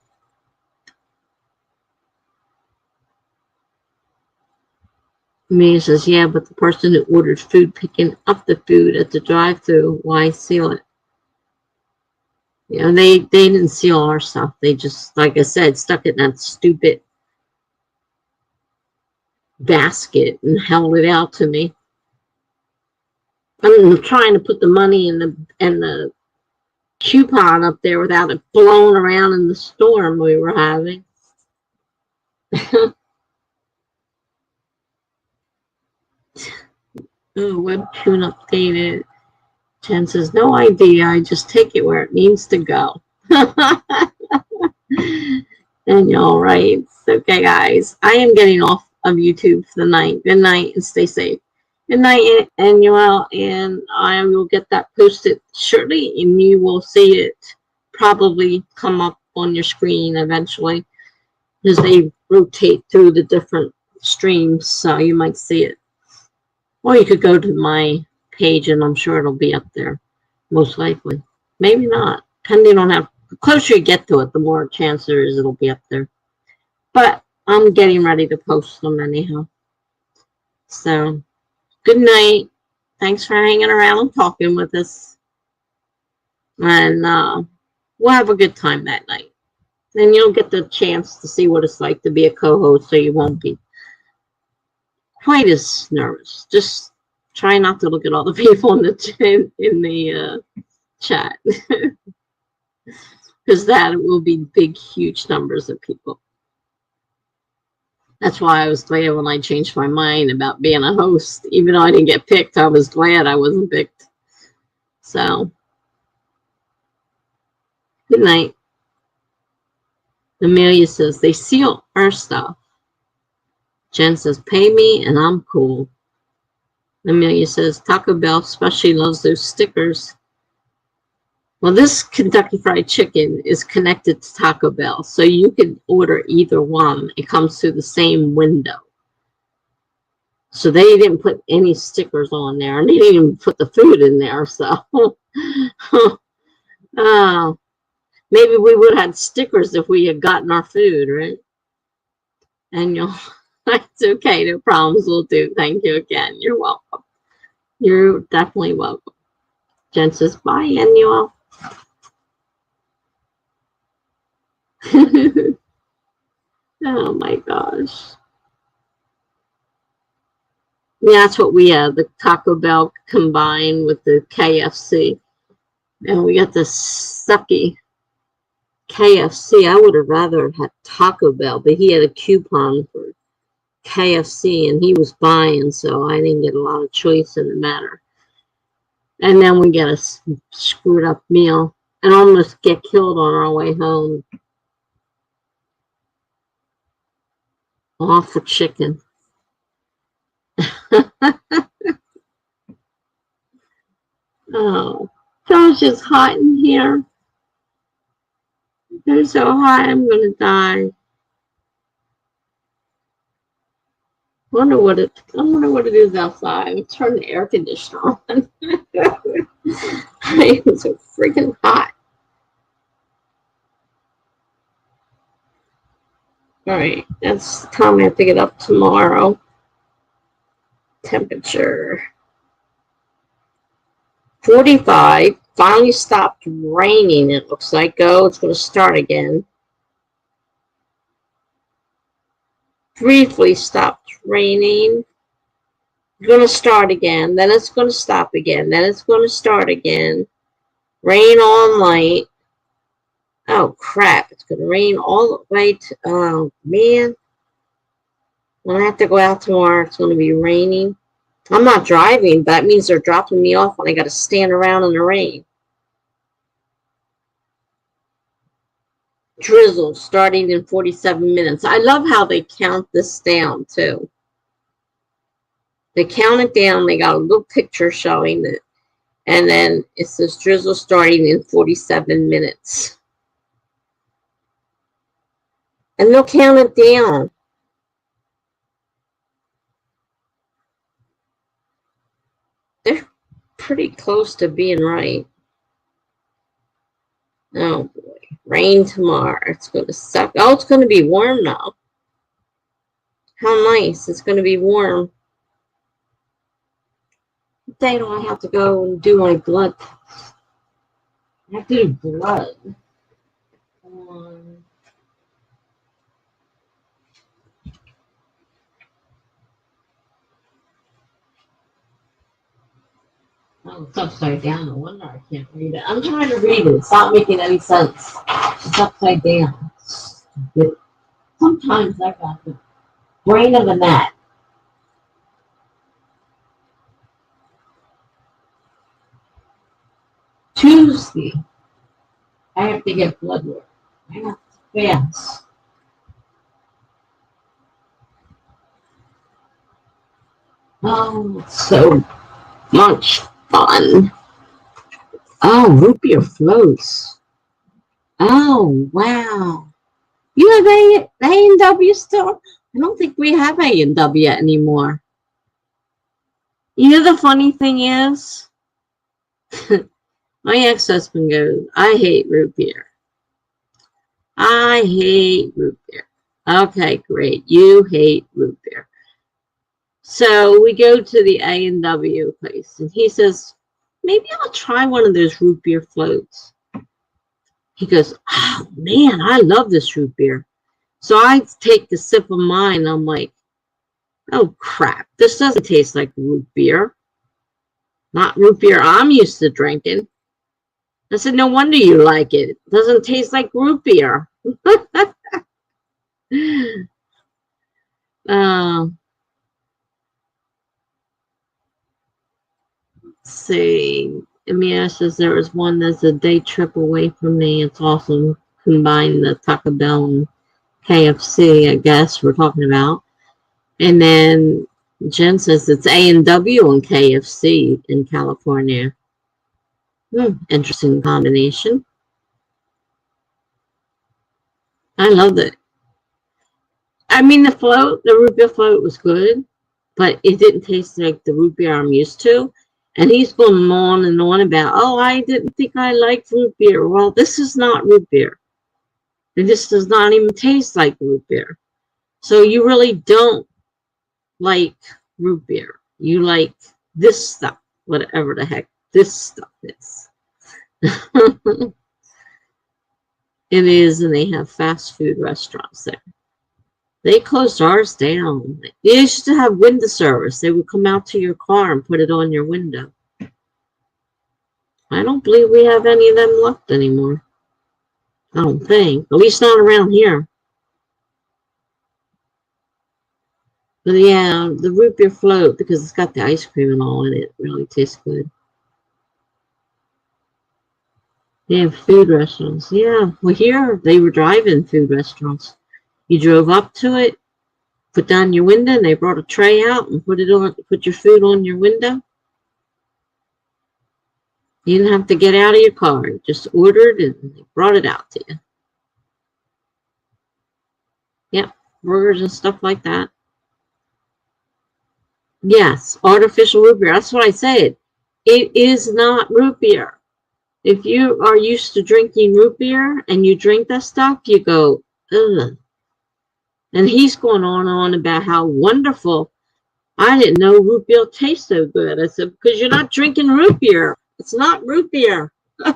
Mia says, yeah, but the person who ordered food picking up the food at the drive-thru, why seal it? They didn't seal our stuff. They just, like I said, stuck it in that stupid basket and held it out to me. I'm trying to put the money in the coupon up there without it blowing around in the storm we were having. Oh, Webtoon updated. Jen says, no idea. I just take it where it needs to go. And y'all right. Okay, guys. I am getting off of YouTube for the night. Good night and stay safe. Good night, Annuel. And I will get that posted shortly, and you will see it probably come up on your screen eventually as they rotate through the different streams. So you might see it. Or you could go to my page, and I'm sure it'll be up there, most likely. Maybe not, depending on how closer you get to it, the more chance there is it'll be up there. But I'm getting ready to post them anyhow. So, good night. Thanks for hanging around and talking with us. And we'll have a good time that night. And you'll get the chance to see what it's like to be a co-host, so you won't be quite as nervous. Just try not to look at all the people in the chat, because that will be big, huge numbers of people. That's why I was glad when I changed my mind about being a host. Even though I didn't get picked, I was glad I wasn't picked. So, good night. Amelia says, they seal our stuff. Jen says, pay me and I'm cool. Amelia says, Taco Bell especially loves those stickers. Well, this Kentucky Fried Chicken is connected to Taco Bell, so you can order either one. It comes through the same window. So they didn't put any stickers on there, and they didn't even put the food in there. So maybe we would have had stickers if we had gotten our food, right? And you'll, it's okay, no problems, we'll do. Thank you again. You're welcome. You're definitely welcome. Jen says, bye, Annual. Oh my gosh. Yeah, that's what we have, the Taco Bell combined with the KFC. And we got the sucky KFC. I would have rather had Taco Bell, but he had a coupon for KFC and he was buying, so I didn't get a lot of choice in the matter. And then we get a screwed up meal and almost get killed on our way home. All for chicken. Oh, it's just hot in here. It's so hot, I'm gonna die. I wonder what it is outside. Let's turn the air conditioner on. It's so freaking hot. All right, that's the time I have to get up tomorrow. Temperature 45. Finally stopped raining, it looks like. Oh, it's going to start again. Briefly stopped raining. It's going to start again. Then it's going to stop again. Then it's going to start again. Rain all night. Oh, crap. It's going to rain all the way to... Oh, man. When I have to go out tomorrow, it's going to be raining. I'm not driving, but that means they're dropping me off when I got to stand around in the rain. Drizzle starting in 47 minutes. I love how they count this down, too. They count it down. They got a little picture showing it. And then it says drizzle starting in 47 minutes. And they'll count it down. They're pretty close to being right. Oh, boy. Rain tomorrow. It's going to suck. Oh, it's going to be warm now. How nice. It's going to be warm. What day do I have to go and do my blood? I have to do blood. Oh, it's upside down. No wonder I can't read it. I'm trying to read it. It's not making any sense. It's upside down. Sometimes I got the brain of a gnat. Tuesday, I have to get blood work. I have to fast. Oh, it's so much fun. Oh, root beer floats. Oh, wow. You have A&W still? I don't think we have A&W anymore. You know, the funny thing is, my ex-husband goes, I hate root beer. I hate root beer. Okay, great. You hate root beer. So we go to the A&W place, and he says, maybe I'll try one of those root beer floats. He goes, oh, man, I love this root beer. So I take a sip of mine, and I'm like, oh, crap. This doesn't taste like root beer. Not root beer I'm used to drinking. I said, no wonder you like it. It doesn't taste like root beer. uh, see, Amir says there was one that's a day trip away from me. It's awesome. Combine the Taco Bell and KFC, I guess we're talking about. And then Jen says it's A&W and KFC in California. Interesting combination. I love it. I mean, the root beer float was good, but it didn't taste like the root beer I'm used to. And he's going on and on about, oh, I didn't think I liked root beer. Well, this is not root beer. This does not even taste like root beer. So you really don't like root beer. You like this stuff, whatever the heck this stuff is. It is, and they have fast food restaurants there. They closed ours down. They used to have window service. They would come out to your car and put it on your window. I don't believe we have any of them left anymore. I don't think. At least not around here. But yeah, the root beer float, because it's got the ice cream and all in it, really tastes good. They have food restaurants. Yeah, well, here they were drive-in food restaurants. You drove up to it, put down your window, and they brought a tray out and put your food on your window. You didn't have to get out of your car. You just ordered and they brought it out to you. Yep, burgers and stuff like that. Yes, artificial root beer. That's what I said. It is not root beer. If you are used to drinking root beer and you drink that stuff, you go, ugh. And he's going on and on about how wonderful. I didn't know root beer tastes so good. I said, because you're not drinking root beer. It's not root beer. I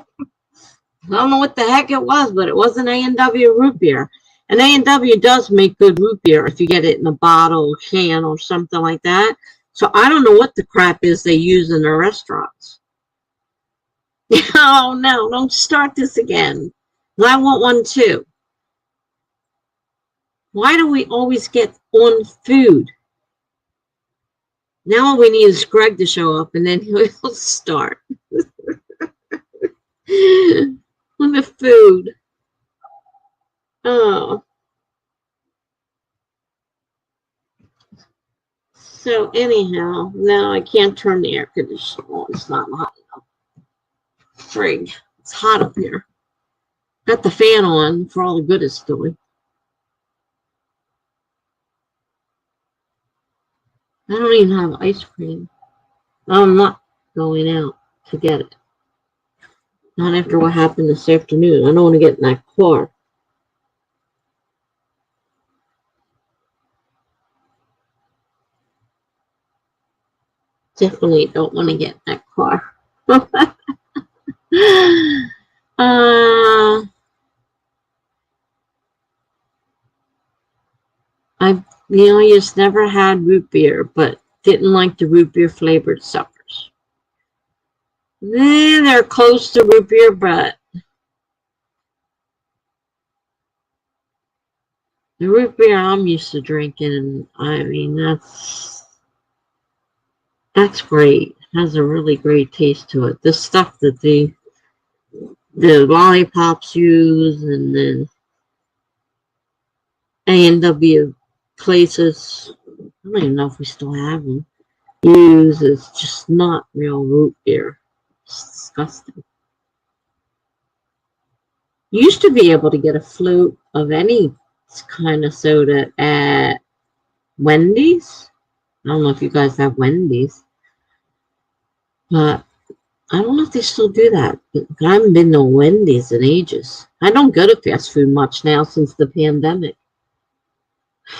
don't know what the heck it was, but it wasn't A&W root beer. And A&W does make good root beer if you get it in a bottle or can or something like that. So I don't know what the crap is they use in their restaurants. Oh, no, don't start this again. I want one too. Why do we always get on food? Now all we need is Greg to show up and then he'll start. On the food. Oh. So anyhow, now I can't turn the air conditioner on. It's not hot enough. Frig. It's hot up here. Got the fan on for all the good it's doing. I don't even have ice cream. I'm not going out to get it. Not after what happened this afternoon. I don't want to get in that car. Definitely don't want to get in that car. I just never had root beer, but didn't like the root beer flavored suckers. They're close to root beer, but the root beer I'm used to drinking, I mean, that's great. It has a really great taste to it. The stuff that the lollipops use and the A&W places, I don't even know if we still have them, use is just not real root beer. It's disgusting. You used to be able to get a float of any kind of soda at Wendy's. I don't know if you guys have Wendy's, but I don't know if they still do that. I haven't been to Wendy's in ages. I don't go to fast food much now since the pandemic.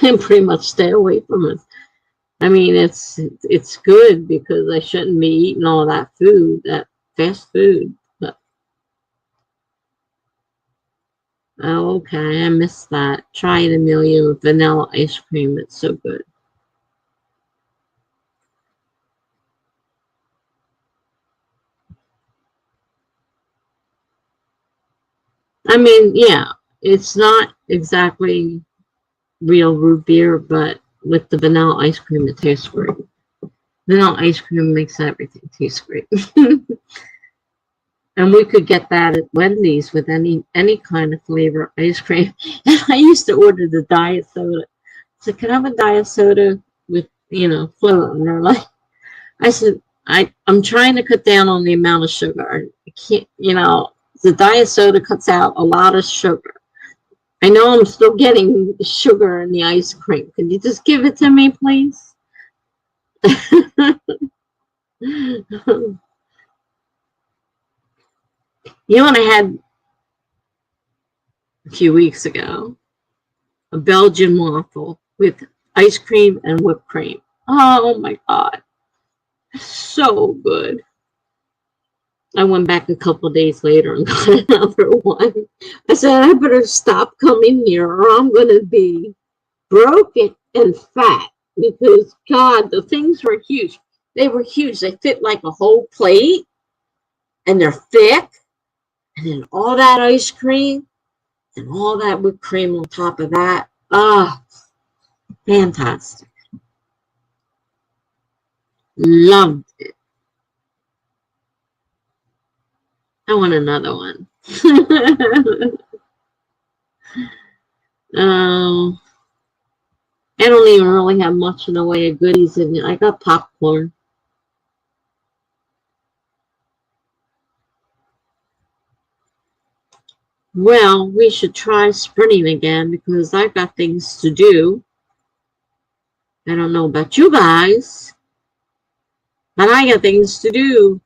I pretty much stay away from it. I mean, it's good because I shouldn't be eating all that food, that fast food. But oh, okay, I missed that. Try it, Amelia, with vanilla ice cream. It's so good. I mean, yeah, it's not exactly real root beer, but with the vanilla ice cream, it tastes great. Vanilla ice cream makes everything taste great. And we could get that at Wendy's with any kind of flavor ice cream. And I used to order the diet soda. So can I have a diet soda with, float? And they're like, I said, I'm trying to cut down on the amount of sugar. I can't, the diet soda cuts out a lot of sugar. I know I'm still getting sugar in the ice cream. Can you just give it to me, please? You know what I had a few weeks ago? A Belgian waffle with ice cream and whipped cream. Oh my God. So good. I went back a couple days later and got another one. I said, I better stop coming here or I'm going to be broke and fat because, God, the things were huge. They were huge. They fit like a whole plate and they're thick. And then all that ice cream and all that whipped cream on top of that. Ah, fantastic. Loved it. I want another one. Oh, I don't even really have much in the way of goodies in it. I got popcorn. Well, we should try sprinting again because I've got things to do. I don't know about you guys, but I got things to do.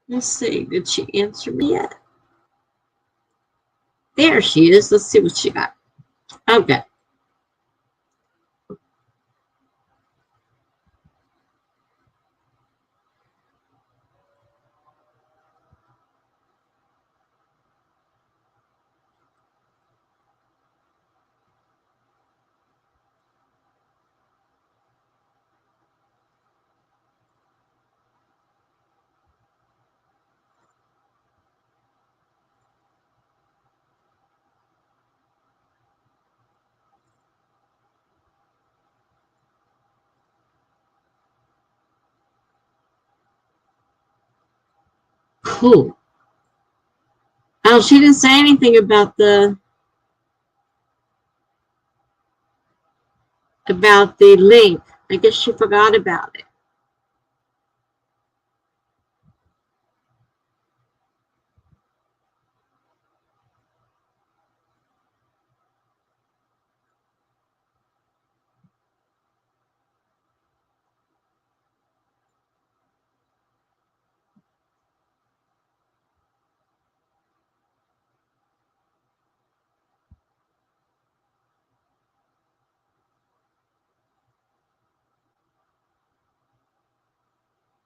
Let's see. Did she answer me yet? There she is. Let's see what she got. Okay. Cool. Oh, she didn't say anything about the link. I guess she forgot about it.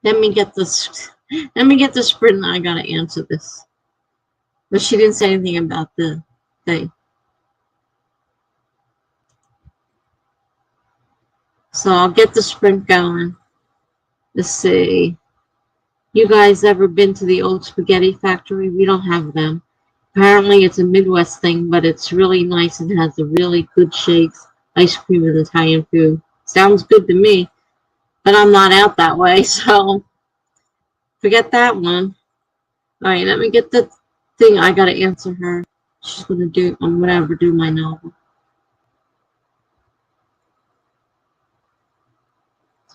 Let me get this. Let me get the sprint. I gotta answer this. But she didn't say anything about the thing. So I'll get the sprint going. Let's see. You guys ever been to the old spaghetti factory? We don't have them. Apparently it's a Midwest thing, but it's really nice and has a really good shakes, ice cream, and Italian food. Sounds good to me, but I'm not out that way, so forget that one. All right, let me get the thing. I gotta answer her. She's gonna do. I'm gonna have her do my novel.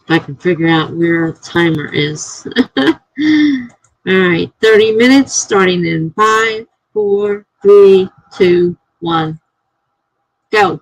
If I can figure out where the timer is. All right, 30 minutes starting in 5, 4, 3, 2, 1. Go.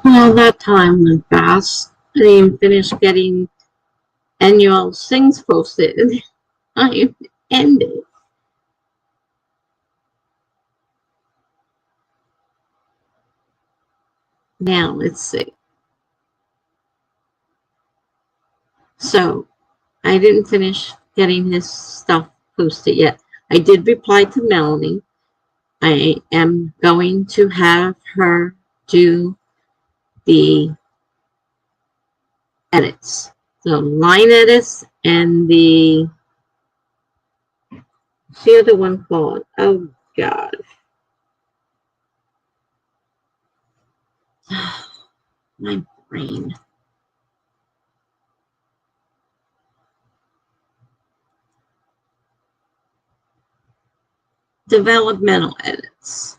Well, that time went fast. I didn't even finish getting annual things posted. I ended. Now, let's see. So, I didn't finish getting his stuff posted yet. I did reply to Melanie. I am going to have her do the edits, the line edits, and the other one called, oh God, my brain. Developmental edits.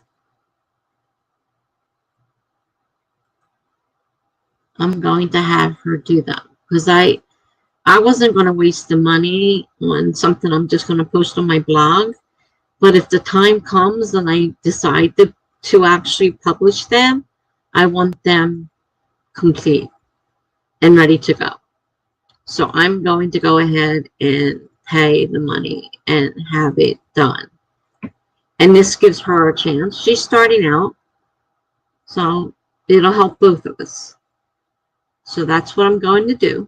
I'm going to have her do them because I wasn't going to waste the money on something I'm just going to post on my blog. But if the time comes and I decide to actually publish them, I want them complete and ready to go. So I'm going to go ahead and pay the money and have it done. And this gives her a chance. She's starting out, so it'll help both of us. So that's what I'm going to do.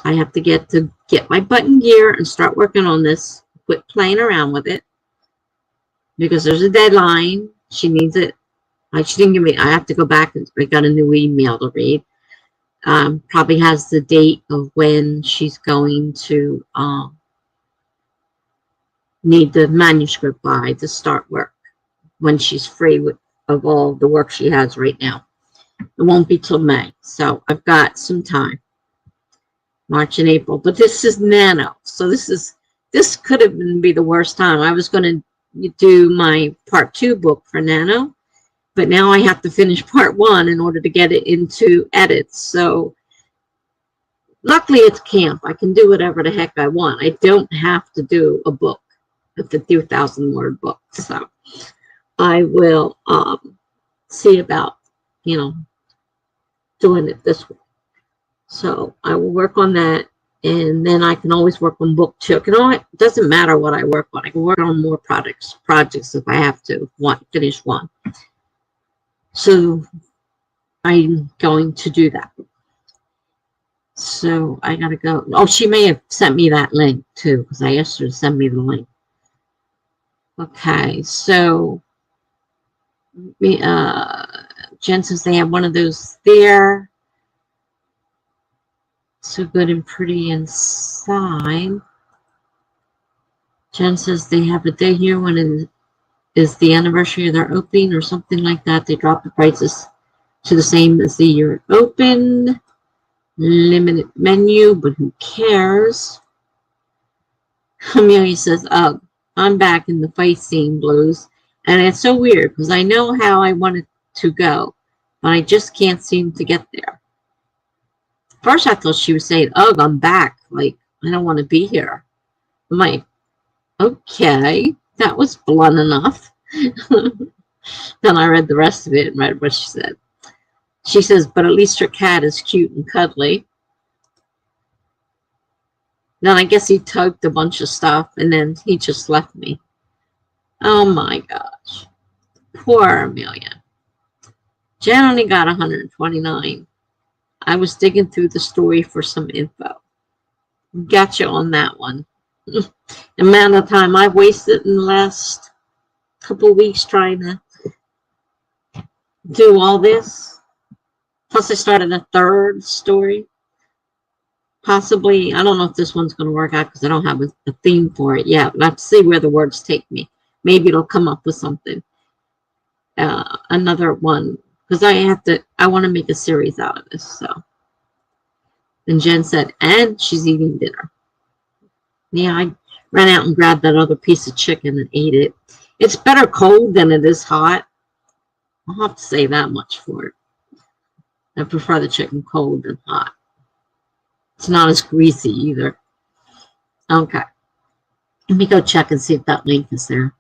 I have to get my butt in gear and start working on this. Quit playing around with it because there's a deadline. She needs it. She didn't give me. I have to go back and I got a new email to read. Probably has the date of when she's going to need the manuscript by to start work when she's free of all the work she has right now. It won't be till May, so I've got some time. March and April, but this is Nano, so this could have been the worst time. I was going to do my part 2 book for Nano, but now I have to finish part 1 in order to get it into edits. So luckily it's camp. I can do whatever the heck I want. I don't have to do a book, a 50,000 word book. So I will see about, doing it this way. So I will work on that, and then I can always work on book 2. It doesn't matter what I work on. I can work on more projects if I have to finish one. So I'm going to do that. So I gotta go. Oh, she may have sent me that link too, because I asked her to send me the link. Okay, so Jen says they have one of those there. So good and pretty inside. Jen says they have a day here when it is the anniversary of their opening or something like that. They drop the prices to the same as the year it opened. Limited menu, but who cares? Amelia says, oh, I'm back in the fight scene blues. And it's so weird because I know how I wanted to go, but I just can't seem to get there. First, I thought she was saying, oh, I'm back. Like, I don't want to be here. I'm like, okay, that was blunt enough. Then I read the rest of it and read what she said. She says, but at least her cat is cute and cuddly. Then I guess he typed a bunch of stuff and then he just left me. Oh my gosh. Poor Amelia. Jen only got 129. I was digging through the story for some info. Gotcha on that one. The amount of time I've wasted in the last couple of weeks trying to do all this. Plus I started a third story. Possibly, I don't know if this one's going to work out because I don't have a theme for it yet. Let's see where the words take me. Maybe it'll come up with something. Another one, because I want to make a series out of this. So, and Jen said, and she's eating dinner. Yeah, I ran out and grabbed that other piece of chicken and ate it. It's better cold than it is hot. I'll have to say that much for it. I prefer the chicken cold than hot. It's not as greasy either. Okay. Let me go check and see if that link is there.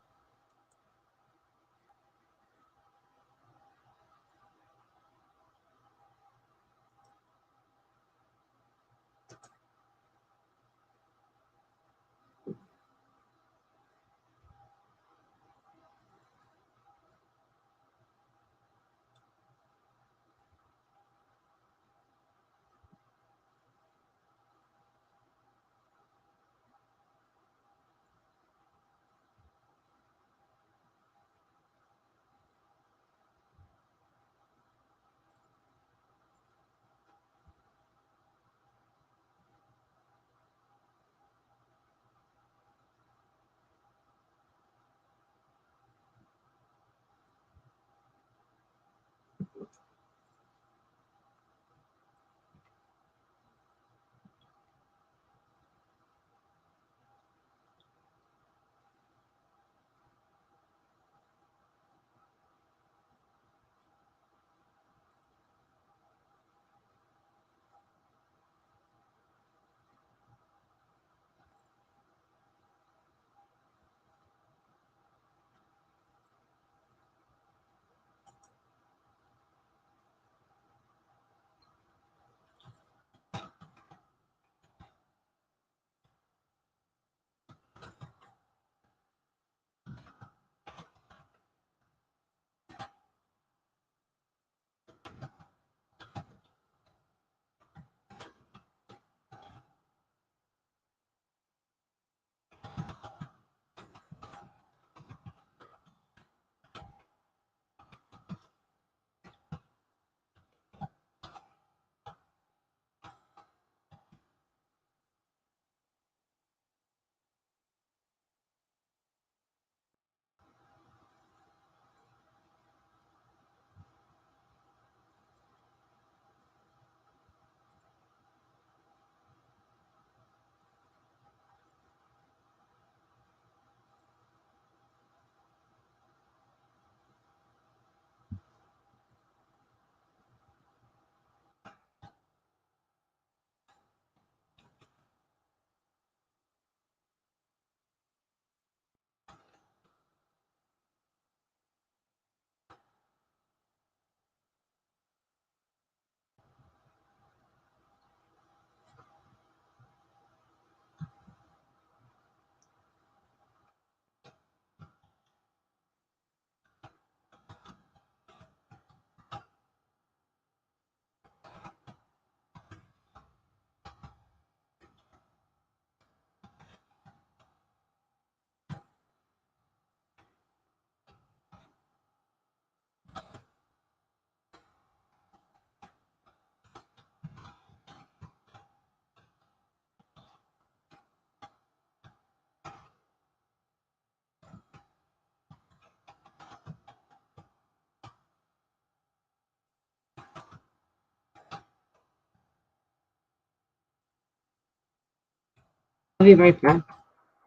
be right back.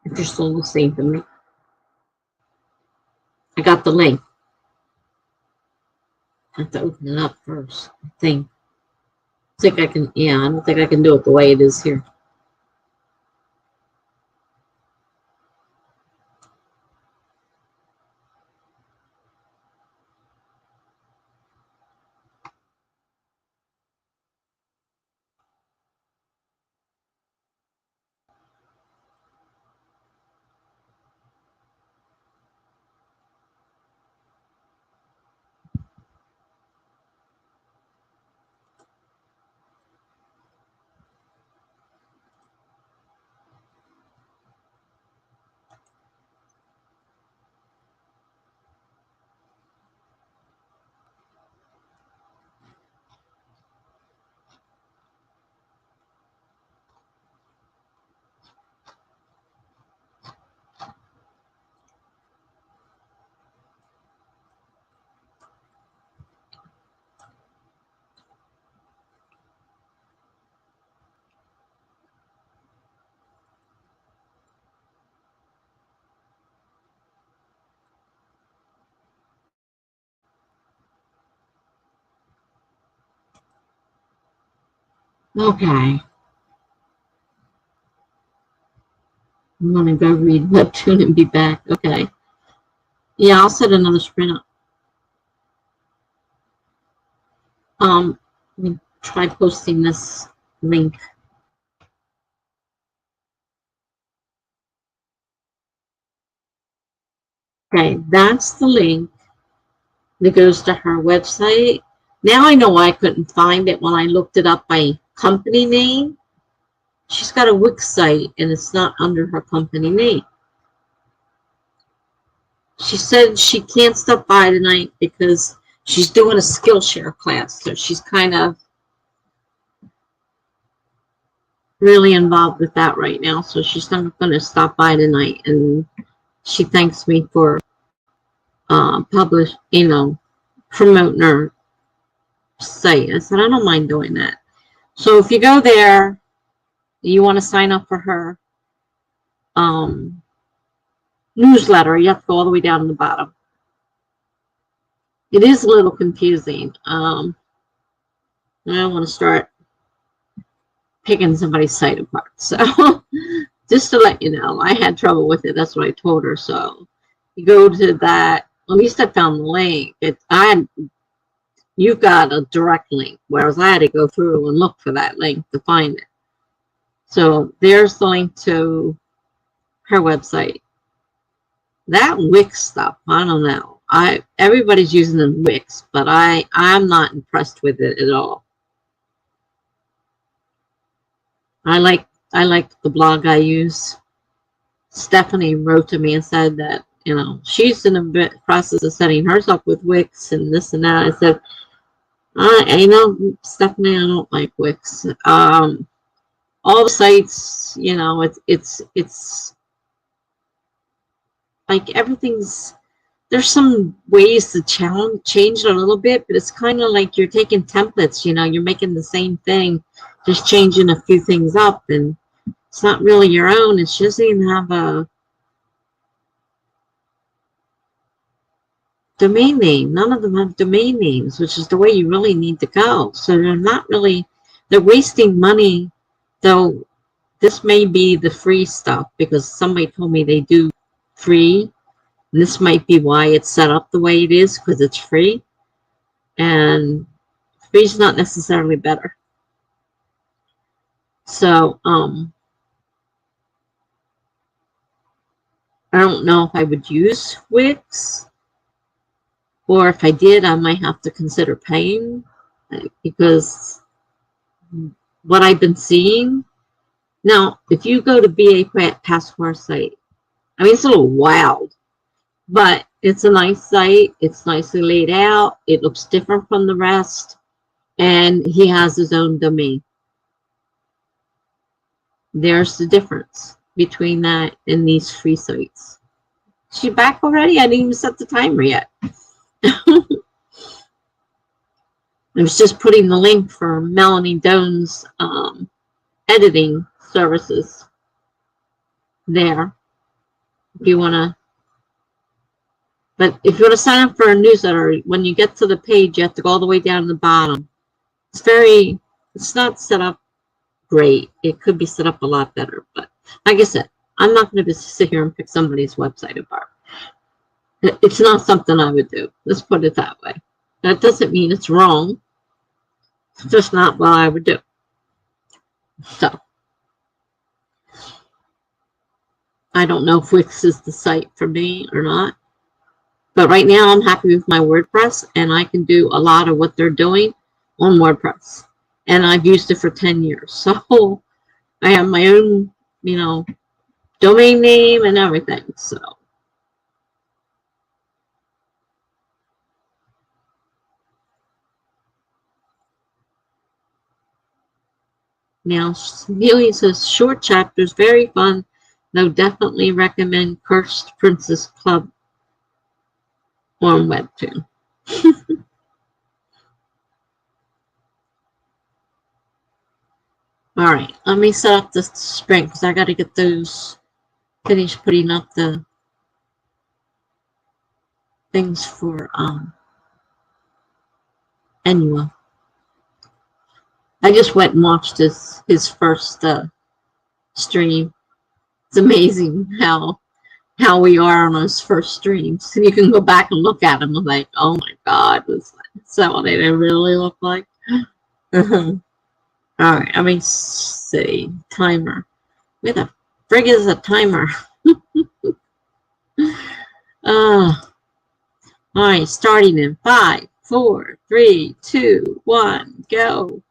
If you're still listening to me. I got the link. I have to open it up first. I think I can, yeah, I don't think I can do it the way it is here. Okay. I'm gonna go read Webtoon and be back. Okay. Yeah, I'll set another sprint up. Let me try posting this link. Okay, that's the link that goes to her website. Now I know why I couldn't find it when I looked it up by company name. She's got a Wix site and it's not under her company name. She said she can't stop by tonight because she's doing a Skillshare class. So she's kind of really involved with that right now. So she's not going to stop by tonight. And she thanks me for promoting her site. I said, I don't mind doing that. So if you go there, you want to sign up for her newsletter, you have to go all the way down to the bottom. It is a little confusing. I don't want to start picking somebody's site apart. So just to let you know, I had trouble with it. That's what I told her. So you go to that. At least I found the link. You've got a direct link, whereas I had to go through and look for that link to find it. So there's the link to her website. That Wix stuff, I don't know. Everybody's using the Wix, but I'm not impressed with it at all. I like the blog I use. Stephanie wrote to me and said that, she's in the process of setting hers up with Wix and this and that. I said, Stephanie, I don't like Wix. All the sites, it's like everything's, there's some ways to change it a little bit, but it's kind of like you're taking templates, you're making the same thing, just changing a few things up, and it's not really your own. It doesn't even have a domain name. None of them have domain names, which is the way you really need to go. So they're wasting money, though this may be the free stuff, because somebody told me they do free. And this might be why it's set up the way it is, because it's free. And free is not necessarily better. So, I don't know if I would use Wix, or if I did, I might have to consider paying, because what I've been seeing. Now, if you go to BA Passport site, I mean, it's a little wild, but it's a nice site. It's nicely laid out. It looks different from the rest. And he has his own domain. There's the difference between that and these free sites. Is she back already? I didn't even set the timer yet. I was just putting the link for Melanie Doan's editing services. there if you want to. But if you want to sign up for a newsletter, when you get to the page, you have to go all the way down to the bottom. It's not set up great. It could be set up a lot better. But like I said, I'm not going to sit here and pick somebody's website apart. It's not something I would do. Let's put it that way. That doesn't mean it's wrong. It's just not what I would do. So, I don't know if Wix is the site for me or not. But right now, I'm happy with my WordPress, and I can do a lot of what they're doing on WordPress. And I've used it for 10 years. So, I have my own, domain name and everything. So, now, Neely says, short chapters, very fun. No, definitely recommend Cursed Princess Club on Webtoon. All right, let me set up the spring because I got to get those finished putting up the things for Enua. I just went and watched his first stream. It's amazing how we are on those first streams. And you can go back and look at them and like, oh my God, is that what they really look like? All right, let me see. Timer. Where the frig is a timer? All right, starting in 5, 4, 3, 2, 1, go.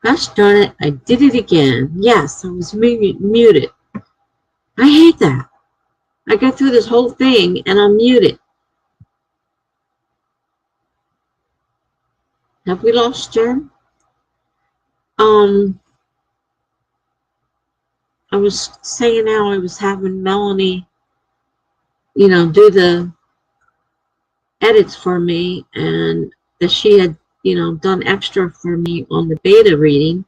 Gosh darn it, I did it again. Yes, I was muted. I hate that. I go through this whole thing and I'm muted. Have we lost Jen? I was saying how I was having Melanie, do the edits for me, and that she had, done extra for me on the beta reading,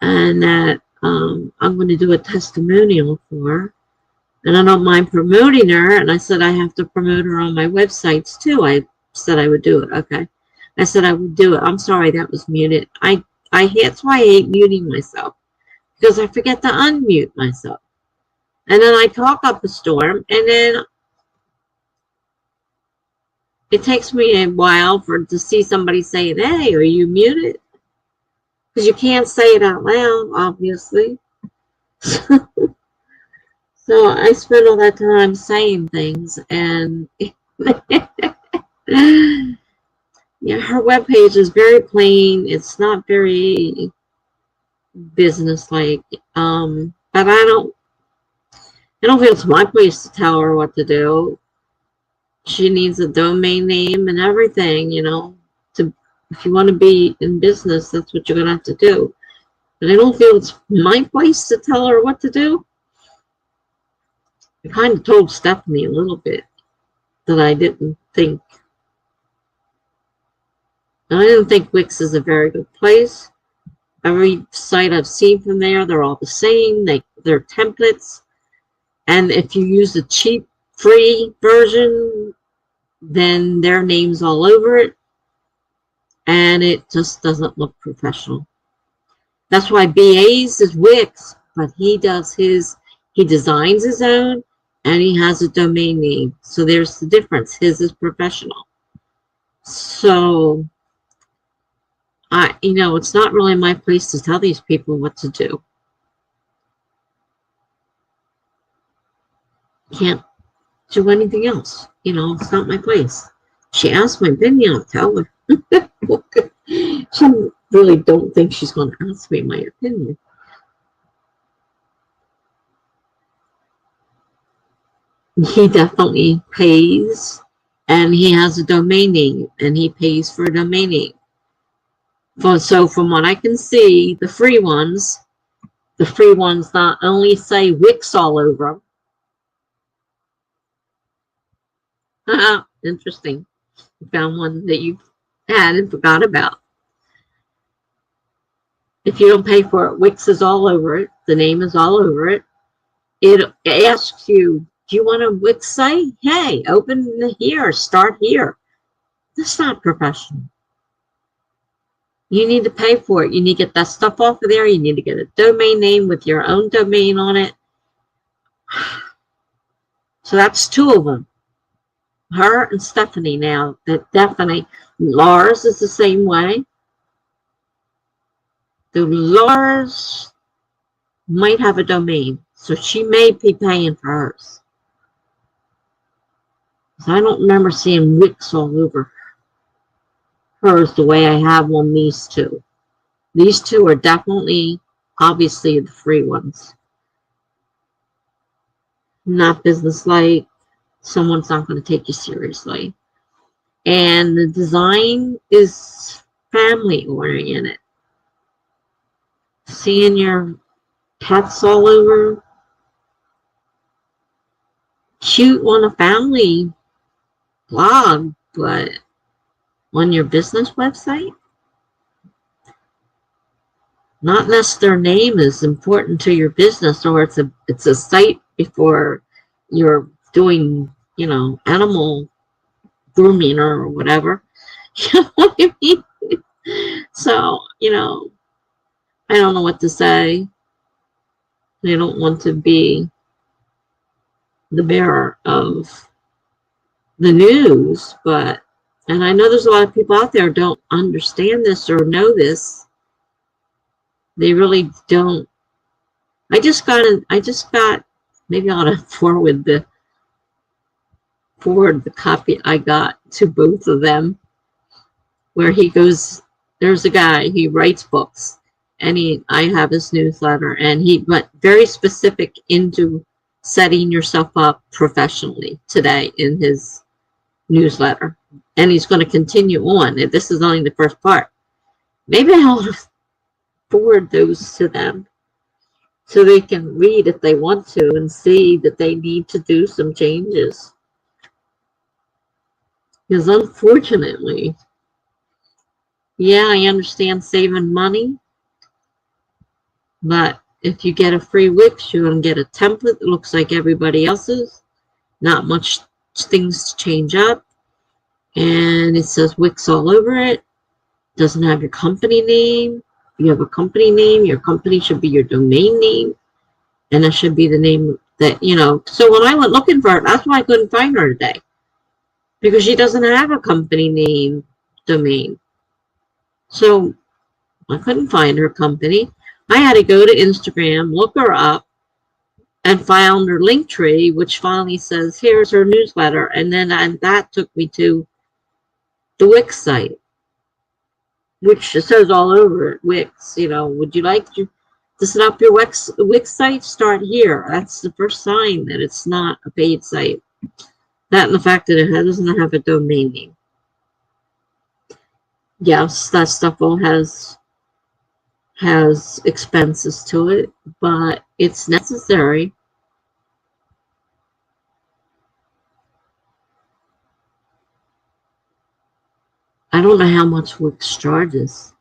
and that I'm going to do a testimonial for her. And I don't mind promoting her, and I said I have to promote her on my websites too. I said I would do it. Okay. I said I would do it. I'm sorry that was muted. That's why I hate muting myself, because I forget to unmute myself. And then I talk up a storm, and then it takes me a while to see somebody saying, hey, are you muted? Because you can't say it out loud, obviously. So I spend all that time saying things, and yeah, her webpage is very plain. It's not very business-like. But I don't feel it's my place to tell her what to do. She needs a domain name and everything, if you want to be in business, that's what you're going to have to do. But I don't feel it's my place to tell her what to do. I kind of told Stephanie a little bit that I didn't think Wix is a very good place. Every site I've seen from there, they're all the same. They're templates. And if you use the cheap, free version, then their name's all over it. And it just doesn't look professional. That's why BA's is Wix, but he designs his own, and he has a domain name. So there's the difference. His is professional. So, it's not really my place to tell these people what to do. Can't do anything else. It's not my place. She asked my opinion, I'll tell her. She really don't think she's going to ask me my opinion. He definitely pays, and he has a domain name, and he pays for a domain name. So from what I can see, the free ones not only say Wix all over them. Interesting. You found one that you had and forgot about. If you don't pay for it, Wix is all over it. The name is all over it. It asks you, do you want a Wix site? Hey, open here, start here. That's not professional. You need to pay for it. You need to get that stuff off of there. You need to get a domain name with your own domain on it. So that's two of them. Her and Stephanie now. That definitely. Lars is the same way. The Lars might have a domain, so she may be paying for hers. So I don't remember seeing Wix all over hers the way I have on these two. These two are definitely, obviously, the free ones. Not business-like. Someone's not going to take you seriously. And the design is family-oriented. Seeing your pets all over. Cute on a family blog, but on your business website? Not unless their name is important to your business, or it's a site before you're doing, animal grooming or whatever. You know what I mean? So, I don't know what to say. I don't want to be the bearer of the news, and I know there's a lot of people out there who don't understand this or know this. They really don't. I just got, maybe I ought to forward the copy I got to both of them, where he goes, there's a guy, he writes books, I have his newsletter, and he went very specific into setting yourself up professionally today in his newsletter. And he's going to continue on. This is only the first part. Maybe I'll forward those to them so they can read if they want to and see that they need to do some changes. Because unfortunately, yeah, I understand saving money, but if you get a free Wix, you're going to get a template that looks like everybody else's. Not much things to change up. And it says Wix all over it. Doesn't have your company name. If you have a company name, your company should be your domain name. And that should be the name that, So when I went looking for it, that's why I couldn't find her today. Because she doesn't have a company name domain. So I couldn't find her company. I had to go to Instagram, look her up, and found her link tree, which finally says, here's her newsletter. And then that took me to the Wix site, which says all over it, Wix, would you like to set up your Wix site? Start here. That's the first sign that it's not a paid site. That and the fact that it doesn't have a domain name. Yes, that stuff all has expenses to it, but it's necessary. I don't know how much Wix charges.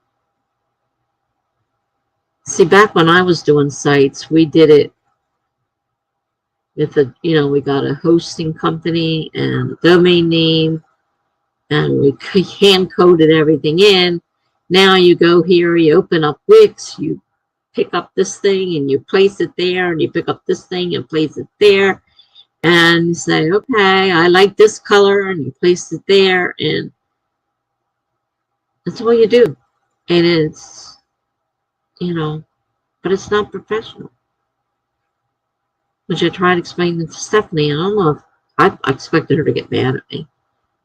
See, back when I was doing sites, we did it with we got a hosting company and a domain name, and we hand-coded everything in. Now you go here, you open up Wix, you pick up this thing and you place it there, and you pick up this thing and place it there, and you say, okay, I like this color, and you place it there, and that's all you do. And it's, but it's not professional. Which I tried to explain to Stephanie. I don't know if I expected her to get mad at me.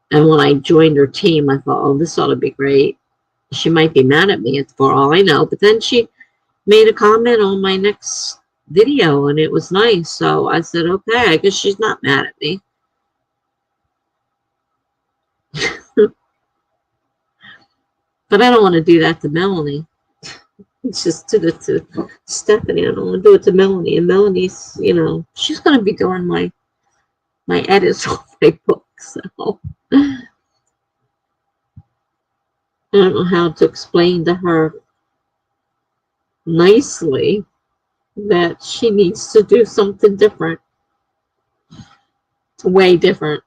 And when I joined her team, I thought, oh, this ought to be great. She might be mad at me for all I know. But then she made a comment on my next video, and it was nice. So I said, okay, I guess she's not mad at me. But I don't want to do that to Melanie. It's just to Stephanie. I don't want to do it to Melanie. And Melanie's, she's going to be doing my edits on my book. So I don't know how to explain to her nicely that she needs to do something different. Way different.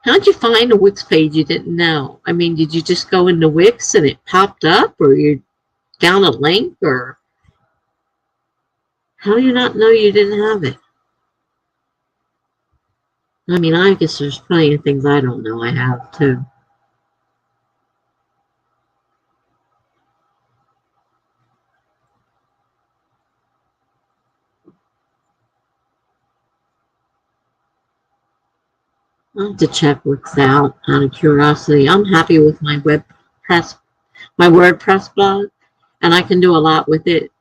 How'd you find a Wix page you didn't know? I mean, did you just go into Wix and it popped up, or you down a link, or how do you not know you didn't have it? I mean, I guess there's plenty of things I don't know I have too. I'll have to check Wix out out of curiosity. I'm happy with my WordPress blog, and I can do a lot with it,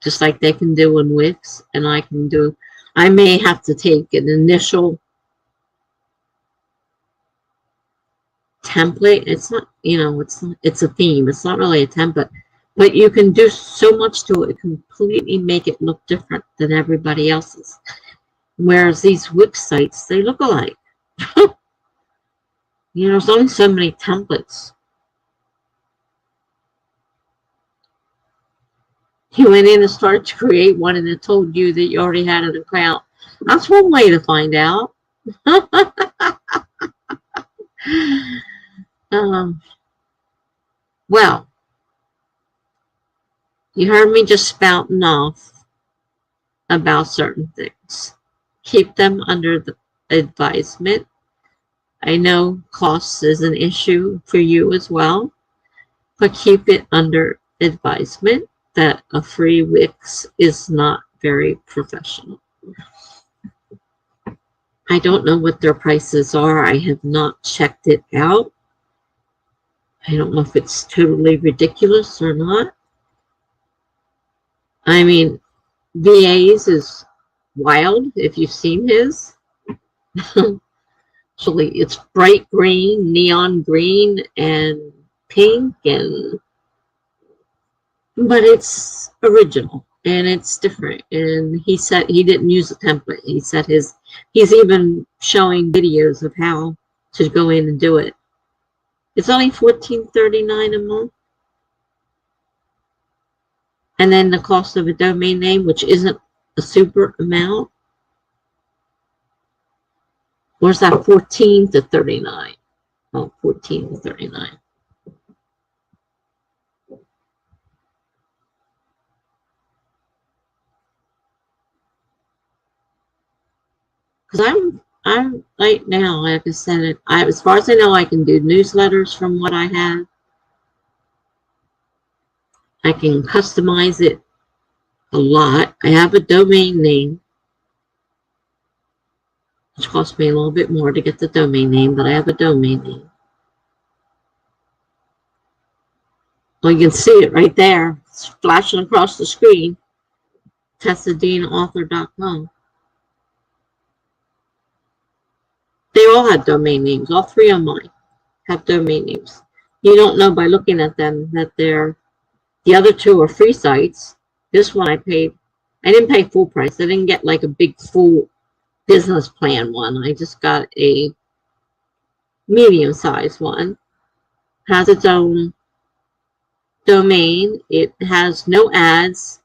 just like they can do in Wix, and I may have to take an initial template. It's not, it's a theme. It's not really a template, but you can do so much to it, completely make it look different than everybody else's. Whereas these Wix sites, they look alike. There's only so many templates. You went in and started to create one, and it told you that you already had an account. That's one way to find out. Well, you heard me just spouting off about certain things. Keep them under the advisement. I know cost is an issue for you as well, but keep it under advisement that a free Wix is not very professional. I don't know what their prices are. I have not checked it out. I don't know if it's totally ridiculous or not. I mean, VA's is wild if you've seen his. Actually, it's bright green, neon green, and pink, and but it's original and it's different. And he said he didn't use a template. He said he's even showing videos of how to go in and do it. It's only $14.39 a month. And then the cost of a domain name, which isn't a super amount. Where's that 14 to 39? Oh, 14 to 39. Because I'm right now, like I said, as far as I know, I can do newsletters from what I have. I can customize it a lot. I have a domain name, which cost me a little bit more to get the domain name, but I have a domain name. Well, you can see it right there. It's flashing across the screen. TessaDeanAuthor.com. They all have domain names. All three of mine have domain names. You don't know by looking at them that the other two are free sites. This one I didn't pay full price. I didn't get like a big full business plan one. I just got a medium-sized one. Has its own domain. It has no ads.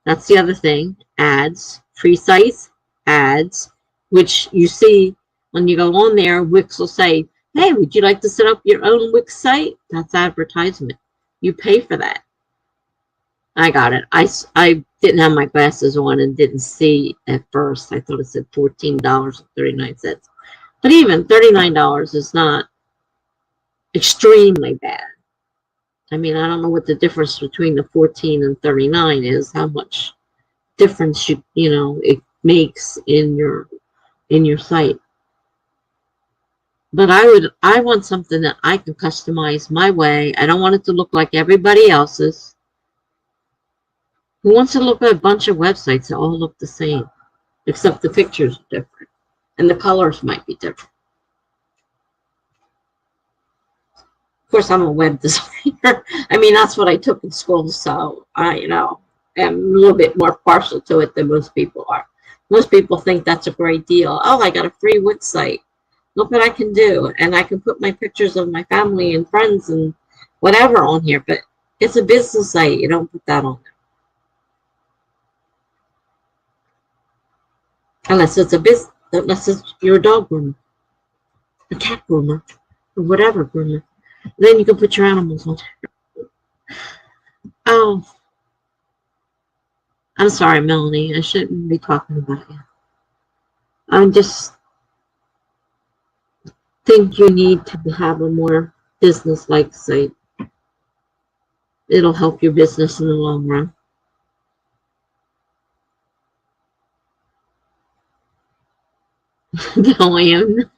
That's the other thing. Ads. Free sites, ads, which you see when you go on there, Wix will say, hey, would you like to set up your own Wix site? That's advertisement. You pay for that. I got it. I didn't have my glasses on and didn't see at first. I thought it said $14.39. But even $39 is not extremely bad. I mean, I don't know what the difference between the 14 and 39 is, how much difference it makes in your site. But I want something that I can customize my way. I don't want it to look like everybody else's. Who wants to look at a bunch of websites that all look the same, except the pictures are different and the colors might be different? Of course, I'm a web designer. I mean, that's what I took in school, so I, am a little bit more partial to it than most people are. Most people think that's a great deal. Oh, I got a free Wix site. Look what I can do. And I can put my pictures of my family and friends and whatever on here, but it's a business site. You don't put that on there. Unless it's your dog groomer, a cat groomer, or whatever groomer. Then you can put your animals on there. Oh, I'm sorry, Melanie. I shouldn't be talking about you. I just think you need to have a more business-like site. It'll help your business in the long run. No, I am.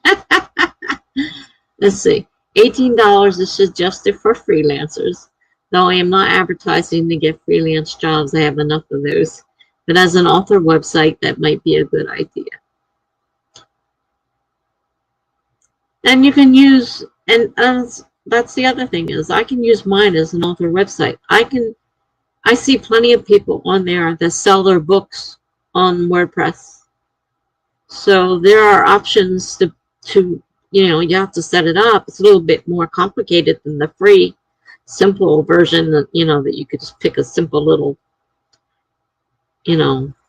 Let's see. $18 is suggested for freelancers. Though I am not advertising to get freelance jobs, I have enough of those. But as an author website, that might be a good idea. And you can use, and that's the other thing is I can use mine as an author website. I see plenty of people on there that sell their books on WordPress. So there are options to you have to set it up. It's a little bit more complicated than the free, simple version that, that you could just pick a simple little,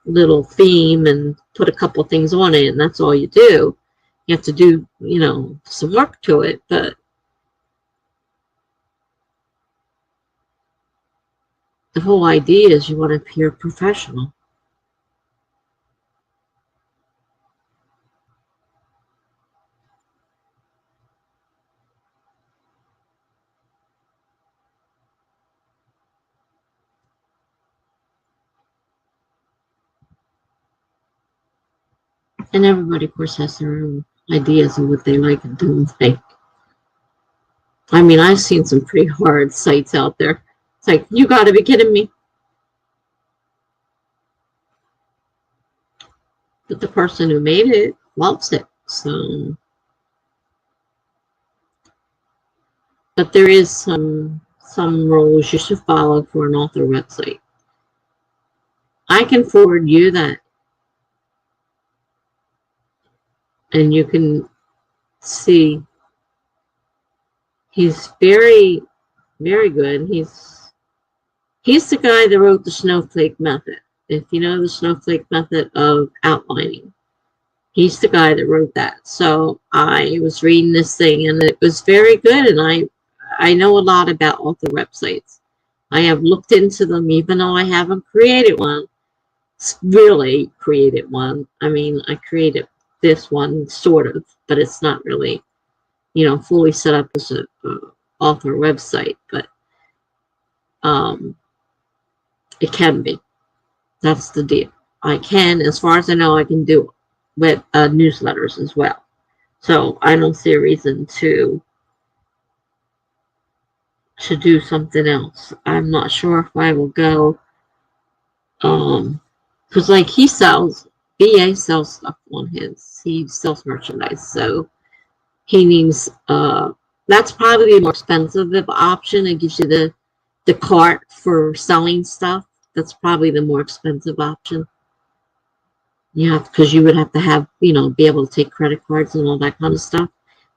little theme and put a couple things on it, and that's all you do. You have to do, some work to it, but the whole idea is you want to appear professional. And everybody, of course, has their own ideas of what they like and don't think. I mean, I've seen some pretty hard sites out there. It's like, you got to be kidding me. But the person who made it loves it. So, but there is some rules you should follow for an author website. I can forward you that, and you can see he's very, very good. He's the guy that wrote the snowflake method. If you know the snowflake method of outlining, he's the guy that wrote that. So I was reading this thing, and it was very good. And I know a lot about author websites. I have looked into them, even though I haven't created one. Really created one. I mean, I created this one sort of, but it's not really, fully set up as a author website. But it can be. That's the deal. I can, as far as I know, I can do web newsletters as well. So I don't see a reason to do something else. I'm not sure if I will go, because like he sells, BA sells stuff on his. He sells merchandise, so he needs. That's probably the more expensive option. It gives you the cart for selling stuff. That's probably the more expensive option. Yeah, because you would have to have, be able to take credit cards and all that kind of stuff.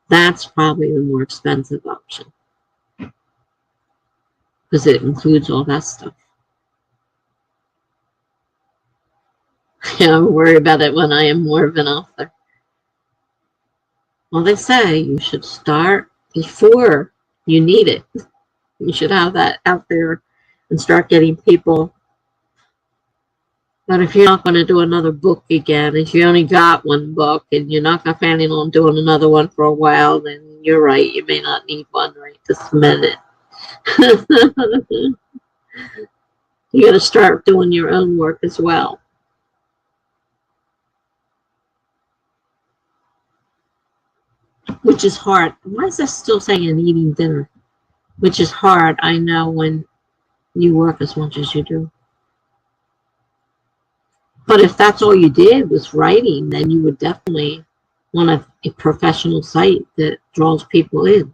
That's probably the more expensive option because it includes all that stuff. Yeah, I worry about it when I am more of an author. Well, they say you should start before you need it. You should have that out there and start getting people. But if you're not going to do another book again, if you only got one book and you're not planning on doing another one for a while, then you're right. You may not need one right this minute. You got to start doing your own work as well. Which is hard. Why is that still saying eating dinner? Which is hard, I know, when you work as much as you do. But if that's all you did was writing, then you would definitely want a professional site that draws people in.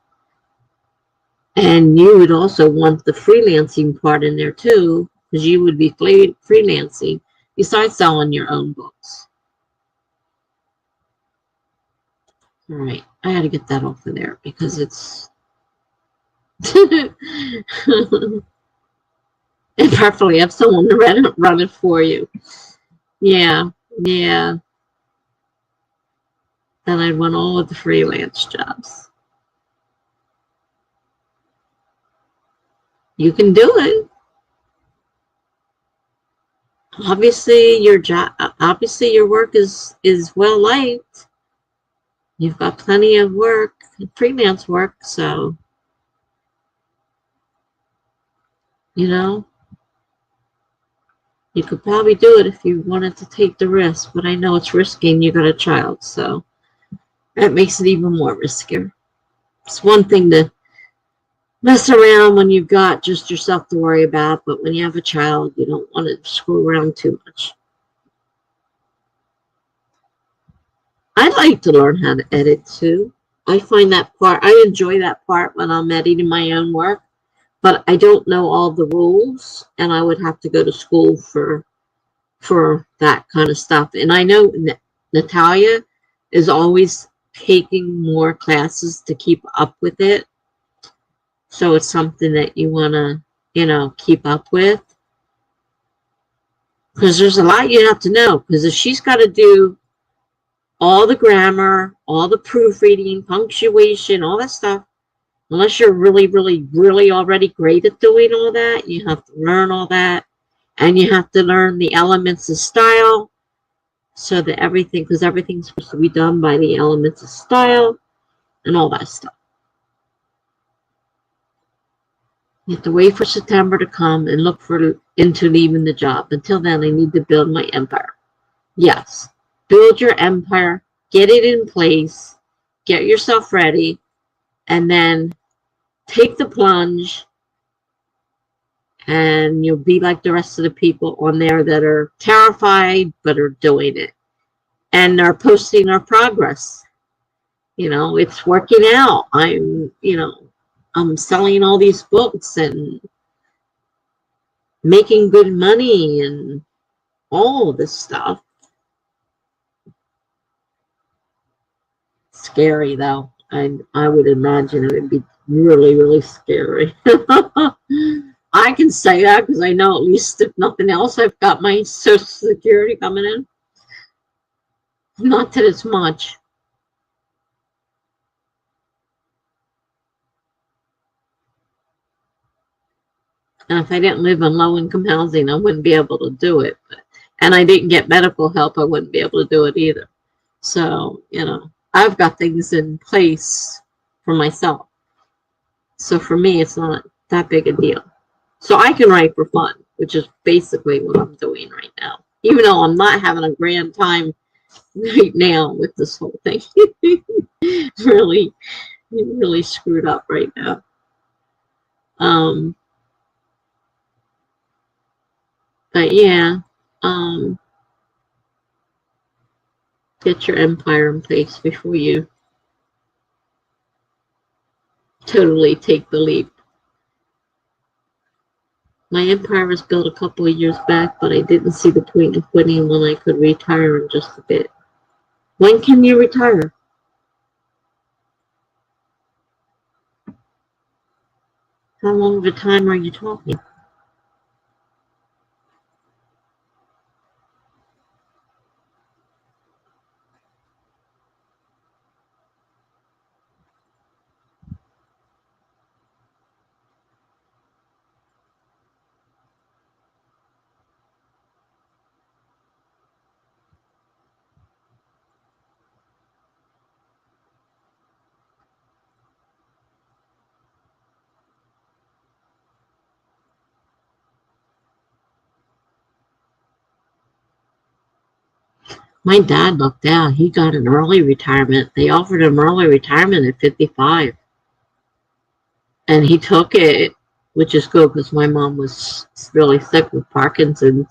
And you would also want the freelancing part in there too, because you would be freelancing besides selling your own books. All right, I got to get that off of there because it's and preferably have someone to run it for you. Yeah. Then I'd want all of the freelance jobs. You can do it. Obviously, your work is well liked. You've got plenty of work, freelance work, so you could probably do it if you wanted to take the risk. But I know it's risky, and you got a child, so that makes it even more riskier. It's one thing to mess around when you've got just yourself to worry about, but when you have a child, you don't want to screw around too much. I like to learn how to edit too. I find that part, I enjoy that part when I'm editing my own work, but I don't know all the rules, and I would have to go to school for that kind of stuff. And I know Natalia is always taking more classes to keep up with it. So it's something that you want to, keep up with. Because there's a lot you have to know. Because if she's got to do all the grammar, all the proofreading, punctuation, all that stuff, unless you're really, really, really already great at doing all that, you have to learn all that. And you have to learn the elements of style. So that because everything's supposed to be done by the elements of style and all that stuff. You have to wait for September to come and look into leaving the job. Until then, I need to build my empire. Yes, build your empire, get it in place, get yourself ready, and then take the plunge, and you'll be like the rest of the people on there that are terrified but are doing it and are posting our progress. You know, it's working out. I'm selling all these books and making good money and all of this stuff. Scary though. I would imagine it would be really, really scary. I can say that because I know, at least if nothing else, I've got my Social Security coming in. Not that it's much. And if I didn't live in low-income housing, I wouldn't be able to do it. And I didn't get medical help, I wouldn't be able to do it either. So, I've got things in place for myself. So for me, it's not that big a deal. So I can write for fun, which is basically what I'm doing right now. Even though I'm not having a grand time right now with this whole thing. really, really screwed up right now. But yeah, get your empire in place before you totally take the leap. My empire was built a couple of years back, but I didn't see the point of quitting when I could retire in just a bit. When can you retire? How long of a time are you talking? My dad lucked out. He got an early retirement. They offered him early retirement at 55. And he took it, which is good because my mom was really sick with Parkinson's,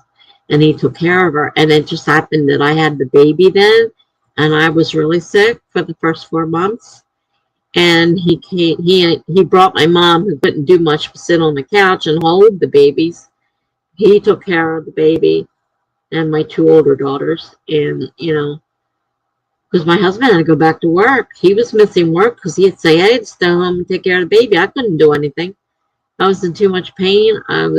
and he took care of her. And it just happened that I had the baby then, and I was really sick for the first 4 months. And he brought my mom, who couldn't do much but sit on the couch and hold the babies. He took care of the baby and my 2 older daughters. And, because my husband had to go back to work. He was missing work because he'd say, I had to stay home and take care of the baby. I couldn't do anything. I was in too much pain. I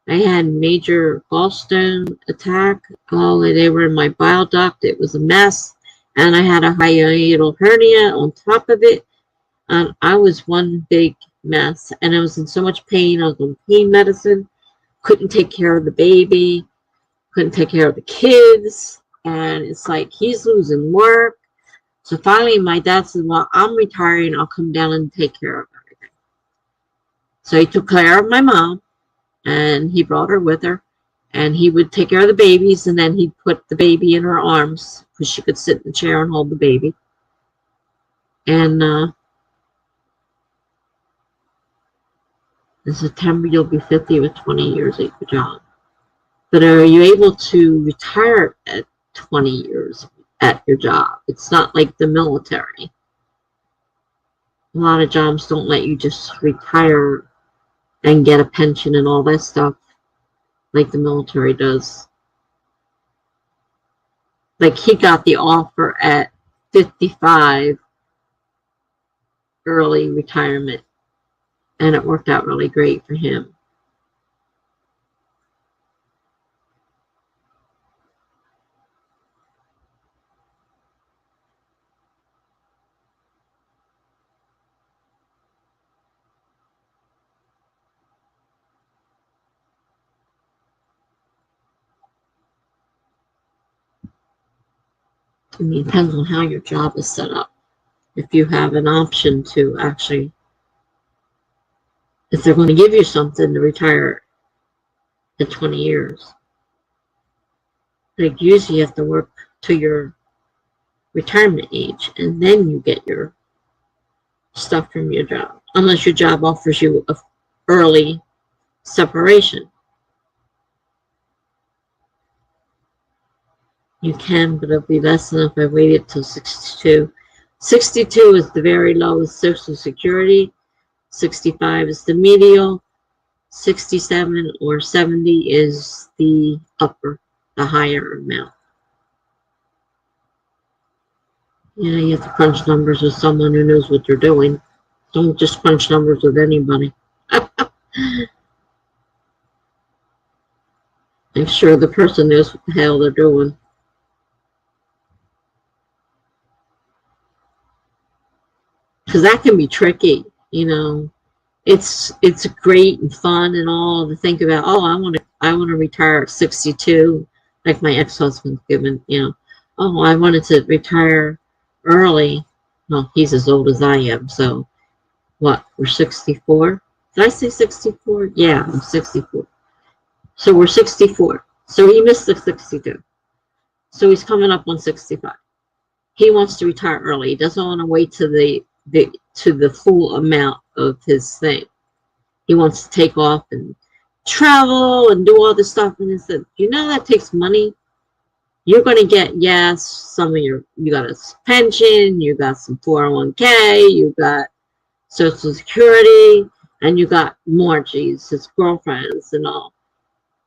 had major gallstone attack. Oh, they were in my bile duct. It was a mess. And I had a hiatal hernia on top of it. And I was one big mess. And I was in so much pain. I was on pain medicine. Couldn't take care of the baby. Couldn't take care of the kids. And it's like, he's losing work. So finally, my dad said, well, I'm retiring. I'll come down and take care of everything. So he took care of my mom, and he brought her with her. And he would take care of the babies, and then he'd put the baby in her arms because she could sit in the chair and hold the baby. And in September, you'll be 50 with 20 years at your job. But are you able to retire at 20 years at your job? It's not like the military. A lot of jobs don't let you just retire and get a pension and all that stuff like the military does. Like, he got the offer at 55, early retirement, and it worked out really great for him. I mean, it depends on how your job is set up. If you have an option to actually, if they're going to give you something to retire at 20 years, like usually you have to work to your retirement age, and then you get your stuff from your job. unless your job offers you a early separation. You can, but it'll be less than if I waited till 62. 62 is the very lowest Social Security. 65 is the medial. 67 or 70 is the upper, the higher amount. Yeah, you have to crunch numbers with someone who knows what they're doing. Don't just crunch numbers with anybody. Make sure the person knows what the hell they're doing. Because that can be tricky, you know. It's great and fun and all to think about. Oh, I want to retire at 62, like my ex-husband's given. You know, oh, I wanted to retire early. Well, he's as old as I am, so what? We're 64. Did I say 64? Yeah, I'm 64. So we're 64. So he missed the 62. So he's coming up on 65. He wants to retire early. He doesn't want to wait to the full amount of his thing. He wants to take off and travel and do all this stuff. And he said, you know, that takes money. You're going to get, yes, you got a pension, you got some 401k, you got Social Security, and you got mortgages, his girlfriends and all.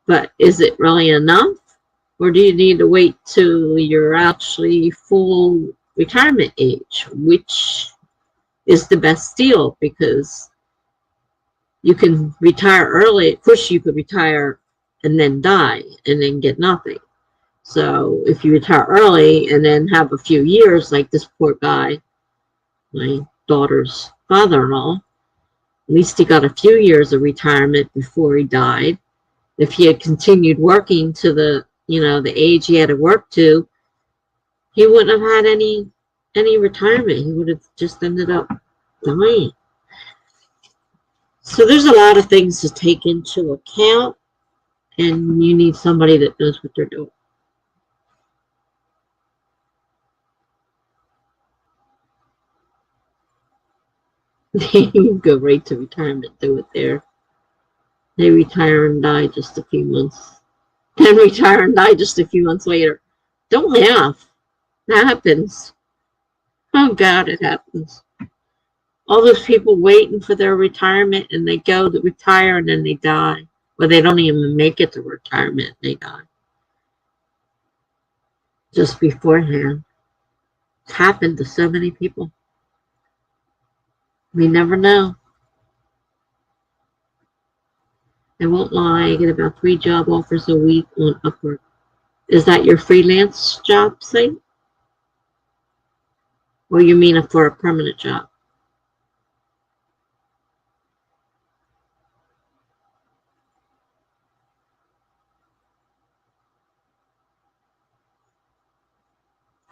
But is it really enough? Or do you need to wait till you're actually full retirement age, which is the best deal because you can retire early. Of course, you could retire and then die and then get nothing. So if you retire early and then have a few years, like this poor guy, my daughter's father-in-law, at least he got a few years of retirement before he died. If he had continued working to the age he had to work to, he wouldn't have had any retirement. He would have just ended up dying. So there's a lot of things to take into account, and you need somebody that knows what they're doing. You go right to retirement, do it there. They retire and die just a few months. Then retire and die just a few months later. Don't laugh. That happens. Oh God, it happens. All those people waiting for their retirement and they go to retire and then they die. Or they don't even make it to retirement, they die. Just beforehand. It's happened to so many people. We never know. I won't lie, I get about 3 job offers a week on Upwork. Is that your freelance job site? Or you mean for a permanent job?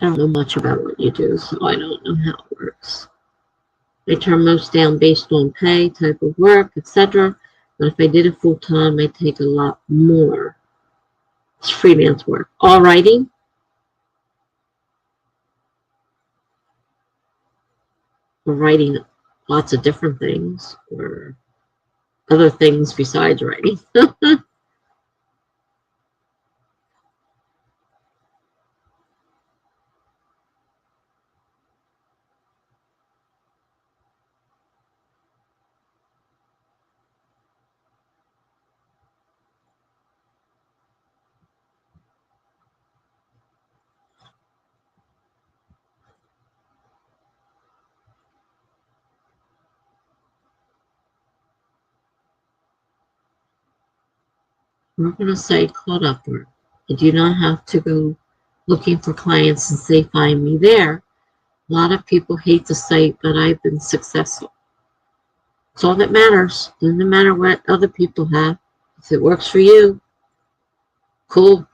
I don't know much about what you do, so I don't know how it works. I turn most down based on pay, type of work, etc. But if I did it full time, I'd take a lot more. It's freelance work. All writing, or writing lots of different things, or other things besides writing. We're going to say called Upwork. I do not have to go looking for clients and say find me there. A lot of people hate the site, but I've been successful. It's all that matters. Doesn't matter what other people have. If it works for you, cool.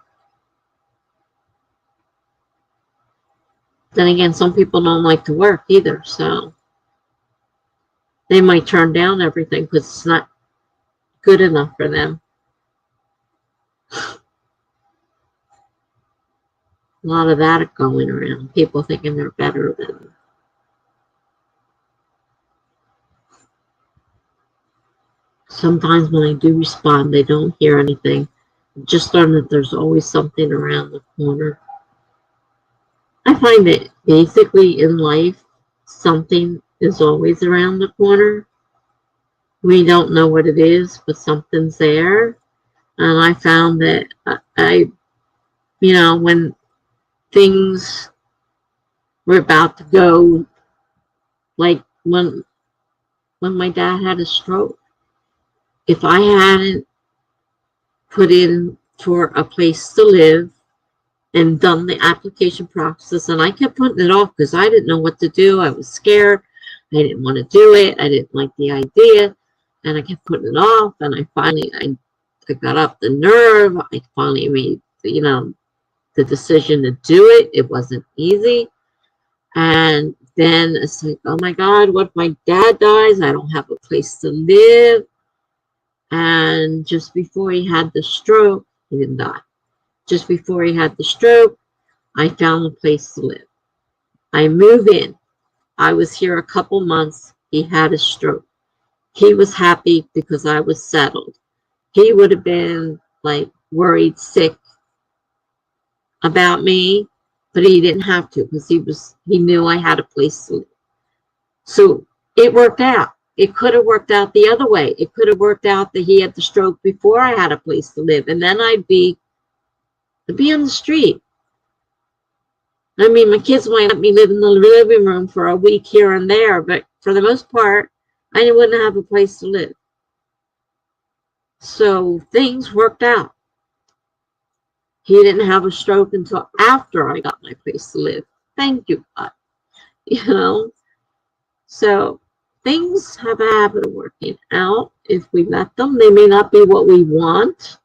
Then again, some people don't like to work either, so they might turn down everything because it's not good enough for them. A lot of that going around. People thinking they're better than Sometimes when I do respond, they don't hear anything. Just learn that there's always something around the corner. I find that basically in life, something is always around the corner. We don't know what it is, but something's there. And I found that when things were about to go, like when my dad had a stroke, if I hadn't put in for a place to live and done the application process, and I kept putting it off because I didn't know what to do. I was scared. I didn't want to do it. I didn't like the idea, and I kept putting it off. And I got up the nerve. I finally made the decision to do it. It wasn't easy, and then it's like, oh my God, what if my dad dies? I don't have a place to live. And just before he had the stroke, he didn't die. Just before he had the stroke, I found a place to live. I moved in. I was here a couple months. He had a stroke. He was happy because I was settled. He would have been like worried, sick about me, but he didn't have to because he knew I had a place to live. So it worked out. It could have worked out the other way. It could have worked out that he had the stroke before I had a place to live, and then I'd be on the street. I mean, my kids might let me live in the living room for a week here and there, but for the most part, I wouldn't have a place to live. So things worked out. He didn't have a stroke until after I got my place to live. Thank you, God. So things have a habit of working out if we let them. They may not be what we want.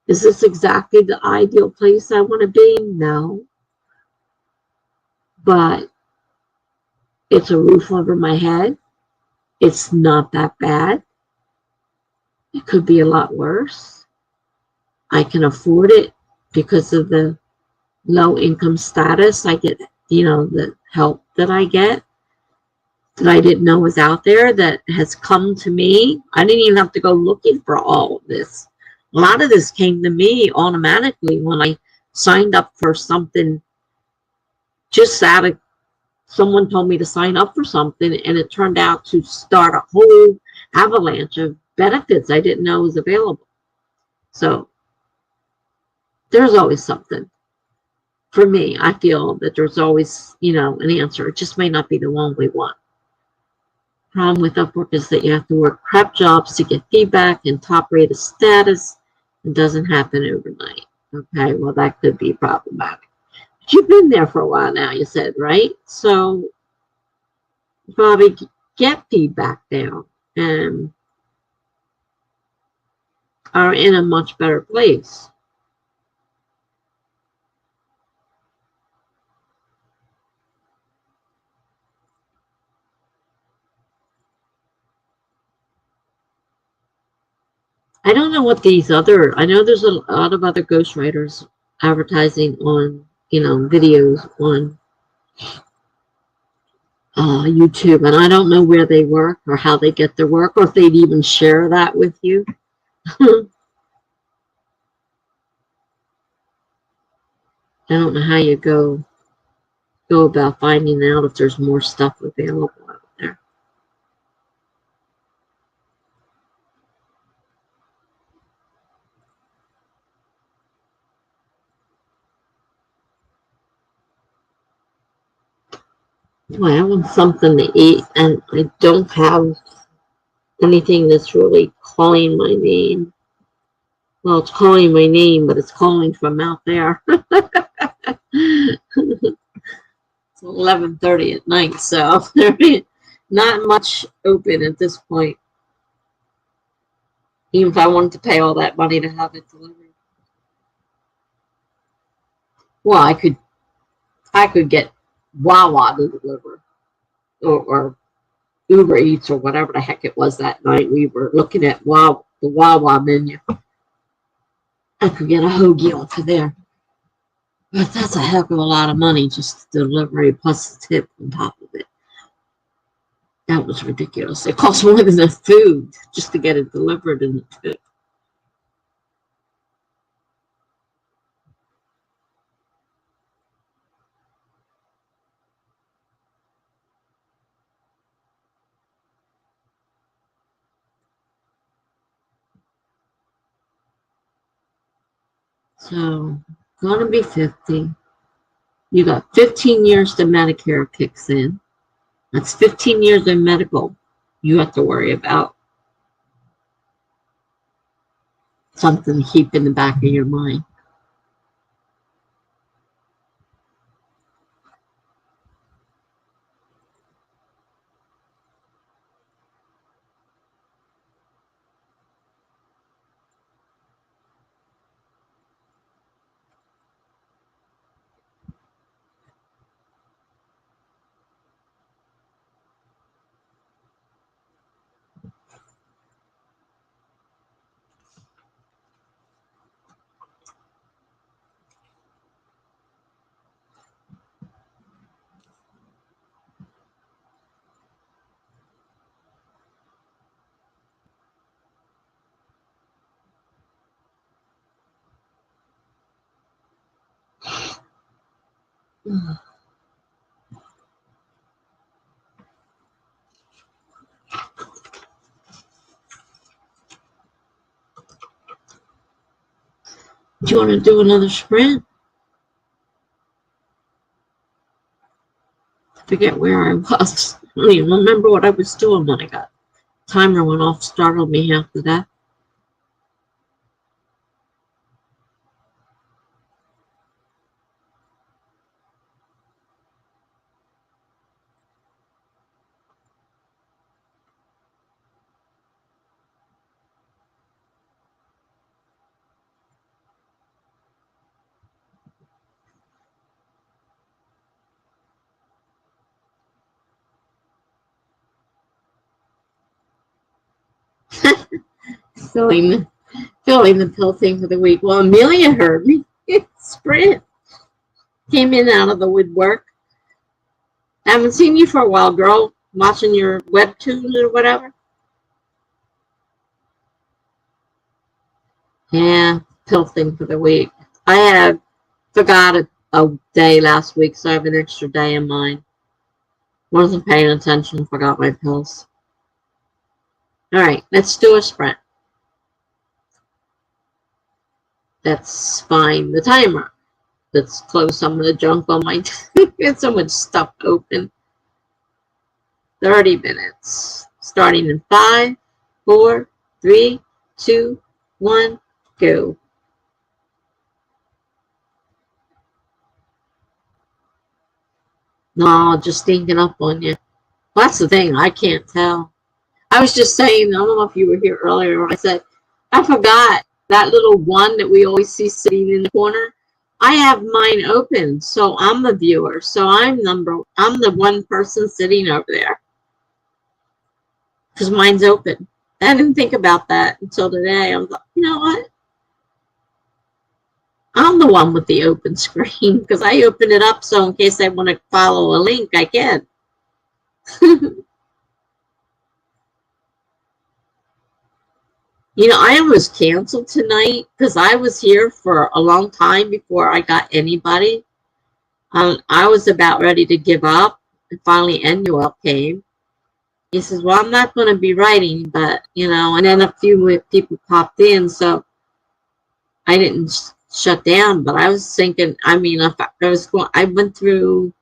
Is this exactly the ideal place I want to be? No. But it's a roof over my head. It's not that bad. It could be a lot worse. I can afford it because of the low income status. I get, the help that I get that I didn't know was out there that has come to me. I didn't even have to go looking for all of this. A lot of this came to me automatically when I signed up for something. Just out of someone told me to sign up for something, and it turned out to start a whole avalanche of benefits I didn't know was available. So there's always something. For me, I feel that there's always, an answer. It just may not be the one we want. Problem with Upwork is that you have to work crap jobs to get feedback and top rated status. It doesn't happen overnight. Okay, well, that could be problematic. But you've been there for a while now, you said, right? So you probably get feedback now and are in a much better place. I don't know what I know there's a lot of other ghostwriters advertising on, videos on YouTube, and I don't know where they work or how they get their work or if they'd even share that with you. I don't know how you go about finding out if there's more stuff available out there. Well, I want something to eat, and I don't have anything that's really calling my name. Well, it's calling my name, but it's calling from out there. It's 11:30 at night, so there's not much open at this point. Even if I wanted to pay all that money to have it delivered. Well, I could get Wawa to deliver, or Uber Eats, or whatever the heck it was that night. We were looking at the Wawa menu. I could get a hoagie off of there. But that's a heck of a lot of money just to delivery plus the tip on top of it. That was ridiculous. It cost more than the food just to get it delivered in the tip. So, gonna be 50. You got 15 years to Medicare kicks in. That's 15 years in medical you have to worry about. Something to keep in the back of your mind. Do you want to do another sprint? I forget where I was. I don't even remember what I was doing when I got timer went off, startled me half to death. filling filling the pill thing for the week. Well, Amelia heard me. Sprint came in out of the woodwork. Haven't seen you for a while, girl. Watching your webtoons or whatever. Yeah, pill thing for the week. I had forgot a day last week, so I have an extra day in mine. Wasn't paying attention, forgot my pills. All right, let's do a sprint. That's fine. The timer. Let's close some of the junk on my. Get so much stuff open. 30 minutes. Starting in 5, 4, 3, 2, 1, go. No, just sneaking up on you. Well, that's the thing. I can't tell. I was just saying, I don't know if you were here earlier when I said, I forgot that little one that we always see sitting in the corner. I have mine open, so I'm the viewer. So I'm the one person sitting over there because mine's open. I didn't think about that until today. I was like, you know what? I'm the one with the open screen because I open it up so in case I want to follow a link, I can. You know, I was canceled tonight because I was here for a long time before I got anybody. I was about ready to give up, and finally Enuel came. He says, well, I'm not going to be writing, but, you know, and then a few people popped in, so I didn't shut down, but I was thinking, I mean, if I was going, I went through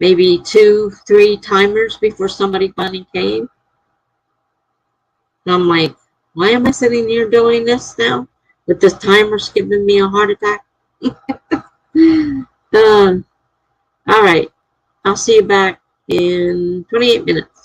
maybe 2, 3 timers before somebody finally came. And I'm like, why am I sitting here doing this now? With this timer's giving me a heart attack. All right. I'll see you back in 28 minutes.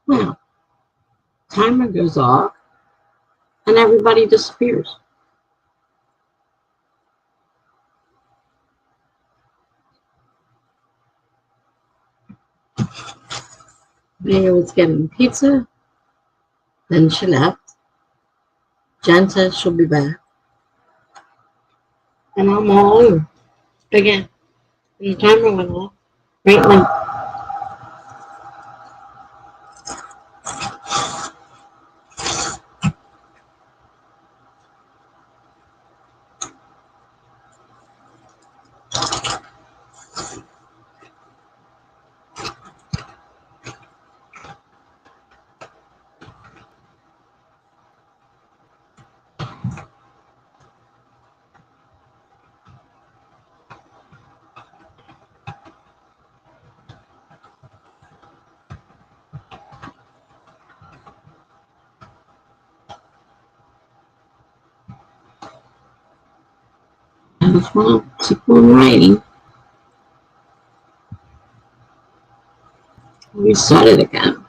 Well, timer goes off and everybody disappears. Maya was getting pizza, then she left. Jen says she'll be back. And I'm all over again. And the timer went off. Right when I just want to keep on writing, we started again.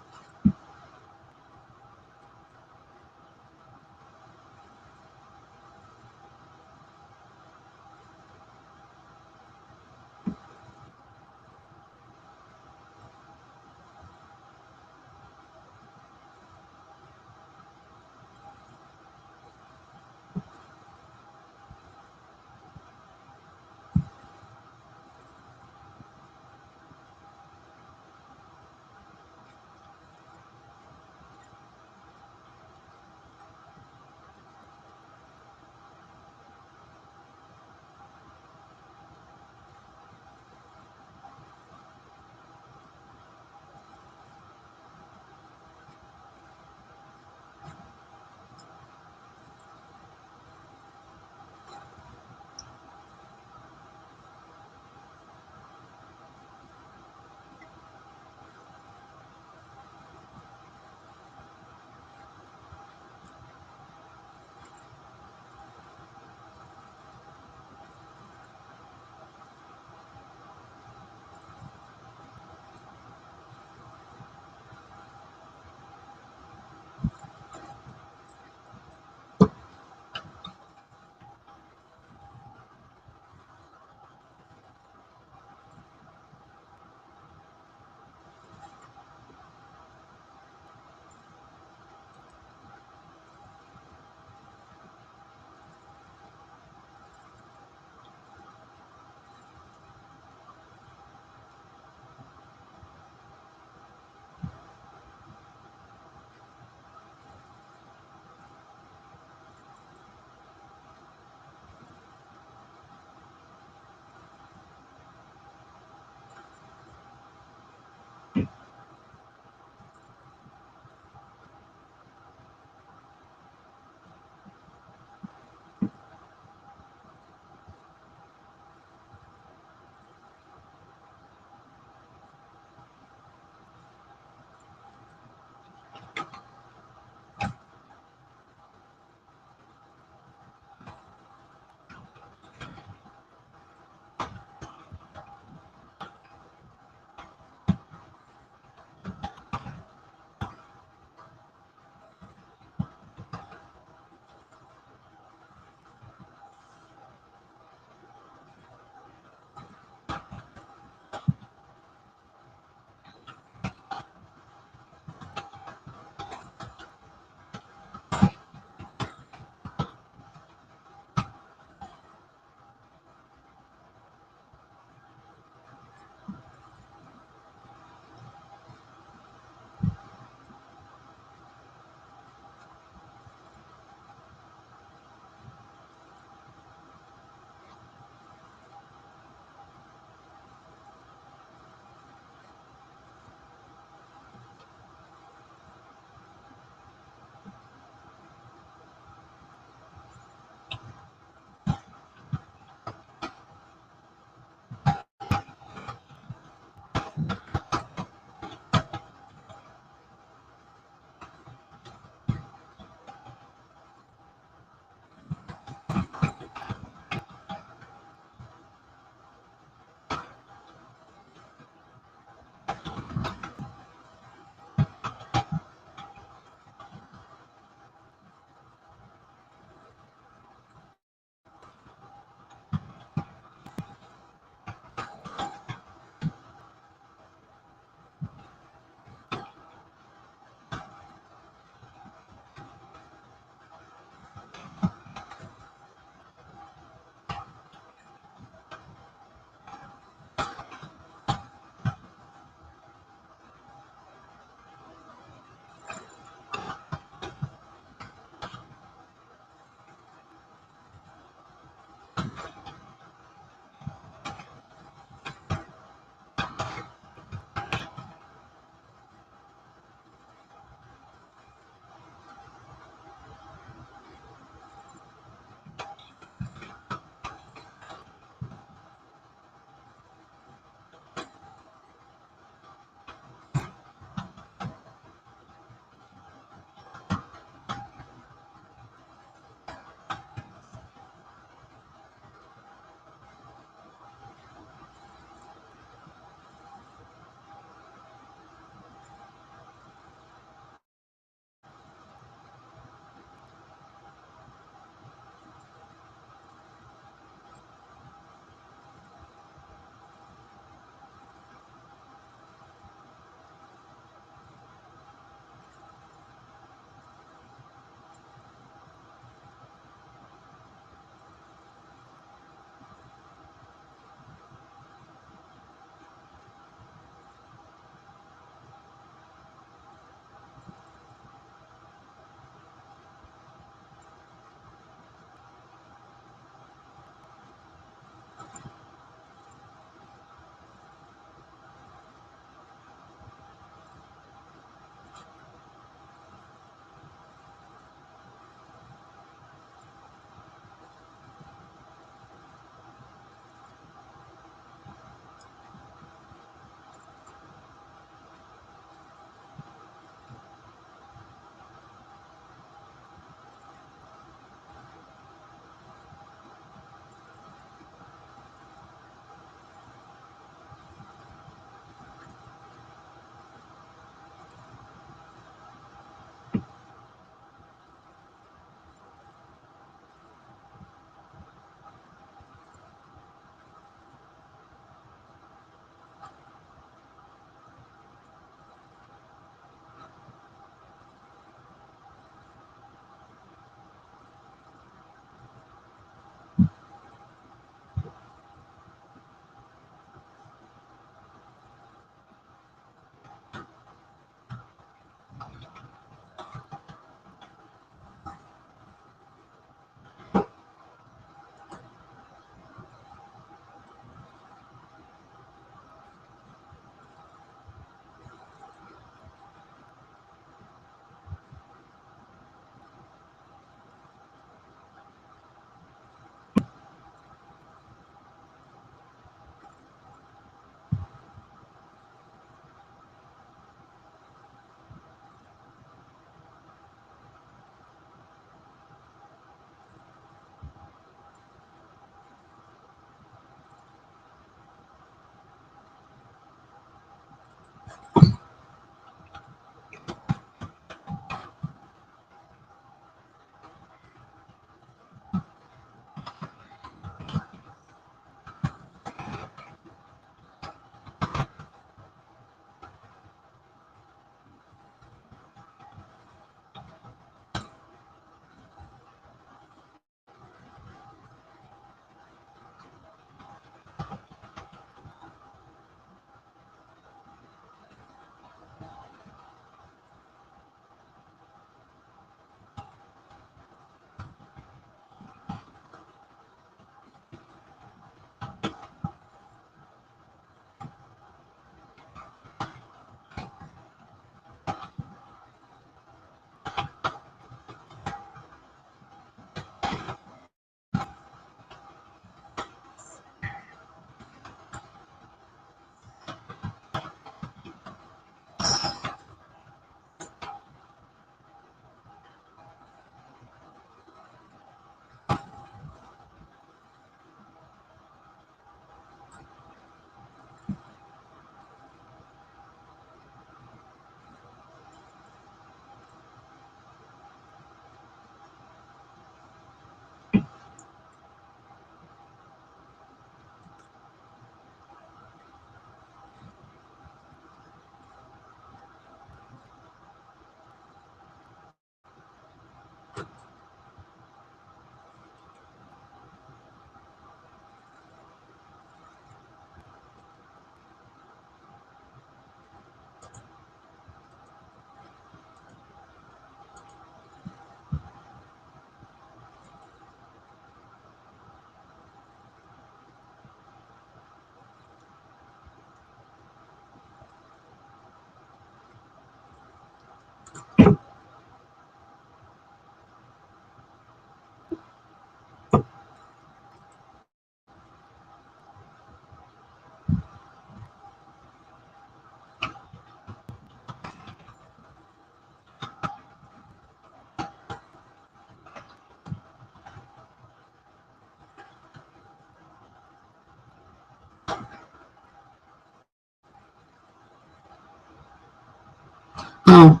Oh,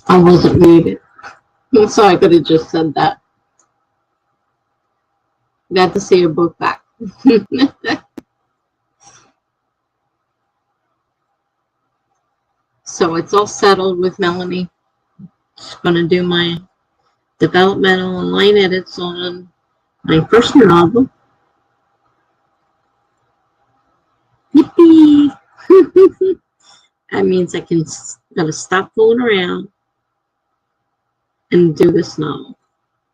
I wasn't muted. So I could have just said that. Glad to see you both back. So it's all settled with Melanie. Just going to do my developmental and line edits on my first novel. Yippee! That means I can gotta stop fooling around and do this novel.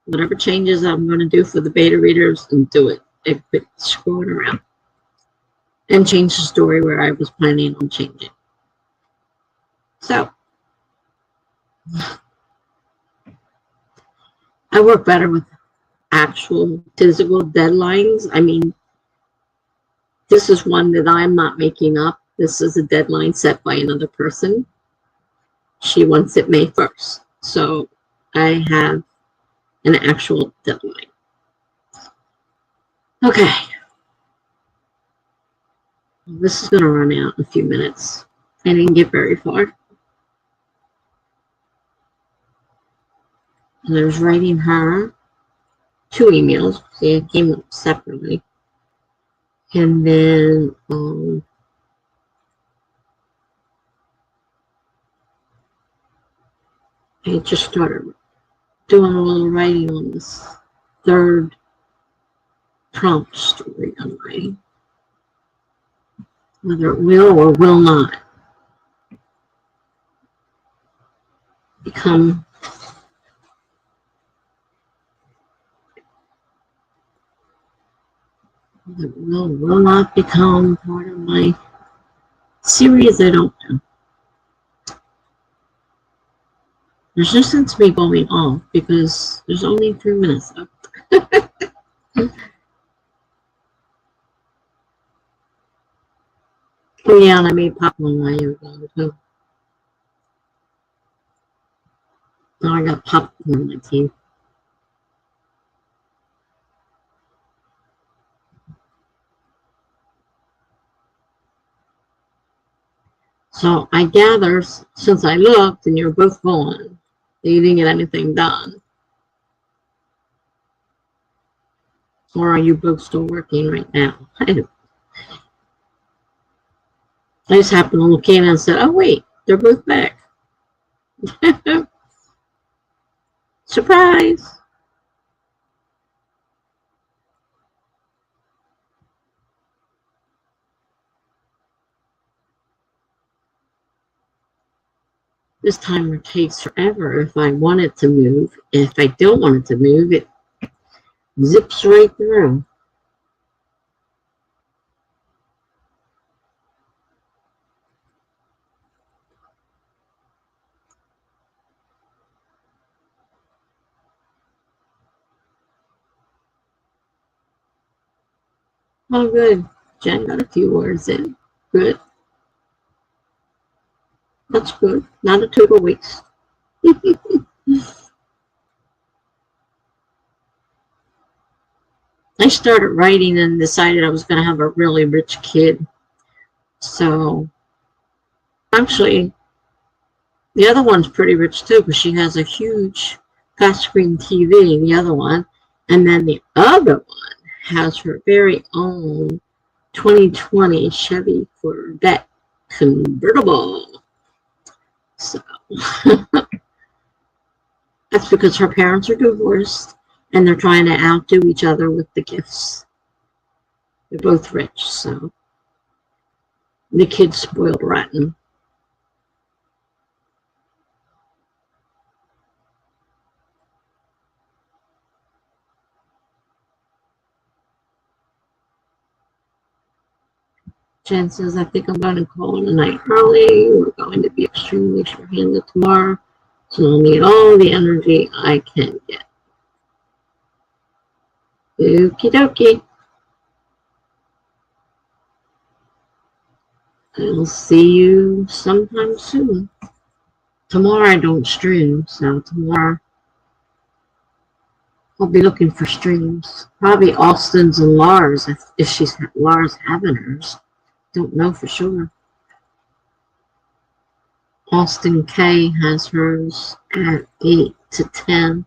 Whatever changes I'm going to do for the beta readers, and do it. I quit screwing around and change the story where I was planning on changing. So I work better with actual physical deadlines. I mean, this is one that I'm not making up. This is a deadline set by another person. She wants it May 1st. So I have an actual deadline. Okay. This is going to run out in a few minutes. I didn't get very far. And I was writing her 2 emails. See, it came up separately. And then I just started doing a little writing on this third prompt story I'm writing. Whether it will or will not become will not become part of my series, I don't know. There's no sense me going off because there's only 3 minutes left. Oh yeah, and I made popcorn while you were gone too. Now I got popcorn in my teeth. So I gather, since I looked and you're both gone, that you didn't get anything done. Or are you both still working right now? I just happened to look in and said, oh wait, they're both back. Surprise! This timer takes forever if I want it to move. If I don't want it to move, it zips right through. Oh, good. Jen got a few words in. Good. That's good. Not a total waste. I started writing and decided I was going to have a really rich kid. So, actually, the other one's pretty rich too because she has a huge flat screen TV, the other one. And then the other one has her very own 2020 Chevy Corvette convertible. So, that's because her parents are divorced and they're trying to outdo each other with the gifts. They're both rich, so the kid's spoiled rotten. Jen says, I think I'm going to call it a night early. We're going to be extremely short-handed tomorrow, so I'll need all the energy I can get. Okie dokie. I'll see you sometime soon. Tomorrow I don't stream, so tomorrow I'll be looking for streams. Probably Austin's and Lars, if she's Lars having hers. Don't know for sure. Austin K has hers at 8 to 10.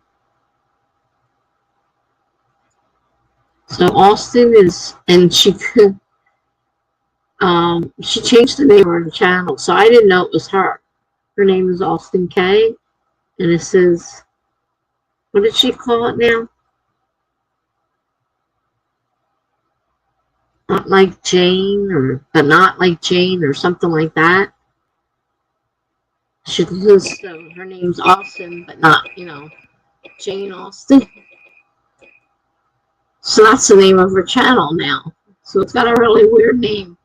So Austin is, and she changed the name of her channel, so I didn't know it was her. Her name is Austin K, and it says, what did she call it now? Not like Jane, or but not like Jane, or something like that. She lists her name's Austin, but not, Jane Austen. So that's the name of her channel now. So it's got a really weird name.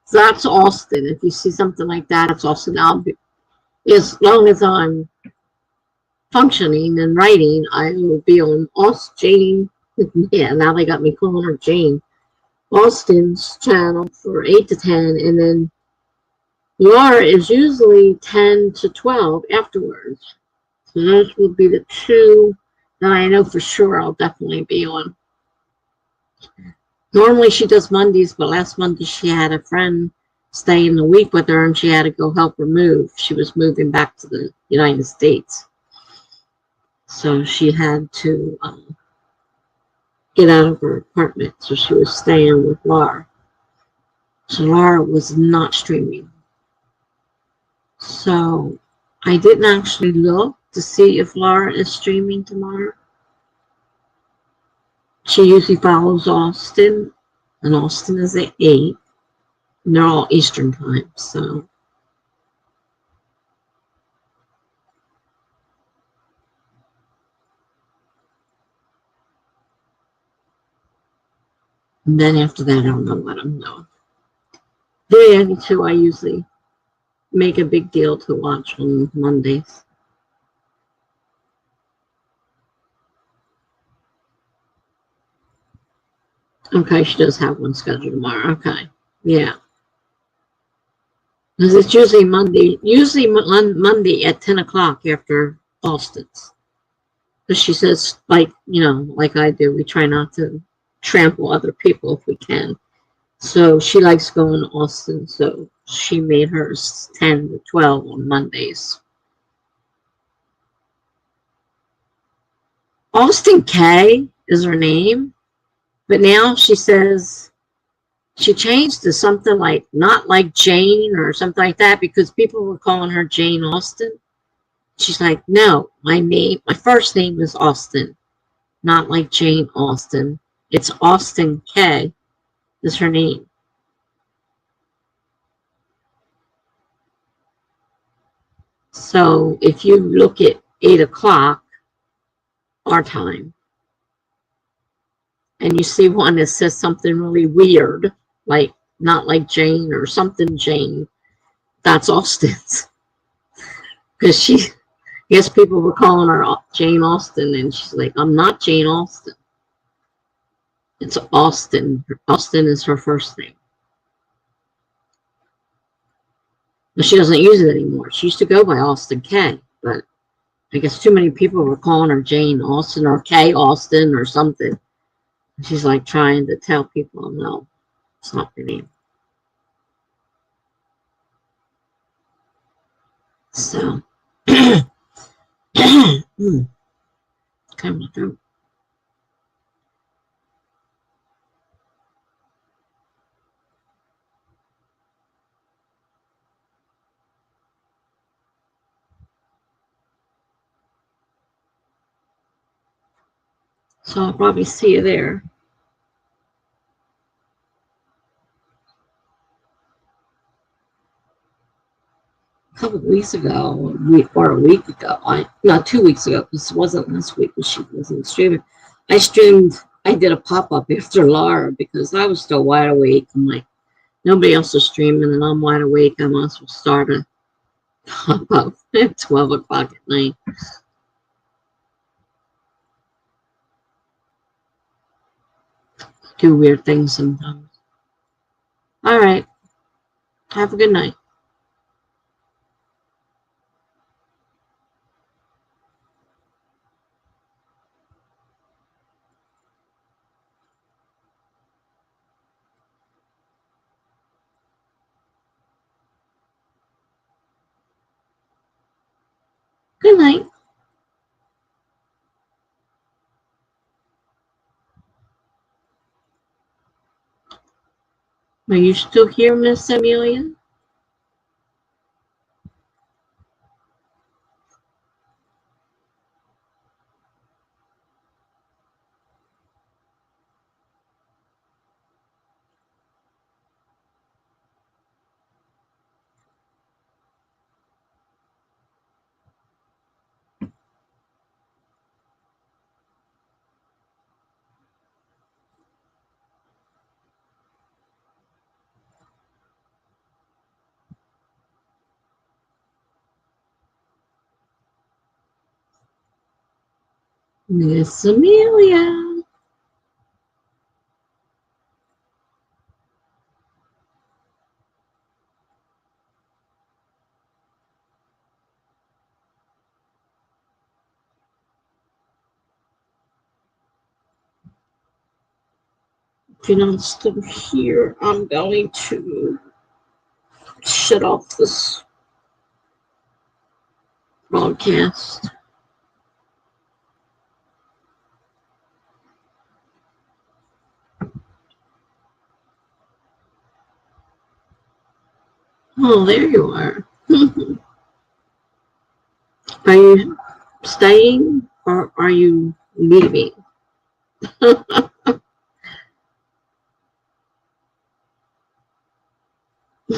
So that's Austin. If you see something like that, it's Austin. As long as I'm functioning and writing, I will be on Jane. Yeah, now they got me calling her Jane. Austin's channel for 8 to 10, and then Laura is usually 10 to 12 afterwards. So those will be the two that I know for sure I'll definitely be on. Normally she does Mondays, but last Monday she had a friend stay in the week with her and she had to go help her move. She was moving back to the United States. So she had to get out of her apartment. So she was staying with Laura. So Laura was not streaming. So I didn't actually look to see if Laura is streaming tomorrow. She usually follows Austin, and Austin is at 8. And they're all Eastern time, so. And then after that, I don't know what I'm doing. The other two I usually make a big deal to watch on Mondays. Okay, she does have one scheduled tomorrow. Okay, yeah. Because it's usually Monday at 10 o'clock after Austin's. Because she says, like I do, we try not to trample other people if we can. So she likes going to Austin, so she made hers 10 to 12 on Mondays. Austin K is her name, but now she says she changed to something like not like Jane or something like that because people were calling her Jane Austen. She's like, no, my first name is Austin, not like Jane Austen. It's Austin K is her name. So if you look at 8 o'clock, our time, and you see one that says something really weird, like not like Jane or something Jane, that's Austin's. Because she, I guess people were calling her Jane Austen, and she's like, I'm not Jane Austen. It's Austin. Austin is her first name. But she doesn't use it anymore. She used to go by Austin K, but I guess too many people were calling her Jane Austen or K Austen or something. She's like trying to tell people, no, it's not her name. So, come through. So I'll probably see you there. A couple of weeks ago, or a week ago, not 2 weeks ago, because it wasn't last week because she wasn't streaming. I did a pop up after Laura because I was still wide awake. I'm like, nobody else is streaming, and I'm wide awake. I might as well start a pop up at 12 o'clock at night. Do weird things sometimes. All right. Have a good night. Good night. Are you still here, Miss Amelia? Miss Amelia. If you're not still here, I'm going to shut off this broadcast. Oh, there you are. Are you staying or are you leaving?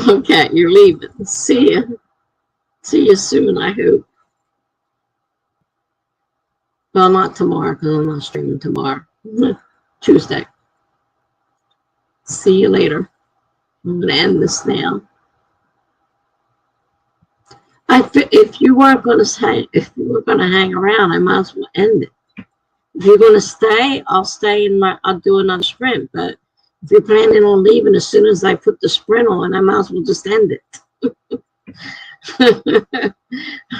Okay, you're leaving. See ya. See you soon, I hope. Well, not tomorrow because I'm not streaming tomorrow. Tuesday. See you later. I'm going to end this now. If you weren't going to hang around, I might as well end it. If you're going to stay, I'll stay I'll do another sprint. But if you're planning on leaving as soon as I put the sprint on, I might as well just end it.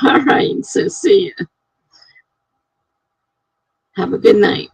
All right. So see you. Have a good night.